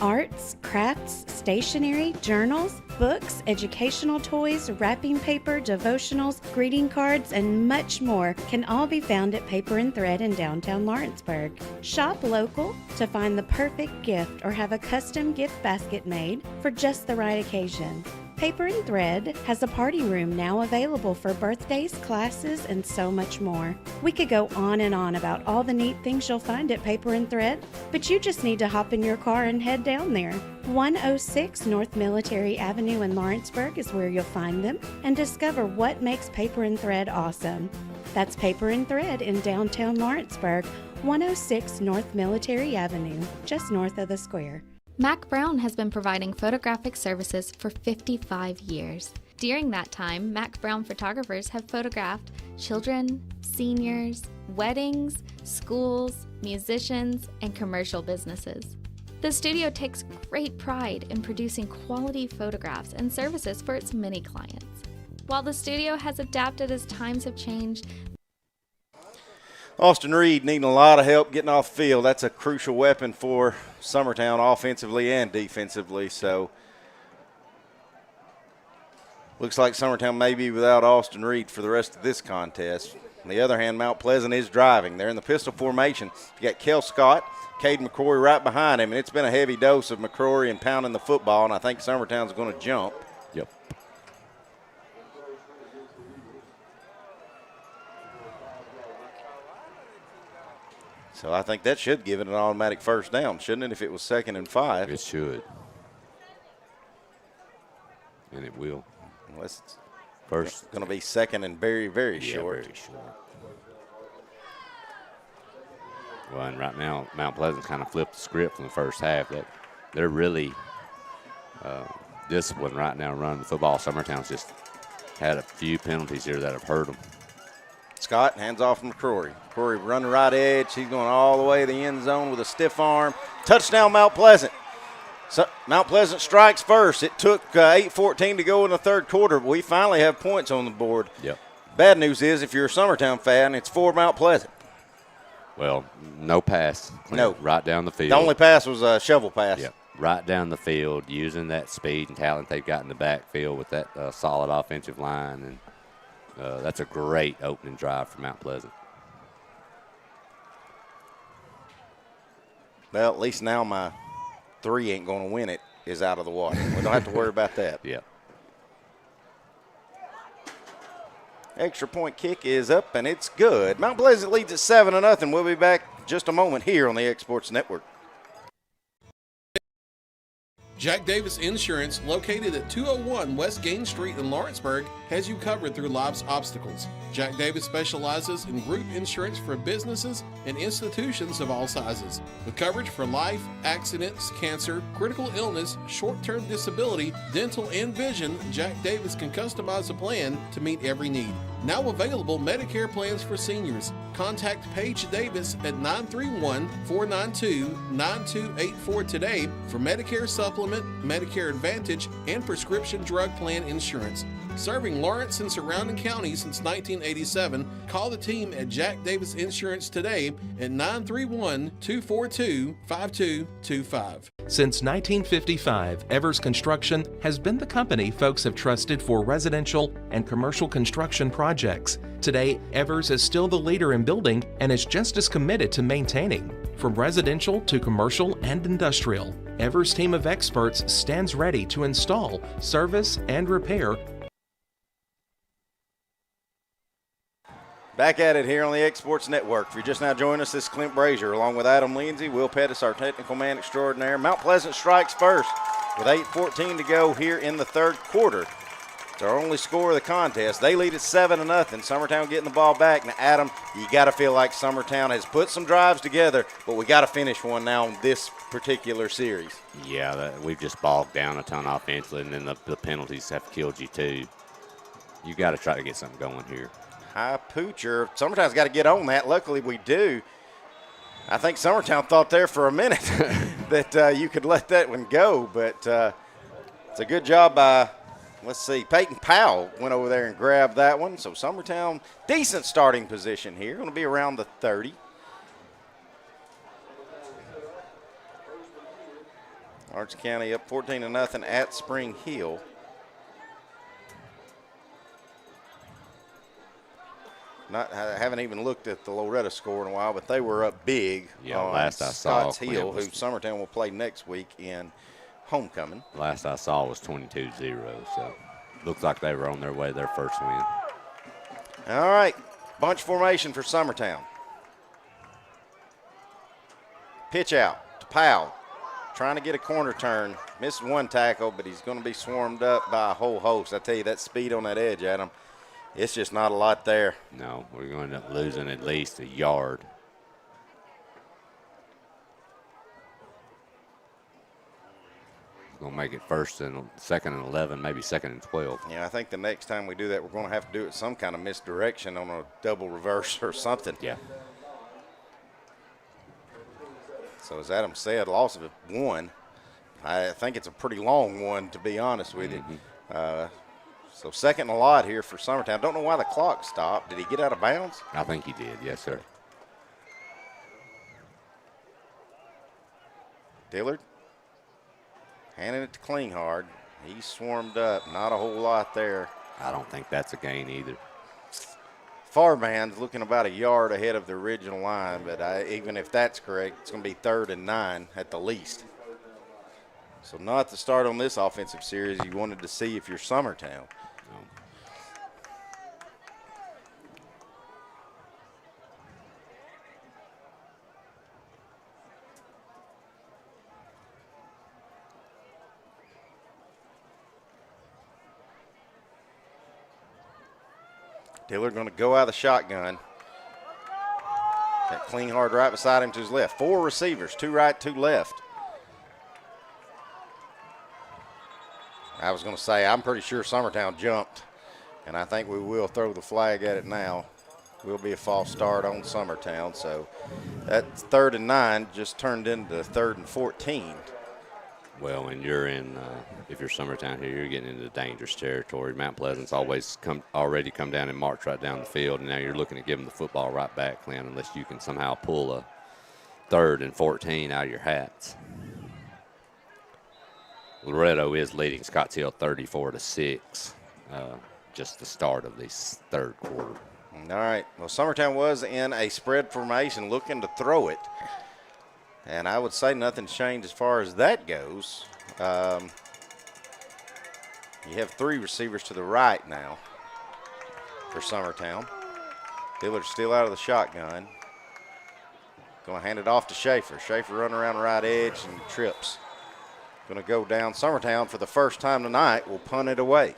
Arts, crafts, stationery, journals, books, educational toys, wrapping paper, devotionals, greeting cards, and much more can all be found at Paper and Thread in downtown Lawrenceburg. Shop local to find the perfect gift or have a custom gift basket made for just the right occasion. Paper and Thread has a party room now available for birthdays, classes, and so much more. We could go on and on about all the neat things you'll find at Paper and Thread, but you just need to hop in your car and head down there. 106 North Military Avenue in Lawrenceburg is where you'll find them and discover what makes Paper and Thread awesome. That's Paper and Thread in downtown Lawrenceburg, 106 North Military Avenue, just north of the square. Mac Brown has been providing photographic services for 55 years. During that time, Mac Brown photographers have photographed children, seniors, weddings, schools, musicians, and commercial businesses. The studio takes great pride in producing quality photographs and services for its many clients. While the studio has adapted as times have changed, Austin Reed needing a lot of help getting off the field. That's a crucial weapon for Summertown offensively and defensively. So Looks like Summertown may be without Austin Reed for the rest of this contest. On the other hand, Mount Pleasant is driving. They're in the pistol formation. You got Kel Scott, Cade McCrory right behind him, and it's been a heavy dose of McCrory and pounding the football, and I think Summertown's going to jump. Yep. So I think that should give it an automatic first down, shouldn't it, if it was 2nd and 5? It should. And it will. Unless it's first going to be 2nd and very, very short. Very short. Well, and right now, Mount Pleasant kind of flipped the script from the first half. That they're really disciplined right now running the football. Summertown's just had a few penalties here that have hurt them. Scott hands off from McCrory. McCrory running right edge. He's going all the way to the end zone with a stiff arm. Touchdown, Mount Pleasant. So Mount Pleasant strikes first. It took 8:14 to go in the third quarter, but we finally have points on the board. Yep. Bad news is if you're a Summertown fan, it's for Mount Pleasant. Well, no pass. No. Right down the field. The only pass was a shovel pass. Yep. Right down the field, using that speed and talent they've got in the backfield with that solid offensive line. And that's a great opening drive for Mount Pleasant. Well, at least now my 3 ain't going to win it is out of the water. We don't have to worry about that. Yep. Extra point kick is up, and it's good. Mount Pleasant leads at 7-0. We'll be back in just a moment here on the Exports Network. Jack Davis Insurance, located at 201 West Gain Street in Lawrenceburg, has you covered through life's obstacles. Jack Davis specializes in group insurance for businesses and institutions of all sizes. With coverage for life, accidents, cancer, critical illness, short-term disability, dental, and vision, Jack Davis can customize a plan to meet every need. Now available Medicare plans for seniors. Contact Paige Davis at 931-492-9284 today for Medicare Supplement, Medicare Advantage, and prescription drug plan insurance. Serving Lawrence and surrounding counties since 1987, call the team at Jack Davis Insurance today at 931-242-5225. Since 1955, Evers Construction has been the company folks have trusted for residential and commercial construction projects. Today, Evers is still the leader in building and is just as committed to maintaining. From residential to commercial and industrial, Evers' team of experts stands ready to install, service, and repair. Back at it here on the Exports Network. If you're just now joining us, this is Clint Brazier along with Adam Lindsay, Will Pettis, our technical man extraordinaire. Mount Pleasant strikes first with 8:14 to go here in the third quarter. It's our only score of the contest. They lead at 7-0. Summertown getting the ball back. Now, Adam, you got to feel like Summertown has put some drives together, but we got to finish one now in this particular series. Yeah, we've just bogged down a ton offensively, and then the penalties have killed you too. You got to try to get something going here. High poocher. Summertown's got to get on that. Luckily, we do. I think Summertown thought there for a minute that you could let that one go, but it's a good job by, let's see, Peyton Powell went over there and grabbed that one. So Summertown, decent starting position here. Going to be around the 30. Arts County up 14-0 at Spring Hill. I haven't even looked at the Loretta score in a while, but they were up big. Yeah, last I saw, Scotts Hill, who Summertown will play next week in homecoming. Last I saw was 22-0, so looks like they were on their way to their first win. All right, bunch formation for Summertown. Pitch out to Powell, trying to get a corner turn. Missed one tackle, but he's going to be swarmed up by a whole host. I tell you, that speed on that edge, Adam, it's just not a lot there. No, we're going to end up losing at least a yard. We're going to make it second and 11, maybe second and 12. Yeah, I think the next time we do that, we're going to have to do it some kind of misdirection on a double reverse or something. Yeah. So as Adam said, loss of 1. I think it's a pretty long one, to be honest with you. So second and a lot here for Summertown. Don't know why the clock stopped. Did he get out of bounds? I think he did, yes, sir. Dillard handing it to Klinghardt. He swarmed up. Not a whole lot there. I don't think that's a gain either. Far man's looking about a yard ahead of the original line, but even if that's correct, it's going to be 3rd and 9 at the least. So not the start on this offensive series you wanted to see if you're Summertown. Dillard going to go out of the shotgun. That clean hard right beside him to his left. 4 receivers, 2 right, 2 left. I was going to say, I'm pretty sure Summertown jumped, and I think we will throw the flag at it now. Will be a false start on Summertown. So that 3rd and 9 just turned into 3rd and 14. Well, when you're in, if you're Summertown here, you're getting into dangerous territory. Mount Pleasant's already come down and march right down the field, and now you're looking to give them the football right back, Clint, unless you can somehow pull a 3rd and 14 out of your hats. Loretto is leading Scottsdale 34-6, just the start of this 3rd quarter. All right. Well, Summertown was in a spread formation looking to throw it. And I would say nothing's changed as far as that goes. You have 3 receivers to the right now for Summertown. Dillard's still out of the shotgun. Going to hand it off to Schaefer. Schaefer running around the right edge and trips. Going to go down. Summertown, for the first time tonight, will punt it away.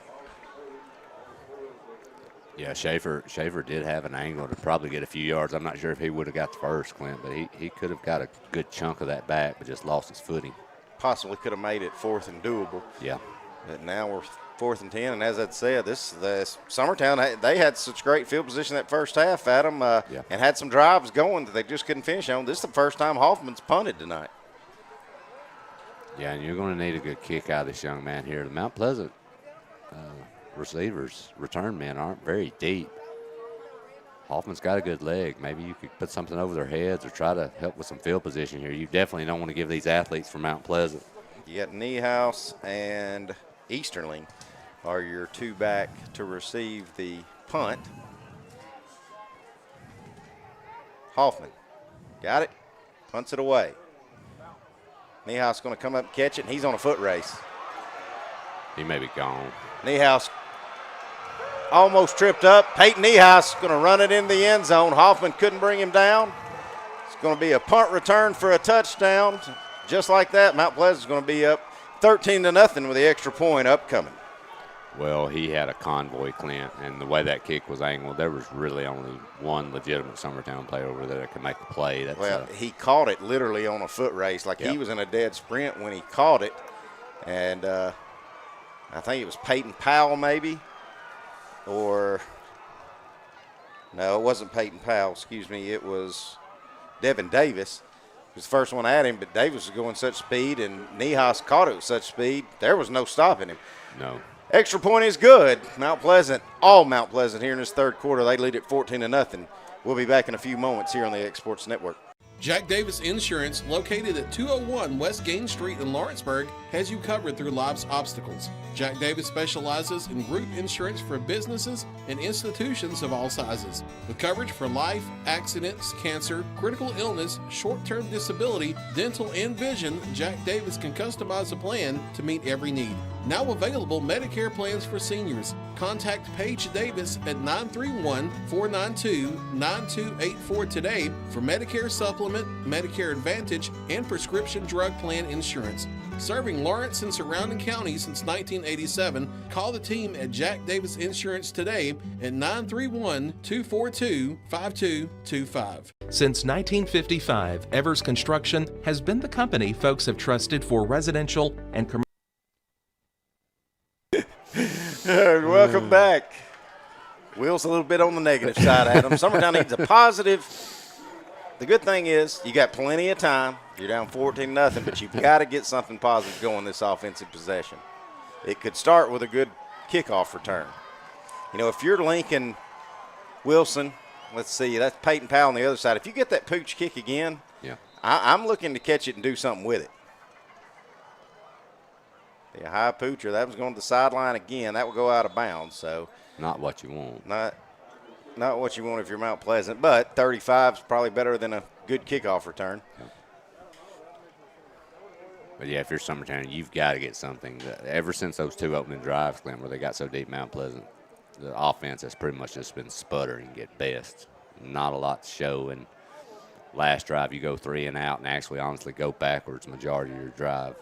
Yeah, Schaefer did have an angle to probably get a few yards. I'm not sure if he would have got the first, Clint, but he could have got a good chunk of that back, but just lost his footing. Possibly could have made it 4th and doable. Yeah. But now we're 4th and 10, and as I said, the Summertown, they had such great field position that first half, Adam, and had some drives going that they just couldn't finish on. This is the first time Hoffman's punted tonight. Yeah, and you're going to need a good kick out of this young man here. The Mount Pleasant return men aren't very deep. Hoffman's got a good leg. Maybe you could put something over their heads or try to help with some field position here. You definitely don't want to give these athletes from Mount Pleasant. You got Niehaus and Easterling are your 2 back to receive the punt. Hoffman got it, punts it away. Niehaus going to come up and catch it, and he's on a foot race. He may be gone. Niehaus almost tripped up. Peyton Niehaus going to run it in the end zone. Hoffman couldn't bring him down. It's going to be a punt return for a touchdown. Just like that, Mount Pleasant's going to be up 13-0 with the extra point upcoming. Well, he had a convoy, Clint, and the way that kick was angled, there was really only one legitimate Summertown player over there that could make the play. He caught it literally on a foot race. He was in a dead sprint when he caught it. And I think it was Peyton Powell maybe. No, it wasn't Peyton Powell. Excuse me. It was Devin Davis. He was the first one at him, but Davis was going such speed, and Niehaus caught it with such speed, there was no stopping him. No. Extra point is good. Mount Pleasant, all Mount Pleasant here in this 3rd quarter. They lead at 14-0. We'll be back in a few moments here on the X Sports Network. Jack Davis Insurance, located at 201 West Gain Street in Lawrenceburg, has you covered through life's obstacles. Jack Davis specializes in group insurance for businesses and institutions of all sizes. With coverage for life, accidents, cancer, critical illness, short-term disability, dental, and vision, Jack Davis can customize a plan to meet every need. Now available Medicare plans for seniors. Contact Paige Davis at 931-492-9284 today for Medicare Supplement, Medicare Advantage, and prescription drug plan insurance. Serving Lawrence and surrounding counties since 1987, call the team at Jack Davis Insurance today at 931-242-5225. Since 1955, Evers Construction has been the company folks have trusted for residential and commercial. Welcome back. Will's a little bit on the negative side, Adam. Summertown needs a positive. The good thing is you got plenty of time. You're down 14-0, but you've got to get something positive going this offensive possession. It could start with a good kickoff return. You know, if you're Lincoln Wilson, let's see, that's Peyton Powell on the other side. If you get that pooch kick again, yeah, I'm looking to catch it and do something with it. The high poocher, that was going to the sideline again. That will go out of bounds. So not what you want. Not what you want if you're Mount Pleasant, but 35 is probably better than a good kickoff return. But, yeah, if you're Summertown, you've got to get something. Ever since those 2 opening drives, Glenn, where they got so deep Mount Pleasant, the offense has pretty much just been sputtering at best. Not a lot to show. And last drive, you go 3 and out and actually honestly go backwards majority of your drive.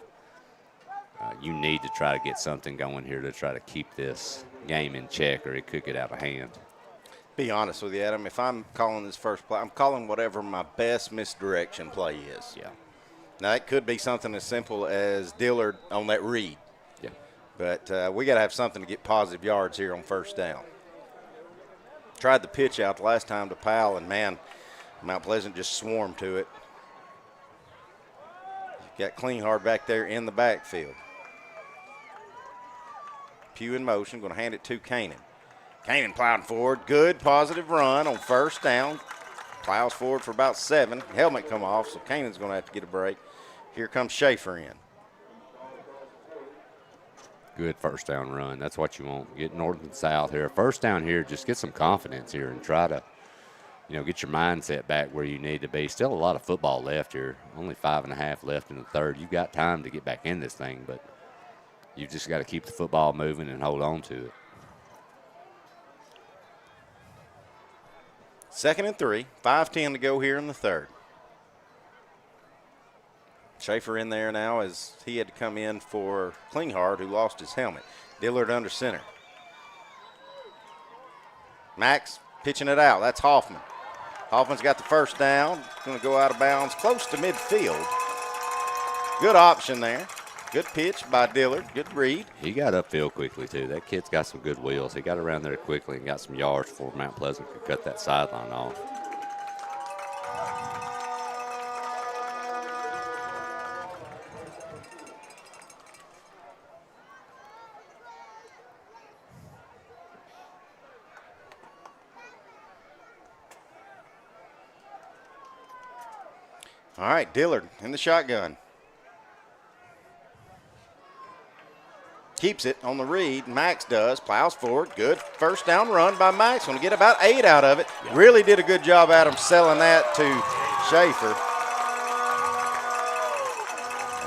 You need to try to get something going here to try to keep this game in check, or it could get out of hand. Be honest with you, Adam. If I'm calling this first play, I'm calling whatever my best misdirection play is. Yeah. Now, it could be something as simple as Dillard on that read. Yeah. But we got to have something to get positive yards here on first down. Tried the pitch out the last time to Powell, and, man, Mount Pleasant just swarmed to it. Got Klinghardt back there in the backfield. Pugh in motion, going to hand it to Kanan. Kanan plowing forward. Good positive run on first down. Plows forward for about 7. Helmet come off, so Kanan's going to have to get a break. Here comes Schaefer in. Good first down run. That's what you want. Get north and south here. First down here, just get some confidence here and try to, get your mindset back where you need to be. Still a lot of football left here. Only 5.5 left in the third. You've got time to get back in this thing, but you've just got to keep the football moving and hold on to it. 2nd and 3, 5:10 to go here in the third. Schaefer in there now as he had to come in for Klinghardt, who lost his helmet. Dillard under center. Max pitching it out. That's Hoffman. Hoffman's got the first down. Going to go out of bounds close to midfield. Good option there. Good pitch by Dillard. Good read. He got upfield quickly, too. That kid's got some good wheels. He got around there quickly and got some yards before Mount Pleasant could cut that sideline off. All right, Dillard in the shotgun. Keeps it on the read. Max does. Plows forward. Good first down run by Max. Going to get about 8 out of it. Yep. Really did a good job, Adam, selling that to Schaefer.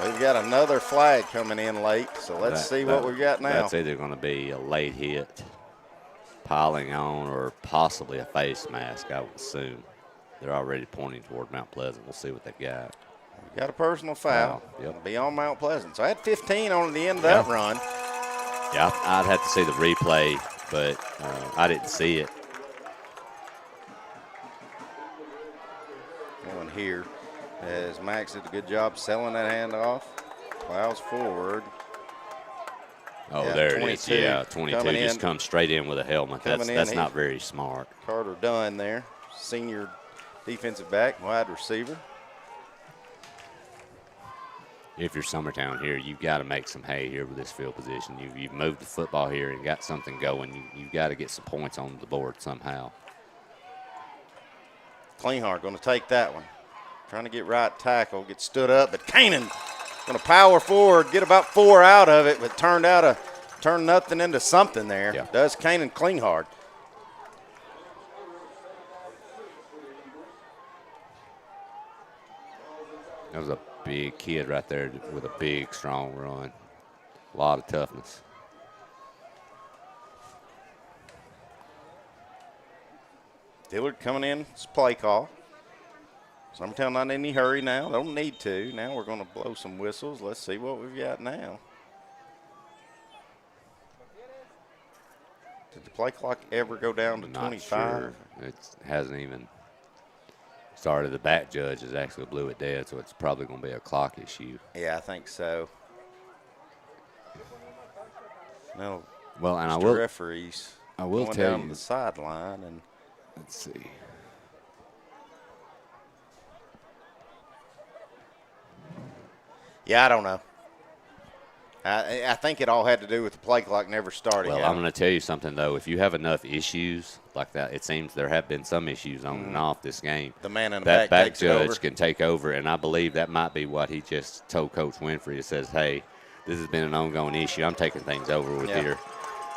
We've got another flag coming in late, so let's see what we've got now. That's either going to be a late hit, piling on, or possibly a face mask, I would assume. They're already pointing toward Mount Pleasant. We'll see what they've got. We got a personal foul. Yep. Be on Mount Pleasant. So I had 15 on the end of that run. Yeah, I'd have to see the replay, but I didn't see it. Going here as Max did a good job selling that handoff. Plows forward. Oh, there it is. Yeah, 22 just comes straight in with a helmet. That's not very smart. Carter Dunn there, senior defensive back, wide receiver. If you're Summertown here, you've got to make some hay here with this field position. You've moved the football here and got something going. You've got to get some points on the board somehow. Klinghardt going to take that one. Trying to get right tackle, get stood up, but Kanan going to power forward, get about 4 out of it, but turned nothing into something there. Yeah. Does Kanan Klinghardt. That was a big kid right there with a big, strong run. A lot of toughness. Dillard coming in, it's play call. Summertown not in any hurry now. Don't need to. Now we're going to blow some whistles. Let's see what we've got now. Did the play clock ever go down to 25? Sure. It hasn't even started. The back judge has actually blew it dead, so it's probably going to be a clock issue. Yeah, I think so. No. Well, and Mr. referees. I will going tell down you the sideline and let's see. Yeah, I don't know. I think it all had to do with the play clock never starting. Well, I'm going to tell you something, though. If you have enough issues like that, it seems there have been some issues on and off this game. The man in the that back judge can take over, and I believe that might be what he just told Coach Winfrey. It says, hey, this has been an ongoing issue. I'm taking things over with here.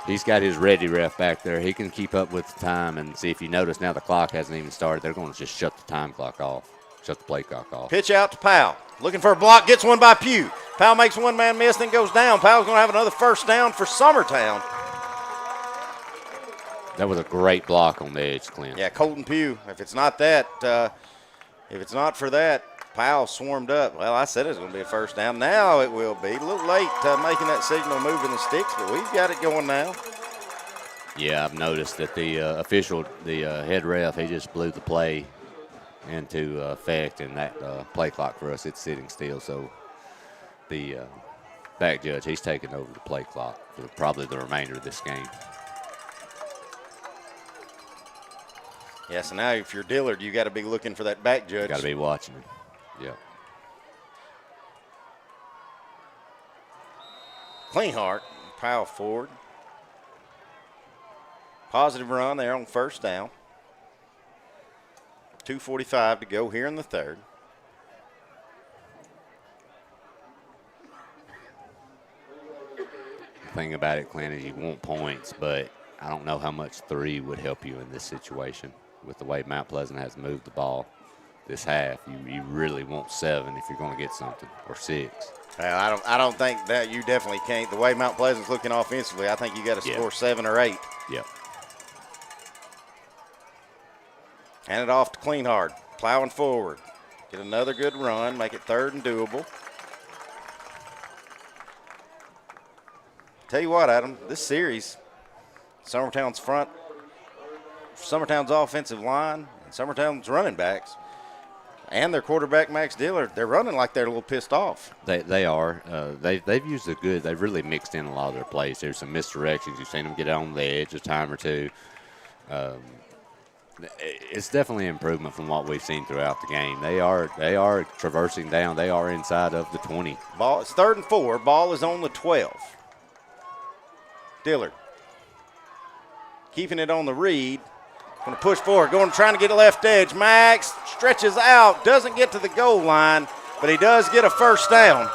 He's got his ready ref back there. He can keep up with the time, and see if you notice now the clock hasn't even started. They're going to just shut the time clock off, shut the play clock off. Pitch out to Powell. Looking for a block, gets one by Pugh. Powell makes one man miss, then goes down. Powell's going to have another first down for Summertown. That was a great block on the edge, Clint. Yeah, Colton Pugh. If it's not that, if it's not for that, Powell swarmed up. Well, I said it was going to be a first down. Now it will be. A little late making that signal moving the sticks, but we've got it going now. Yeah, I've noticed that the official, the head ref, he just blew the play into effect, and that play clock for us, it's sitting still. So the back judge, he's taking over the play clock for probably the remainder of this game. Yeah, so now if you're Dillard, you got to be looking for that back judge. Got to be watching it. Yeah. Klinghardt, Powell forward. Positive run there on first down. 2:45 to go here in the third. The thing about it, Clint, is you want points, but I don't know how much 3 would help you in this situation. With the way Mount Pleasant has moved the ball this half, you really want 7 if you're going to get something, or 6. Well, I don't think that you definitely can't. The way Mount Pleasant's looking offensively, I think you got to score 7 or 8. Yep. Hand it off to Klinghardt, plowing forward. Get another good run, make it third and doable. Tell you what, Adam, this series, Summertown's offensive line, and Summertown's running backs, and their quarterback Max Dillard, they're running like they're a little pissed off. They are. They've used they've really mixed in a lot of their plays. There's some misdirections. You've seen them get on the edge a time or two. It's definitely an improvement from what we've seen throughout the game. They are traversing down. They are inside of the 20. It's 3rd and 4. Ball is on the 12. Dillard keeping it on the read. Going to push forward, trying to get a left edge. Max stretches out, doesn't get to the goal line, but he does get a first down.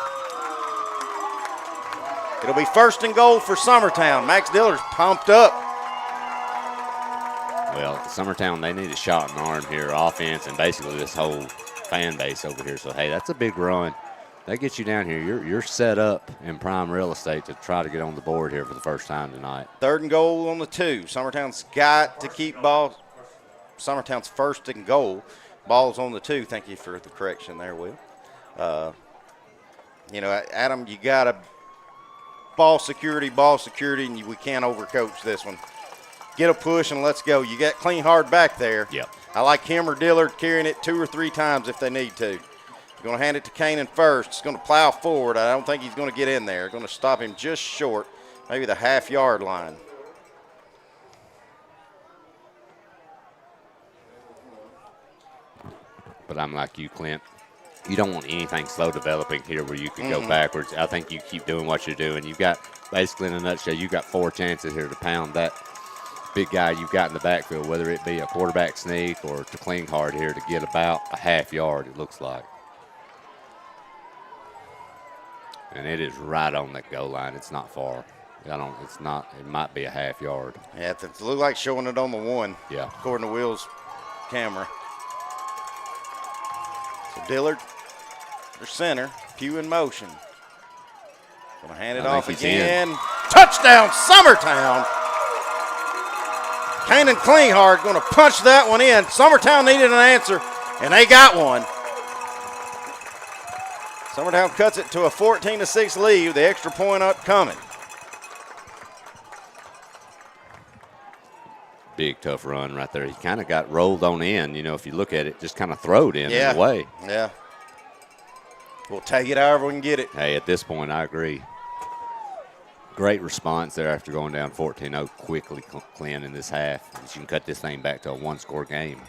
It'll be 1st and goal for Summertown. Max Dillard's pumped up. Well, Summertown, they need a shot in the arm here, offense, and basically this whole fan base over here. So, hey, that's a big run. That gets you down here. You're set up in prime real estate to try to get on the board here for the first time tonight. 3rd and goal on the 2. Summertown's got to keep ball. Summertown's 1st and goal. Ball's on the 2. Thank you for the correction there, Will. Adam, you got to ball security, and we can't overcoach this one. Get a push and let's go. You got Klinghardt back there. Yep. I like him or Dillard carrying it 2 or 3 times if they need to. Going to hand it to Kanan first. He's going to plow forward. I don't think he's going to get in there. Going to stop him just short, maybe the half-yard line. But I'm like you, Clint. You don't want anything slow developing here where you can go backwards. I think you keep doing what you're doing. You've got, basically in a nutshell, you've got 4 chances here to pound that big guy you've got in the backfield, whether it be a quarterback sneak or to Klinghardt here to get about a half-yard, it looks like. And it is right on that goal line. It's not far. It's not. It might be a half-yard. Yeah, it looks like showing it on the 1. Yeah. According to Will's camera. So Dillard, their center, Pugh in motion. Going to hand it off again. Touchdown, Summertown. Kanan Klinghardt going to punch that one in. Summertown needed an answer, and they got one. Summertown cuts it to a 14-6 lead with the extra point upcoming. Big, tough run right there. He kind of got rolled on in, if you look at it, just kind of throwed in a way. Yeah. We'll take it however we can get it. Hey, at this point, I agree. Great response there after going down 14-0 quickly, Clint, in this half. You can cut this thing back to a 1-score game.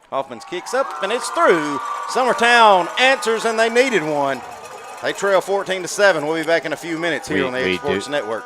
Hoffman's kicks up, and it's through. Summertown answers, and they needed one. They trail 14-7. We'll be back in a few minutes here on the Edge Sports Network.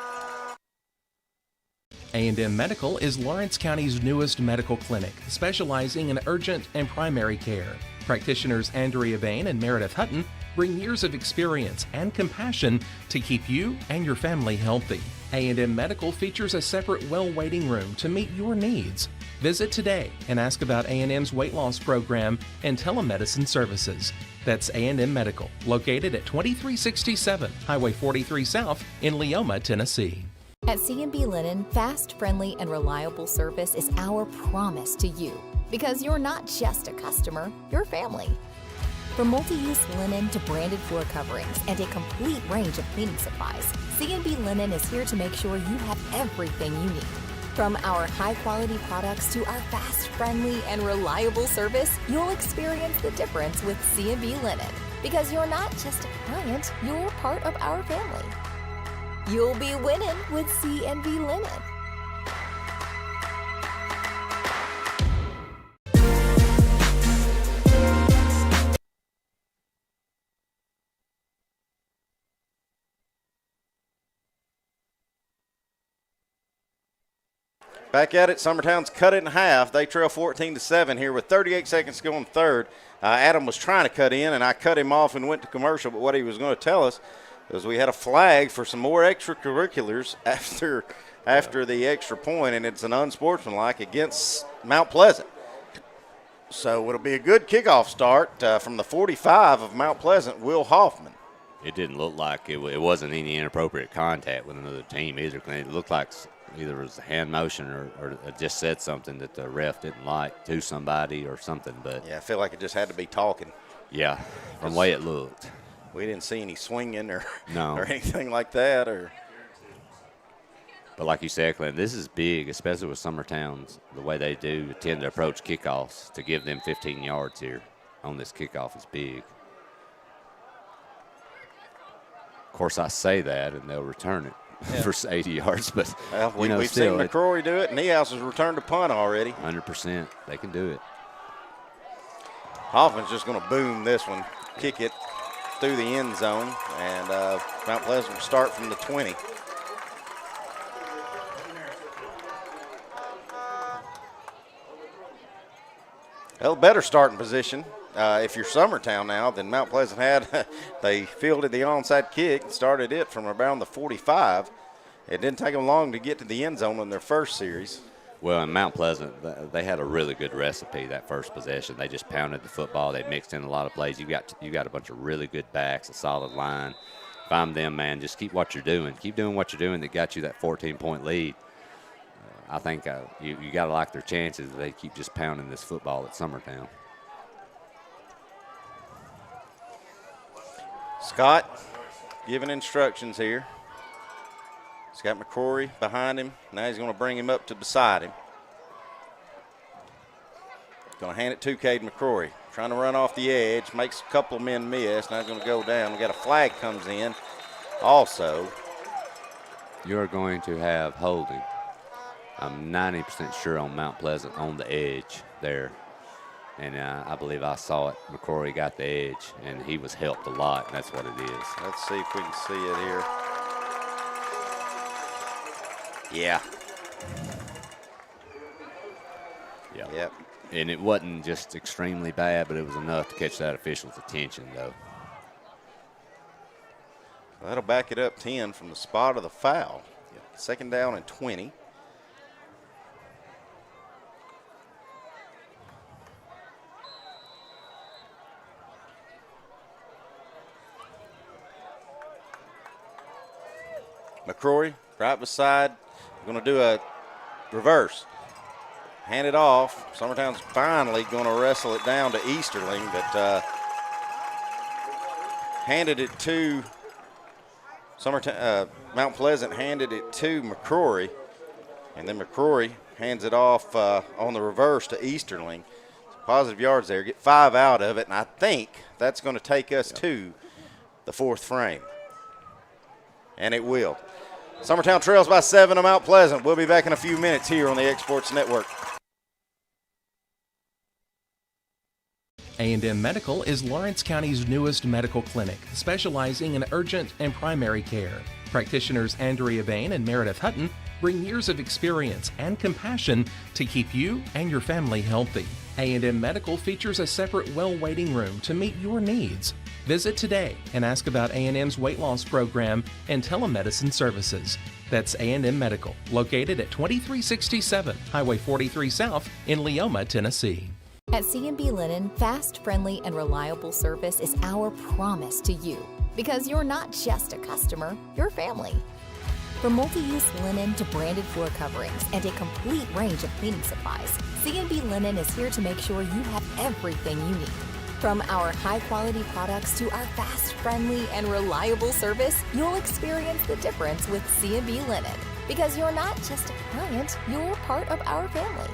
A&M Medical is Lawrence County's newest medical clinic, specializing in urgent and primary care. Practitioners Andrea Bain and Meredith Hutton bring years of experience and compassion to keep you and your family healthy. A&M Medical features a separate well waiting room to meet your needs. Visit today and ask about A&M's weight loss program and telemedicine services. That's A&M Medical, located at 2367 Highway 43 South in Leoma, Tennessee. At C&B Linen, fast, friendly, and reliable service is our promise to you. Because you're not just a customer, you're family. From multi-use linen to branded floor coverings and a complete range of cleaning supplies, C&B Linen is here to make sure you have everything you need. From our high-quality products to our fast, friendly, and reliable service, you'll experience the difference with C&B Linen. Because you're not just a client, you're part of our family. You'll be winning with C&B Linen. Back at it, Summertown's cut it in half. They trail 14-7 here with 38 seconds to go in the third. Adam was trying to cut in, and I cut him off and went to commercial, but what he was going to tell us was we had a flag for some more extracurriculars after the extra point, and it's an unsportsmanlike against Mount Pleasant. So it'll be a good kickoff start from the 45 of Mount Pleasant, Will Hoffman. It didn't look like it wasn't any inappropriate contact with another team either. It looked like either it was a hand motion or it just said something that the ref didn't like to somebody or something. But yeah, I feel like it just had to be talking. Yeah, from the way it looked. We didn't see any swinging or anything like that. But like you said, Clint, this is big, especially with Summertowns, the way they do tend to approach kickoffs. To give them 15 yards here on this kickoff is big. Of course, I say that, and they'll return it for 80 yards. But we've seen McCrory do it. Niehaus has returned a punt already. 100%. They can do it. Hoffman's just going to boom this one, kick it through the end zone, and Mount Pleasant will start from the 20. Well, better starting position if you're Summertown now than Mount Pleasant had. They fielded the onside kick and started it from around the 45. It didn't take them long to get to the end zone in their first series. Well, in Mount Pleasant, they had a really good recipe that first possession. They just pounded the football. They mixed in a lot of plays. You got a bunch of really good backs, a solid line. If I'm them, man, just keep what you're doing. Keep doing what you're doing that got you that 14-point lead. I think you got to like their chances if they keep just pounding this football at Summertown. Scott giving instructions here. He's got McCrory behind him. Now he's going to bring him up to beside him. Going to hand it to Cade McCrory. Trying to run off the edge. Makes a couple of men miss. Now he's going to go down. We got a flag comes in also. You're going to have holding. I'm 90% sure on Mount Pleasant on the edge there. And I believe I saw it. McCrory got the edge, and he was helped a lot, and that's what it is. Let's see if we can see it here. Yeah. Yeah. Yep. And it wasn't just extremely bad, but it was enough to catch that official's attention, though. Well, that'll back it up 10 from the spot of the foul. Yep. 2nd down and 20. McCrory right beside. Going to do a reverse. Hand it off. Summertown's finally going to wrestle it down to Easterling, but handed it to Mount Pleasant handed it to McCrory, and then McCrory hands it off on the reverse to Easterling. So positive yards there. Get 5 out of it, and I think that's going to take us to the 4th frame. And it will. Summertown trails by 7 on Mount Pleasant. We'll be back in a few minutes here on the Exports Network. A&M Medical is Lawrence County's newest medical clinic, specializing in urgent and primary care. Practitioners Andrea Bain and Meredith Hutton bring years of experience and compassion to keep you and your family healthy. A&M Medical features a separate well waiting room to meet your needs. Visit today and ask about A&M's weight loss program and telemedicine services. That's A&M Medical, located at 2367 Highway 43 South in Leoma, Tennessee. At C&B Linen, fast, friendly, and reliable service is our promise to you. Because you're not just a customer, you're family. From multi-use linen to branded floor coverings and a complete range of cleaning supplies, C&B Linen is here to make sure you have everything you need. From our high-quality products to our fast, friendly, and reliable service, you'll experience the difference with C&B Linen. Because you're not just a client, you're part of our family.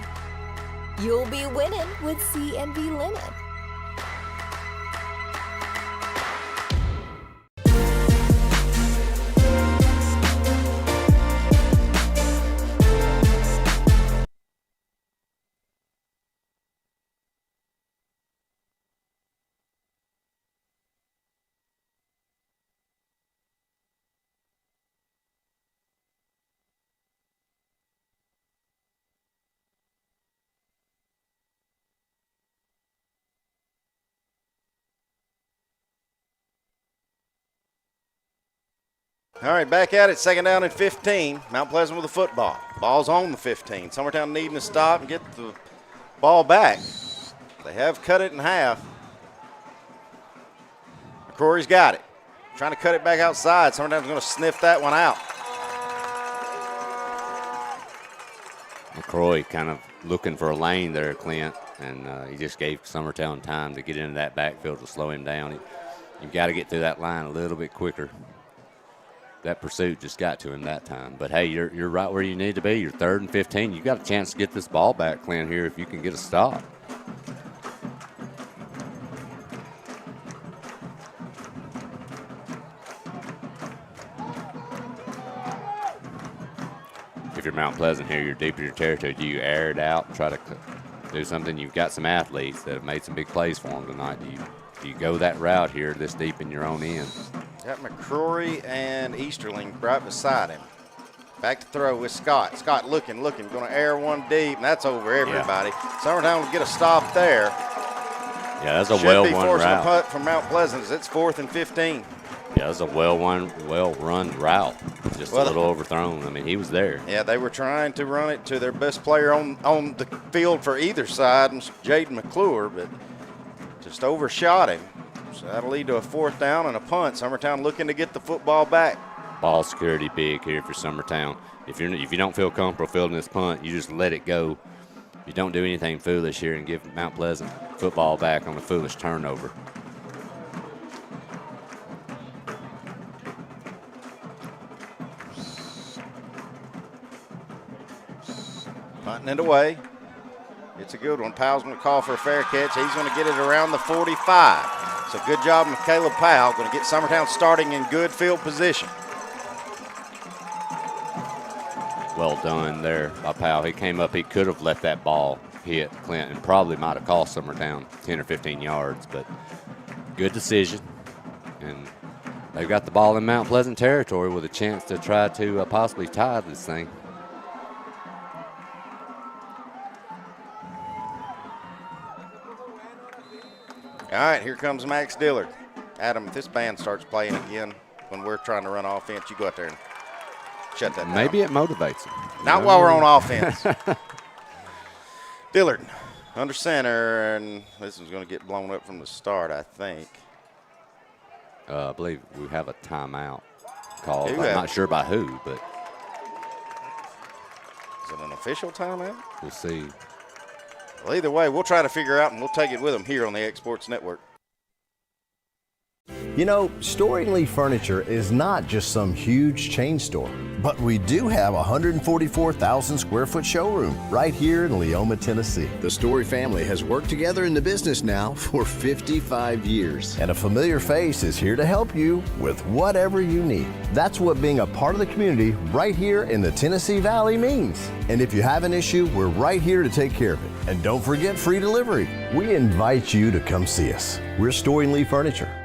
You'll be winning with C&B Linen. All right, back at it, second down and 15. Mount Pleasant with the football. Ball's on the 15. Summertown needing to stop and get the ball back. They have cut it in half. McCrory's got it. Trying to cut it back outside. Summertown's going to sniff that one out. McCrory kind of looking for a lane there, Clint, and he just gave Summertown time to get into that backfield to slow him down. You've got to get through that line a little bit quicker. That pursuit just got to him that time. But, hey, you're right where you need to be. You're 3rd and 15. You've got a chance to get this ball back, Clint, here if you can get a stop. If you're Mount Pleasant here, you're deep in your territory. Do you air it out and try to do something? You've got some athletes that have made some big plays for them tonight. Do you go that route here this deep in your own end? Got McCrory and Easterling right beside him. Back to throw with Scott. Scott looking, going to air one deep, and that's over everybody. Yeah. Summertown will get a stop there. Yeah, that's a well-run route. Should be forcing a punt from Mount Pleasant as it's 4th and 15. Yeah, that's a well-run route. Just a little overthrown. I mean, he was there. Yeah, they were trying to run it to their best player on the field for either side, Jaden McClure, but just overshot him. So that'll lead to a 4th down and a punt. Summertown looking to get the football back. Ball security big here for Summertown. If you don't feel comfortable fielding this punt, you just let it go. You don't do anything foolish here and give Mount Pleasant football back on a foolish turnover. Punting it away. It's a good one. Powell's going to call for a fair catch. He's going to get it around the 45. So good job, Caleb Powell. Going to get Summertown starting in good field position. Well done there by Powell. He came up. He could have let that ball hit Clint and probably might have cost Summertown 10 or 15 yards, but good decision. And they've got the ball in Mount Pleasant territory with a chance to try to possibly tie this thing. All right, here comes Max Dillard. Adam, if this band starts playing again when we're trying to run offense, you go out there and shut that down. Maybe it motivates him. Not while we're on offense. Dillard under center, and this is going to get blown up from the start, I think. I believe we have a timeout called. I'm not sure by who, but. Is it an official timeout? We'll see. Well, either way, we'll try to figure out, and we'll take it with them here on the X Sports Network. You know, Storing Lee Furniture is not just some huge chain store, but we do have a 144,000 square foot showroom right here in Leoma, Tennessee. The Story family has worked together in the business now for 55 years. And a familiar face is here to help you with whatever you need. That's what being a part of the community right here in the Tennessee Valley means. And if you have an issue, we're right here to take care of it. And don't forget free delivery. We invite you to come see us. We're Storing Lee Furniture.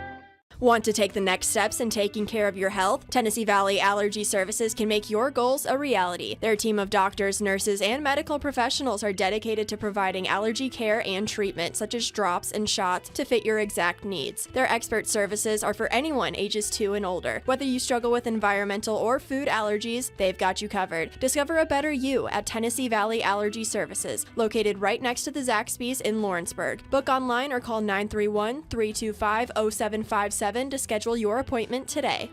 Want to take the next steps in taking care of your health? Tennessee Valley Allergy Services can make your goals a reality. Their team of doctors, nurses, and medical professionals are dedicated to providing allergy care and treatment, such as drops and shots, to fit your exact needs. Their expert services are for anyone ages 2 and older. Whether you struggle with environmental or food allergies, they've got you covered. Discover a better you at Tennessee Valley Allergy Services, located right next to the Zaxby's in Lawrenceburg. Book online or call 931-325-0757 to schedule your appointment today.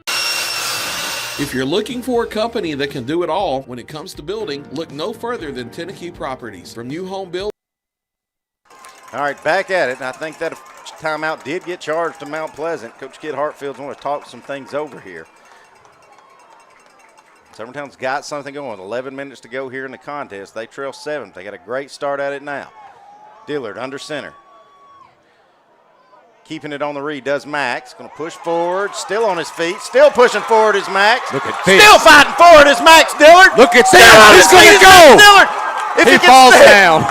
If you're looking for a company that can do it all when it comes to building, look no further than Tennessee Properties. From new home build. All right, back at it. And I think that timeout did get charged to Mount Pleasant. Coach Kid Hartfield's want to talk some things over here. Summertown's got something going. 11 minutes to go here in the contest. They trail 7. They got a great start at it now. Dillard under center. Keeping it on the read does Max. Going to push forward. Still on his feet. Still pushing forward is Max. Look at Fitz. Still fighting forward is Max Dillard. Look at Still on his He's going feet to is go. Max Dillard. If He gets falls set, down.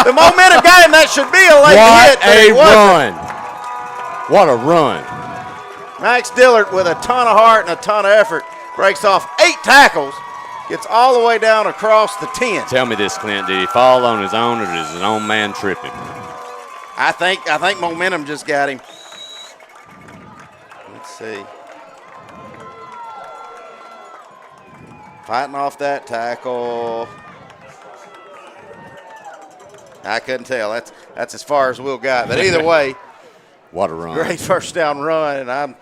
The momentum got him. That should be a late hit. But it wasn't. What a run. Max Dillard with a ton of heart and a ton of effort. Breaks off 8 tackles. Gets all the way down across the 10. Tell me this, Clint. Did he fall on his own or is his own man tripping? I think momentum just got him. Let's see. Fighting off that tackle. I couldn't tell. That's as far as Will got. But either way, what a run! Great first down run, and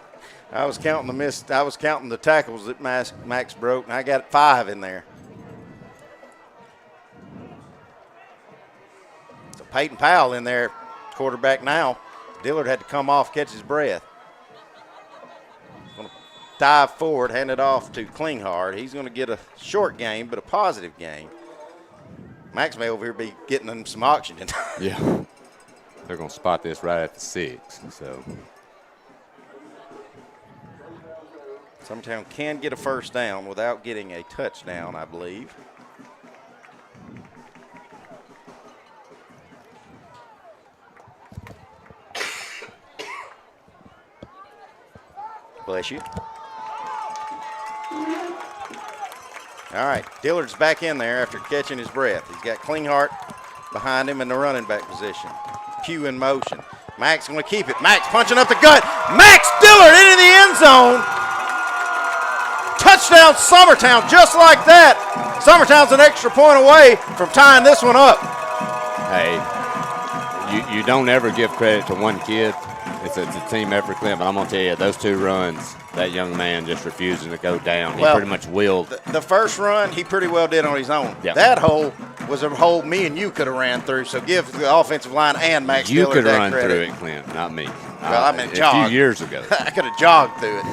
I was counting the missed. I was counting the tackles that Max broke, and I got 5 in there. So Peyton Powell in there, quarterback now. Dillard had to come off, catch his breath. Going to dive forward, hand it off to Klinghardt. He's going to get a short game, but a positive game. Max may over here be getting them some oxygen. Yeah. They're going to spot this right at the 6. So Summertown can get a first down without getting a touchdown, I believe. Bless you. All right, Dillard's back in there after catching his breath. He's got Klinghardt behind him in the running back position. Pugh in motion. Max going to keep it. Max punching up the gut. Max Dillard into the end zone. Touchdown Summertown, just like that. Summertown's an extra point away from tying this one up. Hey, you don't ever give credit to one kid. It's a team effort, Clint, but I'm going to tell you, those 2 runs, that young man just refusing to go down. He pretty much willed. The first run, he pretty well did on his own. Yep. That hole was a hole me and you could have ran through, so give the offensive line and Max Dillard You could that run credit. through it, Clint, not me. Well, I meant jog. A few years ago. I could have jogged through it.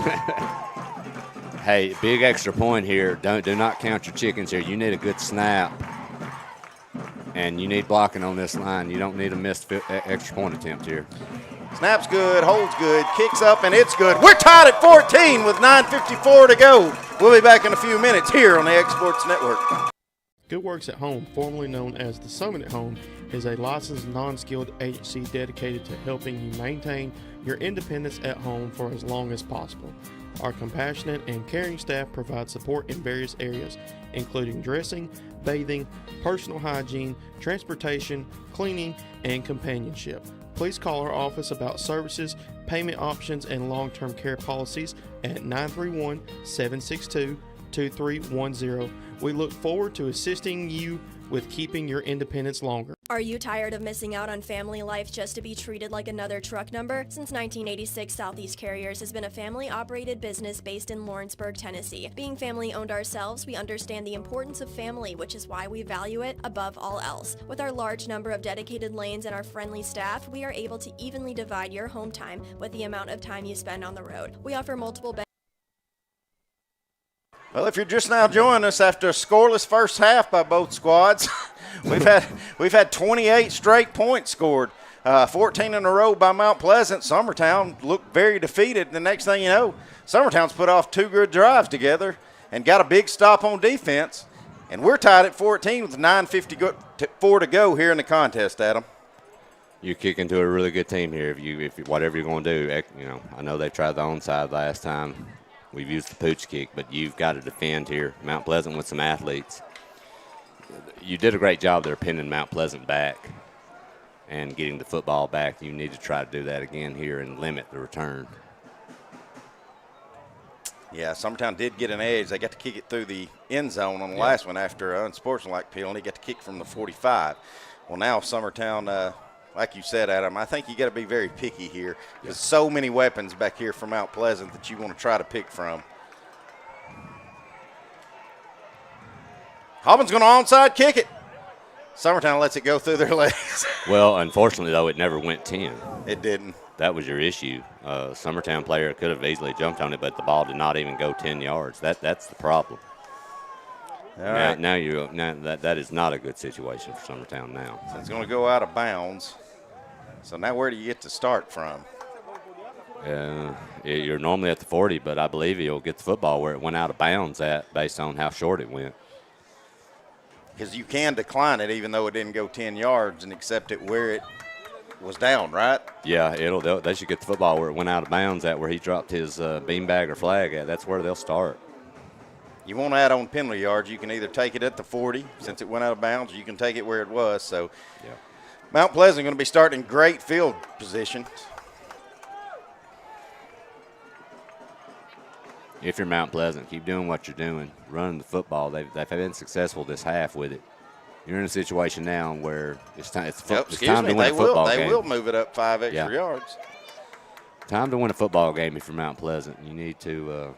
Hey, big extra point here. Do not count your chickens here. You need a good snap, and you need blocking on this line. You don't need a missed extra point attempt here. Snap's good, holds good, kicks up, and it's good. We're tied at 14 with 9:54 to go. We'll be back in a few minutes here on the X Sports Network. Good Works at Home, formerly known as the Summit at Home, is a licensed non-skilled agency dedicated to helping you maintain your independence at home for as long as possible. Our compassionate and caring staff provide support in various areas, including dressing, bathing, personal hygiene, transportation, cleaning, and companionship. Please call our office about services, payment options, and long-term care policies at 931-762-2310. We look forward to assisting you with keeping your independence longer. Are you tired of missing out on family life just to be treated like another truck number? Since 1986, Southeast Carriers has been a family-operated business based in Lawrenceburg, Tennessee. Being family-owned ourselves, we understand the importance of family, which is why we value it above all else. With our large number of dedicated lanes and our friendly staff, we are able to evenly divide your home time with the amount of time you spend on the road. We offer multiple Well, if you're just now joining us after a scoreless first half by both squads, we've had 28 straight points scored, 14 in a row by Mount Pleasant. Summertown looked very defeated. The next thing you know, Summertown's put off 2 good drives together and got a big stop on defense. And we're tied at 14 with 9:54 to go here in the contest, Adam. You kick into a really good team here if you whatever you're going to do. You know, I know they tried the onside last time. We've used the pooch kick, but you've got to defend here. Mount Pleasant with some athletes. You did a great job there pinning Mount Pleasant back and getting the football back. You need to try to do that again here and limit the return. Yeah, Summertown did get an edge. They got to kick it through the end zone on the last one after an unsportsmanlike penalty. Got to kick from the 45. Well, now Summertown, like you said, Adam, I think you got to be very picky here. There's so many weapons back here from Mount Pleasant that you want to try to pick from. Auburn's going to onside kick it. Summertown lets it go through their legs. Well, unfortunately, though, it never went 10. It didn't. That was your issue. Summertown player could have easily jumped on it, but the ball did not even go 10 yards. That's the problem. All right. Now that is not a good situation for Summertown now. So it's going to go out of bounds. So now where do you get to start from? You're normally at the 40, but I believe he'll get the football where it went out of bounds at based on how short it went. Because you can decline it even though it didn't go 10 yards and accept it where it was down, right? Yeah, they should get the football where it went out of bounds at where he dropped his beanbag or flag at. That's where they'll start. You won't add on penalty yards. You can either take it at the 40 since it went out of bounds, or you can take it where it was. So yeah. Mount Pleasant going to be starting in great field position. If you're Mount Pleasant, keep doing what you're doing, running the football. They've been successful this half with it. You're in a situation now where it's time to win a football game. They will move it up 5 extra yards. Time to win a football game if you're Mount Pleasant. You need to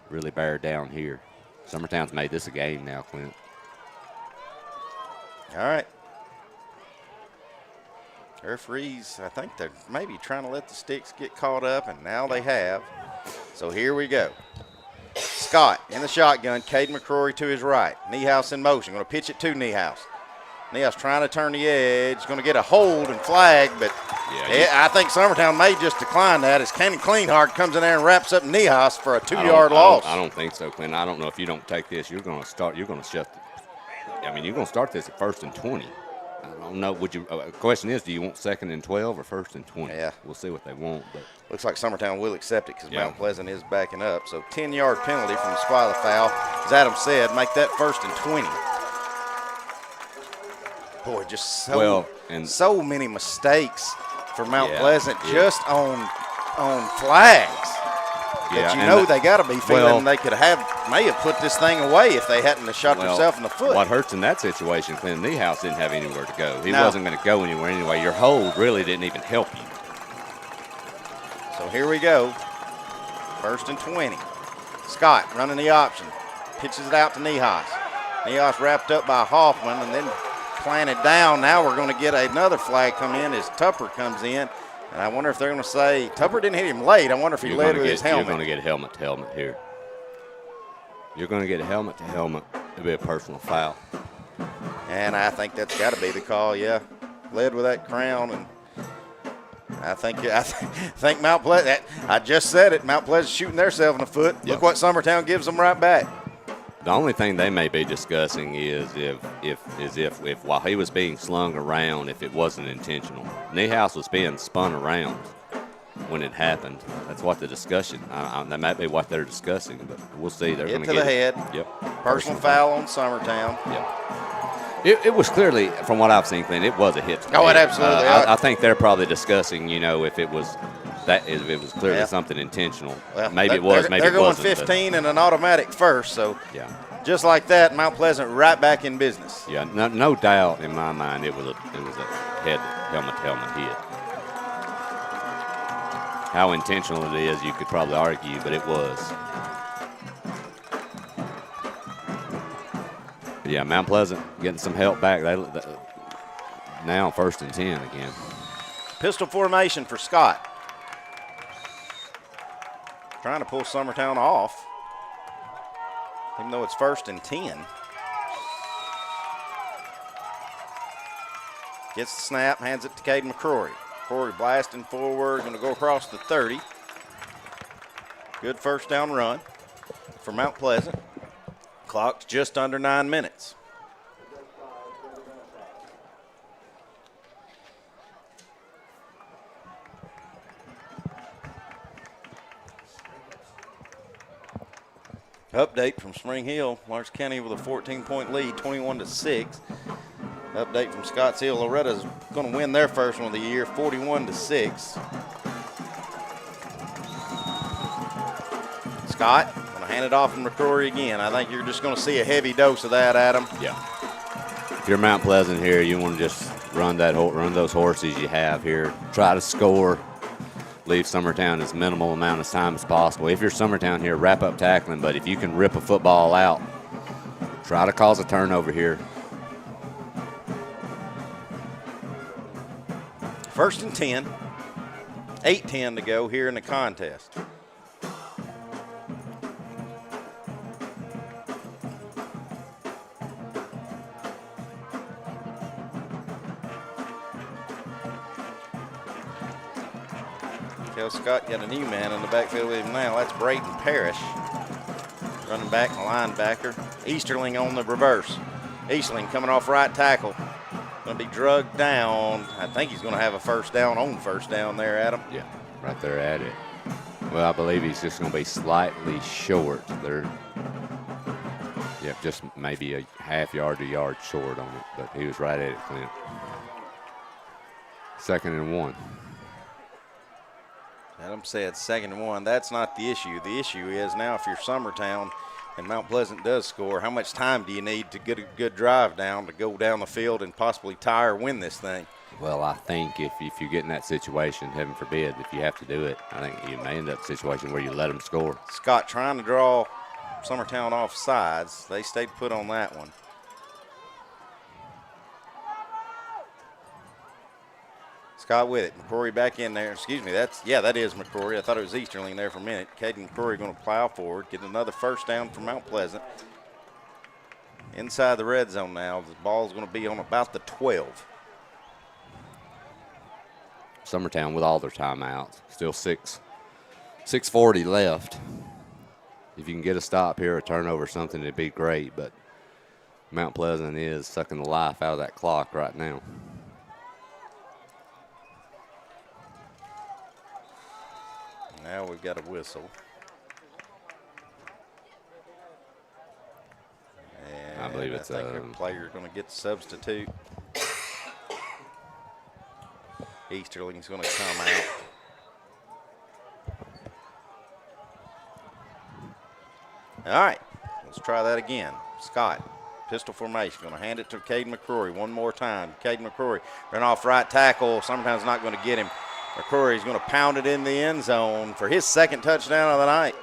really bear down here. Summertown's made this a game now, Clint. All right. Referees, I think they're maybe trying to let the sticks get caught up, and now they have. So here we go. Scott in the shotgun, Caden McCrory to his right. Niehaus in motion, going to pitch it to Niehaus. Niehaus trying to turn the edge, going to get a hold and flag, but I think Summertown may just decline that as Cannon Cleanheart comes in there and wraps up Niehaus for a 2-yard loss. I don't think so, Clint. I don't know if you don't take this, you're going to start this at 1st and 20. I don't know. The question is, do you want 2nd and 12 or 1st and 20? Yeah. We'll see what they want. But looks like Summertown will accept it because Mount Pleasant is backing up. So 10-yard penalty from the Squila foul. As Adam said, make that 1st and 20. Boy, just so many mistakes for Mount Pleasant just on flags. That they got to be feeling they may have put this thing away if they hadn't have shot themselves in the foot. What hurts in that situation, Clint Niehaus didn't have anywhere to go. He wasn't going to go anywhere anyway. Your hold really didn't even help you. So here we go. 1st and 20. Scott running the option. Pitches it out to Niehaus. Niehaus wrapped up by Hoffman and then planted down. Now we're going to get another flag come in as Tupper comes in. And I wonder if they're going to say, Tupper didn't hit him late. I wonder if he led with his helmet. You're going to get helmet to helmet here. You're going to get helmet to helmet. It'll be a personal foul. And I think that's got to be the call, yeah. Led with that crown. And I think Mount Pleasant, I just said it, Mount Pleasant shooting themselves in the foot. Yep. Look what Summertown gives them right back. The only thing they may be discussing is if while he was being slung around, if it wasn't intentional. Niehaus was being spun around when it happened. That's what the discussion. That might be what they're discussing, but we'll see. They're going to get to the head. Yep. Personal foul on Summertown. Yep. It was clearly, from what I've seen, Clint, it was a hit. It absolutely. I think they're probably discussing, if it was. If it was clearly something intentional. Well, maybe it was, maybe it wasn't. They're going 15 and an automatic first, so just like that, Mount Pleasant right back in business. Yeah, no doubt in my mind it was a helmet hit. How intentional it is, you could probably argue, but it was. But yeah, Mount Pleasant getting some help back. Now 1st and 10 again. Pistol formation for Scott. Trying to pull Summertown off, even though it's 1st and 10. Gets the snap, hands it to Caden McCrory. McCrory blasting forward, going to go across the 30. Good 1st down run for Mount Pleasant. Clock's just under 9 minutes. Update from Spring Hill. Lawrence County with a 14-point lead, 21-6. Update from Scotts Hill. Loretta's going to win their first one of the year, 41-6. Scott going to hand it off to McCrory again. I think you're just going to see a heavy dose of that, Adam. Yeah. If you're Mount Pleasant here, you want to just run those horses you have here. Try to score. Leave Summertown as minimal amount of time as possible. If you're Summertown here, wrap up tackling, but if you can rip a football out, try to cause a turnover here. First and 10, 8:10 to go here in the contest. Kel Scott got a new man in the backfield with him now. That's Braden Parrish, running back and linebacker. Easterling on the reverse. Easterling coming off right tackle. Going to be drugged down. I think he's going to have a first down on first down there, Adam. Yeah, right there at it. Well, I believe he's just going to be slightly short. Just maybe a half yard to yard short on it, but he was right at it, Clint. 2nd and 1. Adam said 2nd and 1. That's not the issue. The issue is now if you're Summertown and Mount Pleasant does score, how much time do you need to get a good drive down to go down the field and possibly tie or win this thing? Well, I think if you get in that situation, heaven forbid, if you have to do it, I think you may end up in a situation where you let them score. Scott trying to draw Summertown off sides. They stayed put on that one. Scott with it. McCrory back in there. Excuse me. That is McCrory. I thought it was Easterling there for a minute. Caden McCrory going to plow forward, get another first down from Mount Pleasant. Inside the red zone now. The ball's going to be on about the 12. Summertown with all their timeouts. Still 6:40 left. If you can get a stop here, a turnover, something, it'd be great. But Mount Pleasant is sucking the life out of that clock right now. Now we've got a whistle. And I believe it's I think their player's going to get the substitute. Easterling's going to come out. All right, let's try that again. Scott, pistol formation, going to hand it to Caden McCrory one more time. Caden McCrory ran off right tackle. Sometimes not going to get him. McCrory's going to pound it in the end zone for his 2nd touchdown of the night.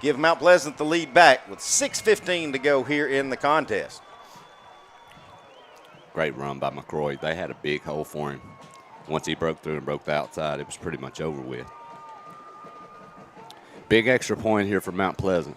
Give Mount Pleasant the lead back with 6:15 to go here in the contest. Great run by McCrory. They had a big hole for him. Once he broke through and broke the outside, it was pretty much over with. Big extra point here for Mount Pleasant.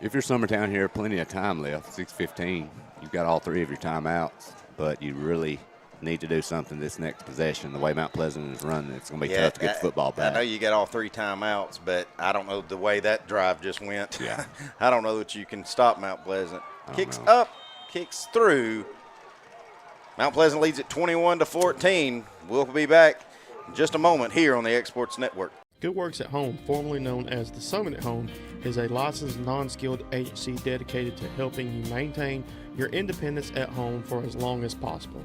If you're Summertown here, plenty of time left, 6:15. You've got all 3 of your timeouts, but you really need to do something this next possession. The way Mount Pleasant is running, it's going to be tough to get the football back. I know you got all 3 timeouts, but I don't know the way that drive just went. Yeah. I don't know that you can stop Mount Pleasant. Kicks up, kicks through. Mount Pleasant leads at 21-14. We'll be back in just a moment here on the Exports Network. Good Works at Home, formerly known as the Summit at Home, is a licensed non-skilled agency dedicated to helping you maintain your independence at home for as long as possible.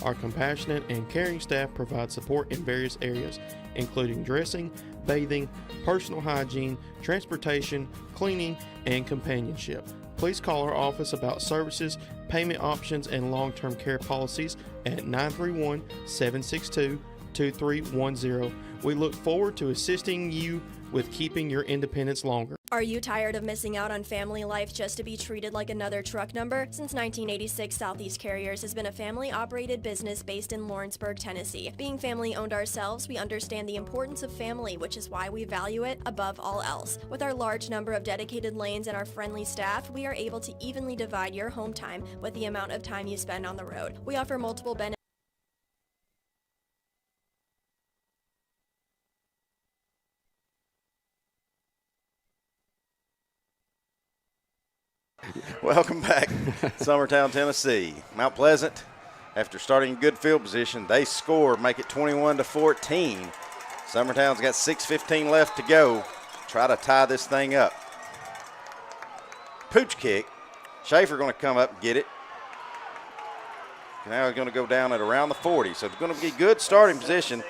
Our compassionate and caring staff provide support in various areas, including dressing, bathing, personal hygiene, transportation, cleaning, and companionship. Please call our office about services, payment options, and long-term care policies at 931-762-2310. We look forward to assisting you with keeping your independence longer. Are you tired of missing out on family life just to be treated like another truck number? Since 1986, Southeast Carriers has been a family-operated business based in Lawrenceburg, Tennessee. Being family-owned ourselves, we understand the importance of family, which is why we value it above all else. With our large number of dedicated lanes and our friendly staff, we are able to evenly divide your home time with the amount of time you spend on the road. We offer multiple benefits. Welcome back, Summertown, Tennessee. Mount Pleasant, after starting good field position, they score, make it 21-14. Summertown's got 6:15 left to go. Try to tie this thing up. pooch kick. Schaefer going to come up and get it. Now he's going to go down at around the 40. So it's going to be good starting position.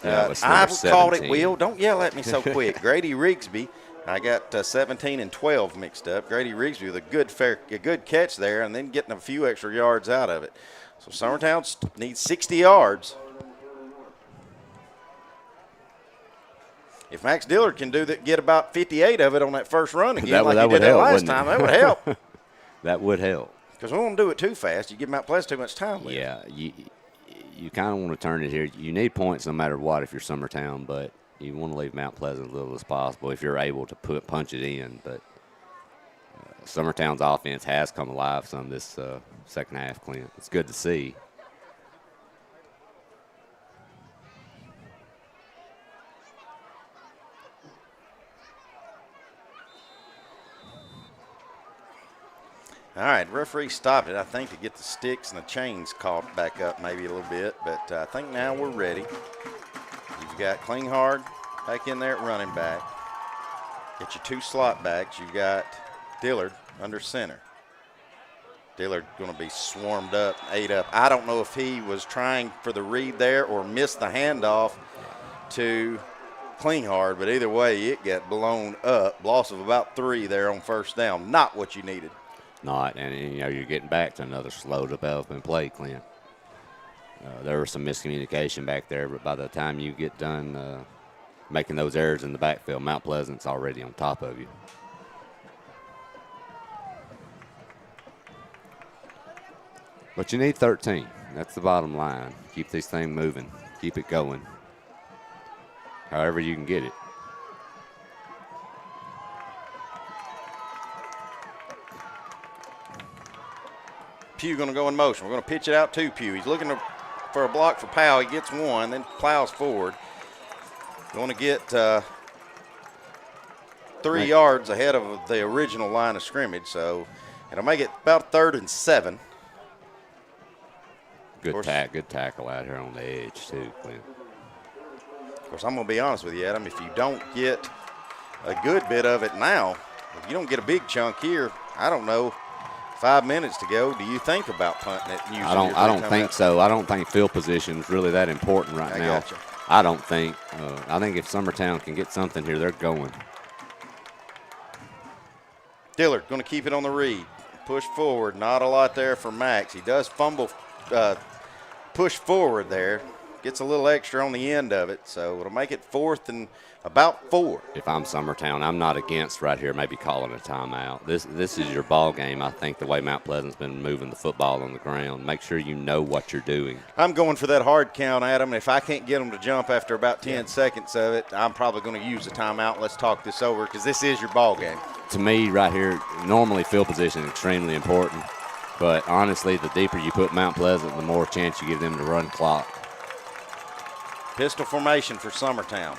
That was I called it, 17. Will. Don't yell at me so quick. Grady Rigsby. I got 17 and 12 mixed up. Grady Rigsby with a good catch there and then getting a few extra yards out of it. So Summertown needs 60 yards. If Max Dillard can get about 58 of it on that first run again, like he did that last time, that would help. That would help. Because we won't do it too fast. You give Mount Pleasant too much time with it. Yeah, you kind of want to turn it here. You need points no matter what if you're Summertown, but you want to leave Mount Pleasant as little as possible if you're able to punch it in. But Summertown's offense has come alive some this second half, Clint. It's good to see. All right, referee stopped it, I think, to get the sticks and the chains caught back up maybe a little bit. But I think now we're ready. You've got Klinghardt back in there at running back. Get your 2 slot backs. You've got Dillard under center. Dillard going to be swarmed up, ate up. I don't know if he was trying for the read there or missed the handoff to Klinghardt, but either way, it got blown up. Loss of about 3 there on first down. Not what you needed. Not, and you're getting back to another slow development play, Clint. There was some miscommunication back there, but by the time you get done making those errors in the backfield, Mount Pleasant's already on top of you. But you need 13. That's the bottom line. Keep this thing moving. Keep it going. However you can get it. Pugh going to go in motion. We're going to pitch it out to Pugh. He's looking for a block for Powell. He gets one, then plows forward. Going to get 3 yards ahead of the original line of scrimmage, so it'll make it about 3rd and 7. Good tackle out here on the edge, too, Clint. Of course, I'm going to be honest with you, Adam. If you don't get a good bit of it now, if you don't get a big chunk here, I don't know. 5 minutes to go. Do you think about punting it? I don't think so. I don't think field position is really that important right now. Gotcha. I don't think. I think if Summertown can get something here, they're going. Dillard going to keep it on the read. Push forward. Not a lot there for Max. He does fumble, push forward there. Gets a little extra on the end of it, so it'll make it 4th and about 4. If I'm Summertown, I'm not against right here maybe calling a timeout. This is your ball game, I think, the way Mount Pleasant's been moving the football on the ground. Make sure you know what you're doing. I'm going for that hard count, Adam. If I can't get them to jump after about 10 seconds of it, I'm probably going to use a timeout. Let's talk this over because this is your ball game. To me, right here, normally field position is extremely important. But honestly, the deeper you put Mount Pleasant, the more chance you give them to run clock. Pistol formation for Summertown.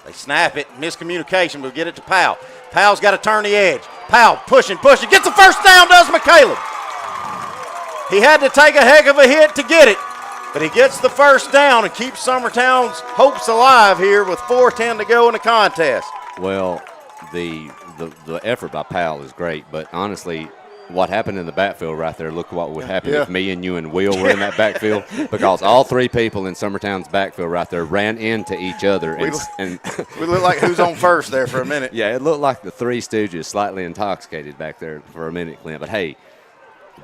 They snap it. Miscommunication. We'll get it to Powell. Powell's got to turn the edge. Powell pushing. Gets the first down, does McCaleb. He had to take a heck of a hit to get it, but he gets the first down and keeps Summertown's hopes alive here with 4:10 to go in the contest. Well, the effort by Powell is great, but honestly, what happened in the backfield right there, look what would happen if me and you and Will were in that backfield, because all 3 people in Summertown's backfield right there ran into each other. And we look like who's on first there for a minute. Yeah, it looked like the Three Stooges slightly intoxicated back there for a minute, Clint. But, hey,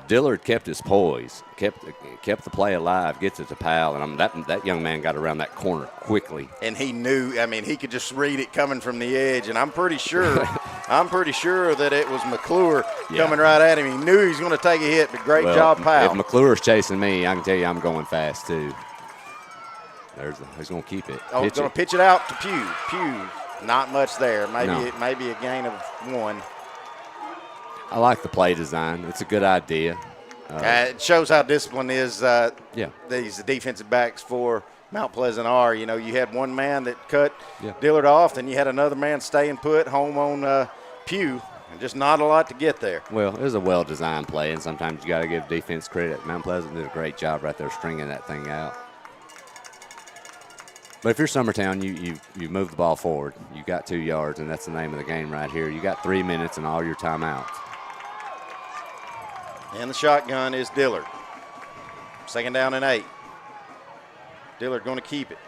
Dillard kept his poise, kept the play alive, gets it to Powell, and that young man got around that corner quickly. And he knew, he could just read it coming from the edge, and I'm pretty sure that it was McClure coming right at him. He knew he was going to take a hit, but great job, Powell. If McClure's chasing me, I can tell you I'm going fast too. He's going to keep it. Oh, he's going to pitch it out to Pugh. Pugh, not much there. Maybe a gain of 1. I like the play design. It's a good idea. It shows how disciplined these defensive backs for Mount Pleasant are. You had one man that cut Dillard off, then you had another man staying put home on Pugh, and just not a lot to get there. Well, it was a well-designed play, and sometimes you got to give defense credit. Mount Pleasant did a great job right there stringing that thing out. But if you're Summertown, you move the ball forward. You got 2 yards, and that's the name of the game right here. You got 3 minutes and all your timeouts. And the shotgun is Dillard. 2nd down and 8. Dillard going to keep it.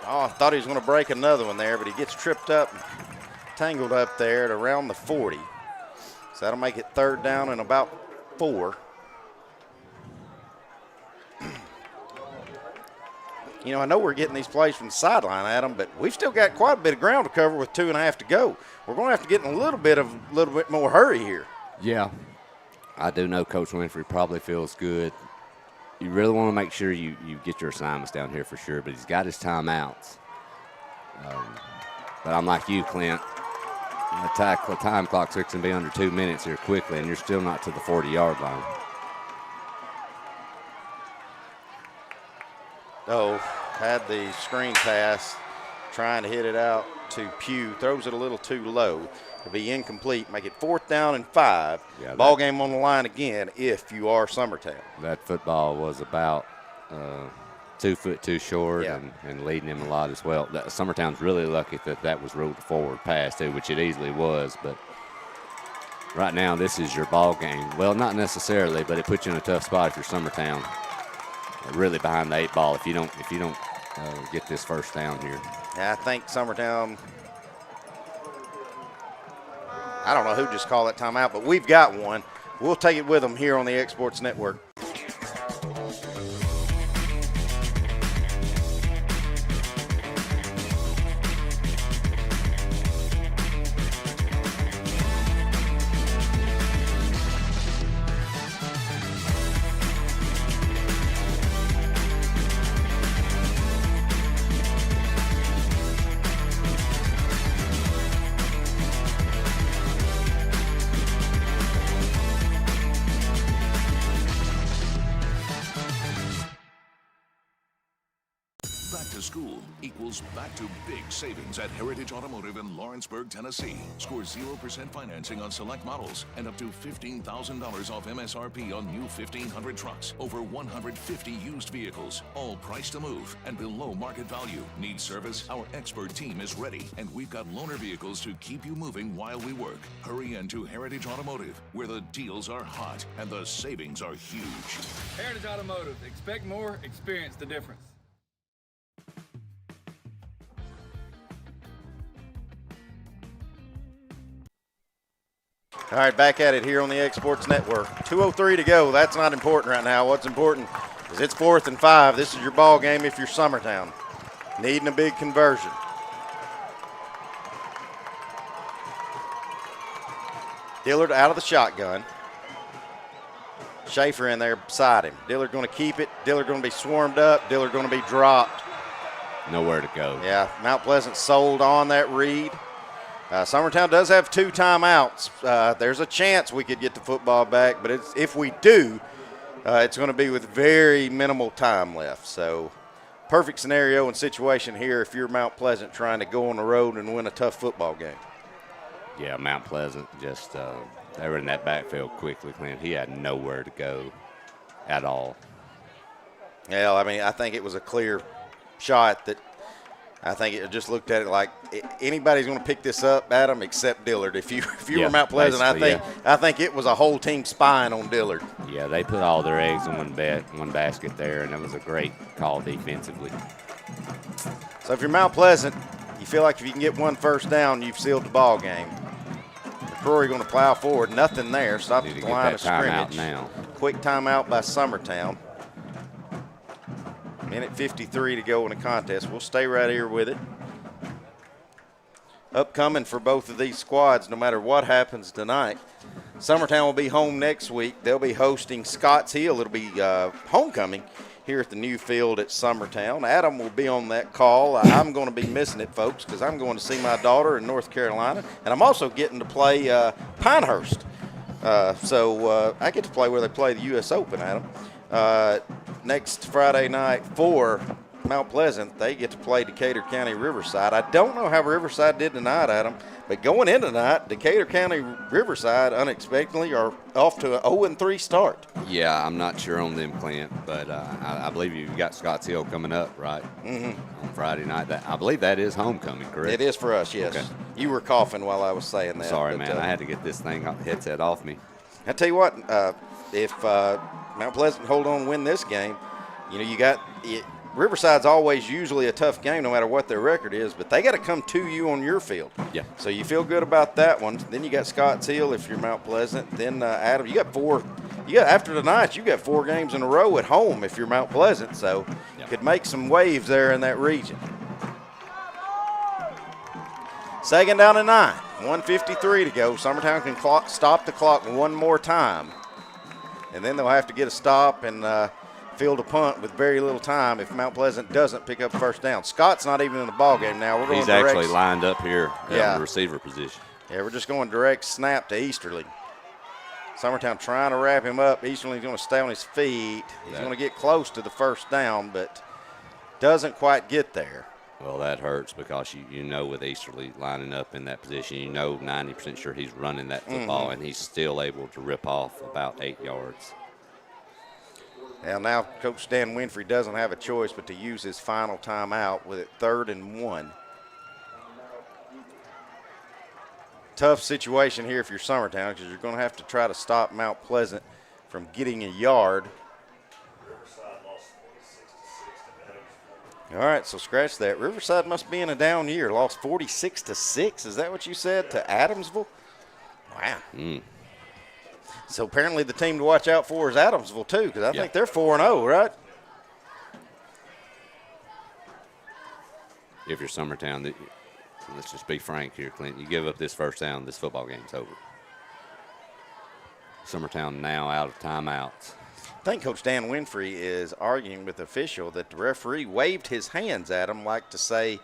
Oh, I thought he was going to break another one there, but he gets tripped up, tangled up there at around the 40. So that'll make it 3rd down and about 4. You know, I know we're getting these plays from the sideline, Adam, but we've still got quite a bit of ground to cover with 2.5 to go. We're going to have to get in a little bit more hurry here. Yeah, I do know Coach Winfrey probably feels good. You really want to make sure you get your assignments down here for sure, but he's got his timeouts. But I'm like you, Clint. The time clock's fixing to be under 2 minutes here quickly, and you're still not to the 40-yard line. Oh, had the screen pass, trying to hit it out to Pugh. Throws it a little too low to be incomplete. Make it 4th down and 5. Yeah, ball game on the line again if you are Summertown. That football was about 2 foot too short, yeah, and leading him a lot as well. Summertown's really lucky that was ruled a forward pass too, which it easily was. But right now, this is your ball game. Well, not necessarily, but it puts you in a tough spot if you're Summertown. Really behind the 8 ball if you don't get this 1st down here. I think Summertown, I don't know who just called that timeout, but we've got one. We'll take it with them here on the Exports Network. School equals back to big savings at Heritage Automotive in Lawrenceburg, Tennessee. Score 0% financing on select models and up to $15,000 off MSRP on new 1,500 trucks. Over 150 used vehicles, all priced to move and below market value. Need service? Our expert team is ready, and we've got loaner vehicles to keep you moving while we work. Hurry into Heritage Automotive, where the deals are hot and the savings are huge. Heritage Automotive. Expect more, experience the difference. All right, back at it here on the Exports Network. 2:03 to go. That's not important right now. What's important is it's 4th and 5. This is your ball game if you're Summertown. Needing a big conversion. Dillard out of the shotgun. Schaefer in there beside him. Dillard going to keep it. Dillard going to be swarmed up. Dillard going to be dropped. Nowhere to go. Yeah, Mount Pleasant sold on that read. Summertown does have 2 timeouts. There's a chance we could get the football back, but if we do, it's going to be with very minimal time left. So perfect scenario and situation here if you're Mount Pleasant trying to go on the road and win a tough football game. Yeah, Mount Pleasant just they were in that backfield quickly, Clint. He had nowhere to go at all. Yeah, I mean, I think it was a clear shot that I think it just looked at it like anybody's going to pick this up, Adam, except Dillard. If you were Mount Pleasant, I think it was a whole team spying on Dillard. Yeah, they put all their eggs in one basket there, and it was a great call defensively. So if you're Mount Pleasant, you feel like if you can get 1 first down, you've sealed the ball game. McCrory going to plow forward. Nothing there. Stops at the line of scrimmage. Now. Quick timeout by Summertown. Minute 53 to go in the contest. We'll stay right here with it. Upcoming for both of these squads, no matter what happens tonight. Summertown will be home next week. They'll be hosting Scotts Hill. It'll be homecoming here at the new field at Summertown. Adam will be on that call. I'm going to be missing it, folks, because I'm going to see my daughter in North Carolina, and I'm also getting to play Pinehurst. So I get to play where they play the U.S. Open, Adam. Next Friday night for Mount Pleasant, they get to play Decatur County Riverside. I don't know how Riverside did tonight, Adam, but going into tonight, Decatur County Riverside unexpectedly are off to an 0-3 start. Yeah, I'm not sure on them, Clint, but I believe you've got Scotts Hill coming up, right? Mm-hmm. On Friday night. I believe that is homecoming, correct? It is for us, yes. Okay. You were coughing while I was saying that. Sorry, but, man. I had to get this headset off me. I tell you what, if Mount Pleasant hold on and win this game, you got Riverside's always usually a tough game no matter what their record is, but they got to come to you on your field. Yeah. So you feel good about that one. Then you got Scotts Hill if you're Mount Pleasant. Then Adam, you got four. After tonight, you got 4 games in a row at home if you're Mount Pleasant. So you could make some waves there in that region. Second down and 9, 1:53 to go. Summertown can stop the clock one more time, and then they'll have to get a stop and field a punt with very little time if Mount Pleasant doesn't pick up first down. Scott's not even in the ball game now. He's actually lined up here in the receiver position. Yeah, we're just going direct snap to Easterly. Summertown trying to wrap him up. Easterly's going to stay on his feet. He's going to get close to the first down, but doesn't quite get there. Well, that hurts because you know with Easterly lining up in that position, 90% sure he's running that football, and he's still able to rip off about 8 yards. Now Coach Dan Winfrey doesn't have a choice but to use his final timeout with it 3rd and 1. Tough situation here if you're Summertown because you're going to have to try to stop Mount Pleasant from getting a yard. All right, so scratch that. Riverside must be in a down year. Lost 46-6. Is that what you said to Adamsville? Wow. So apparently the team to watch out for is Adamsville too, because I think they're 4-0, right? If you're Summertown, let's just be frank here, Clint. You give up this first down, this football game's over. Summertown now out of timeouts. I think Coach Dan Winfrey is arguing with the official that the referee waved his hands at him like to say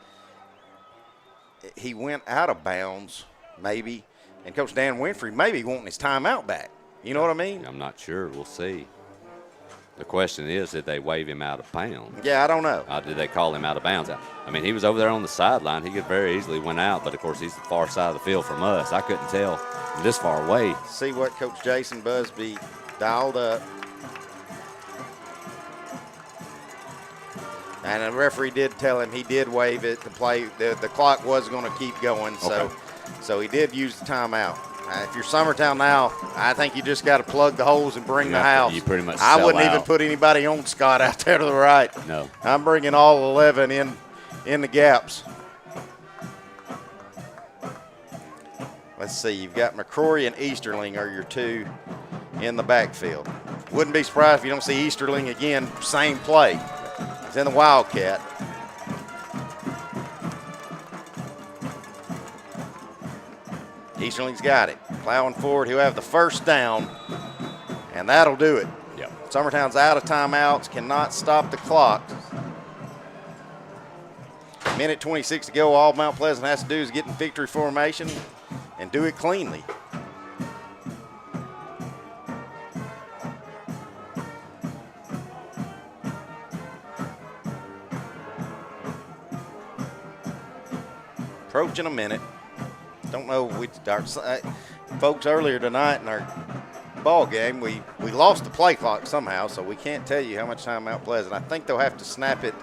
he went out of bounds, maybe. And Coach Dan Winfrey maybe wanting his timeout back. You know what I mean? I'm not sure. We'll see. The question is, did they wave him out of bounds? Yeah, I don't know. Did they call him out of bounds? I mean, he was over there on the sideline. He could very easily went out, but, of course, he's the far side of the field from us. I couldn't tell this far away. See what Coach Jason Busby dialed up. And the referee did tell him he did waive it. The play, the clock was going to keep going, so he did use the timeout. If you're Summertown now, I think you just got to plug the holes and bring the house. You pretty much I sell wouldn't out. even put anybody on Scott out there to the right. No. I'm bringing all 11 in the gaps. Let's see. You've got McCrory and Easterling are your 2 in the backfield. Wouldn't be surprised if you don't see Easterling again, same play. It's in the Wildcat. Easterling's got it. Plowing forward, he'll have the first down, and that'll do it. Yep. Summertown's out of timeouts, cannot stop the clock. Minute 26 to go. All Mount Pleasant has to do is get in victory formation and do it cleanly. Approaching a minute. Don't know folks earlier tonight in our ball game, we lost the play clock somehow, so we can't tell you how much time Mount Pleasant. I think they'll have to snap it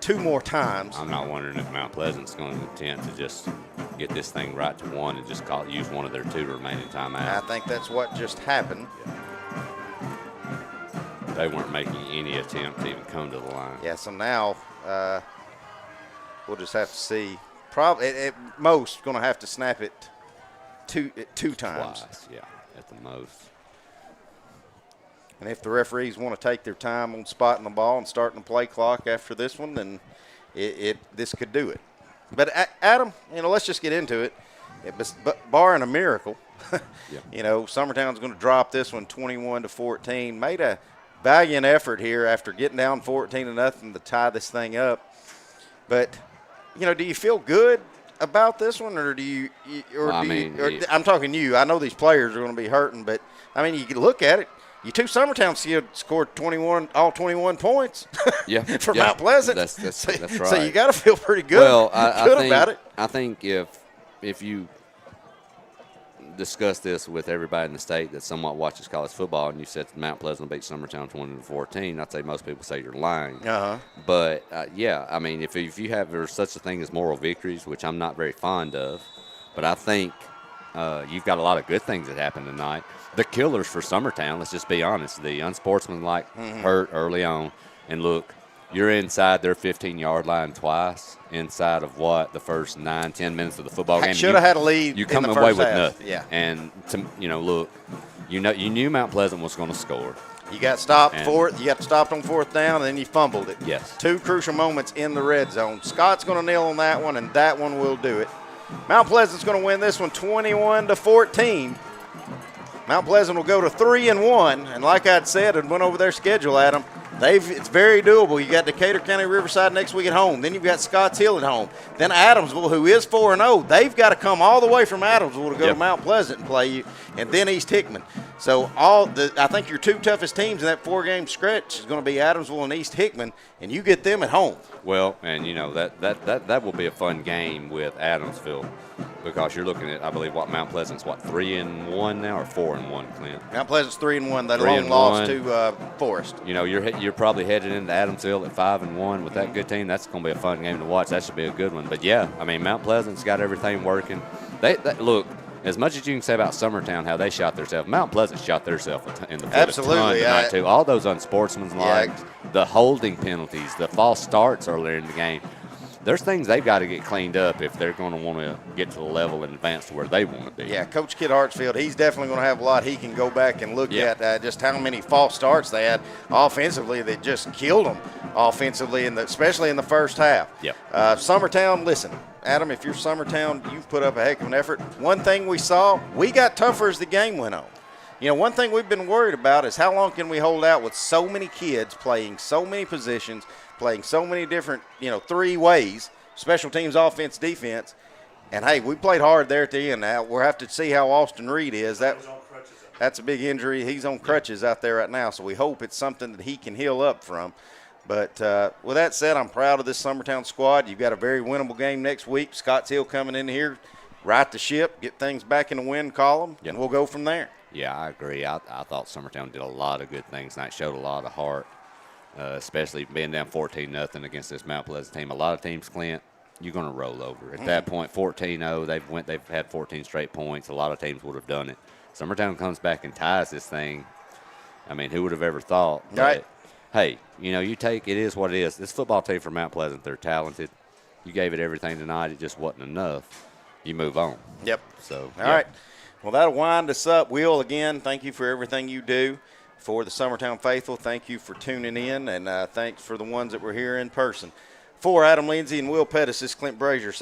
2 more times. I'm not wondering if Mount Pleasant's going to attempt to just get this thing right to 1 and just use one of their 2 remaining timeouts. I think that's what just happened. They weren't making any attempt to even come to the line. Yeah, so now we'll just have to see. Probably at most going to have to snap it two times. Twice, yeah, at the most. And if the referees want to take their time on spotting the ball and starting the play clock after this one, then this could do it. But Adam, let's just get into it. But barring a miracle, Summertown's going to drop this one 21-14. Made a valiant effort here after getting down 14-0 to tie this thing up. But do you feel good about this one, or do you? I'm talking you. I know these players are going to be hurting, but I mean, you can look at it. You two Summertown scored 21 points. Yeah, for yeah. Mount Pleasant. That's right. So you got to feel pretty good. Well, I think, about it. I think if you discuss this with everybody in the state that somewhat watches college football, and you said Mount Pleasant will beat Summertown 20-14, I'd say most people say you're lying. Uh-huh. But yeah, I mean, if you have there's such a thing as moral victories, which I'm not very fond of, but I think you've got a lot of good things that happened tonight. The killers for Summertown, let's just be honest, the unsportsmanlike hurt early on. And look, you're inside their 15-yard line twice inside of the first 9-10 minutes of the football game. Should have had a lead. You come in the away first with half. nothing. Yeah. And look, you knew Mount Pleasant was going to score. You got stopped You got stopped on fourth down, and then you fumbled it. Yes. 2 crucial moments in the red zone. Scott's going to nail on that one, and that one will do it. Mount Pleasant's going to win this one 21-14. Mount Pleasant will go to 3-1, and like I'd said, and went over their schedule, Adam. It's very doable. You got Decatur County Riverside next week at home. Then you've got Scotts Hill at home. Then Adamsville, who is 4-0, they've got to come all the way from Adamsville to go to Mount Pleasant and play you, and then East Hickman. So I think your 2 toughest teams in that 4-game stretch is going to be Adamsville and East Hickman, and you get them at home. Well, and that will be a fun game with Adamsville, because you're looking at, I believe, Mount Pleasant's 3-1 now, or 4-1, Clint? Mount Pleasant's 3-1. That long loss to Forest. You're probably headed into Adamsville at 5-1 with that good team. That's going to be a fun game to watch. That should be a good one. But yeah, I mean, Mount Pleasant's got everything working. They look. As much as you can say about Summertown, how they shot themselves, Mount Pleasant shot themselves in the foot a ton tonight, too. All those unsportsmanlike, the holding penalties, the false starts earlier in the game. There's things they've got to get cleaned up if they're going to want to get to the level and advance to where they want to be. Yeah, Coach Kid Hartsfield, he's definitely going to have a lot he can go back and look at just how many false starts they had offensively that just killed them offensively, especially in the first half. Yep. Summertown, listen, Adam, if you're Summertown, you've put up a heck of an effort. One thing we saw, we got tougher as the game went on. One thing we've been worried about is how long can we hold out with so many kids playing so many positions, playing so many different, 3 ways, special teams, offense, defense. And, hey, we played hard there at the end. Now we'll have to see how Austin Reed is. That's a big injury. He's on crutches out there right now, so we hope it's something that he can heal up from. But with that said, I'm proud of this Summertown squad. You've got a very winnable game next week. Scotts Hill coming in here, right the ship, get things back in the win column, and we'll go from there. Yeah, I agree. I thought Summertown did a lot of good things tonight, showed a lot of heart, especially being down 14-0 against this Mount Pleasant team. A lot of teams, Clint, you're going to roll over. At that point, 14-0, they've had 14 straight points. A lot of teams would have done it. Summertown comes back and ties this thing. I mean, who would have ever thought? Right. Hey, it is what it is. This football team from Mount Pleasant, they're talented. You gave it everything tonight. It just wasn't enough. You move on. Yep. So, all right. Well, that'll wind us up. Will, again, thank you for everything you do for the Summertown faithful. Thank you for tuning in, and thanks for the ones that were here in person. For Adam Lindsay and Will Pettis, this is Clint Brazier.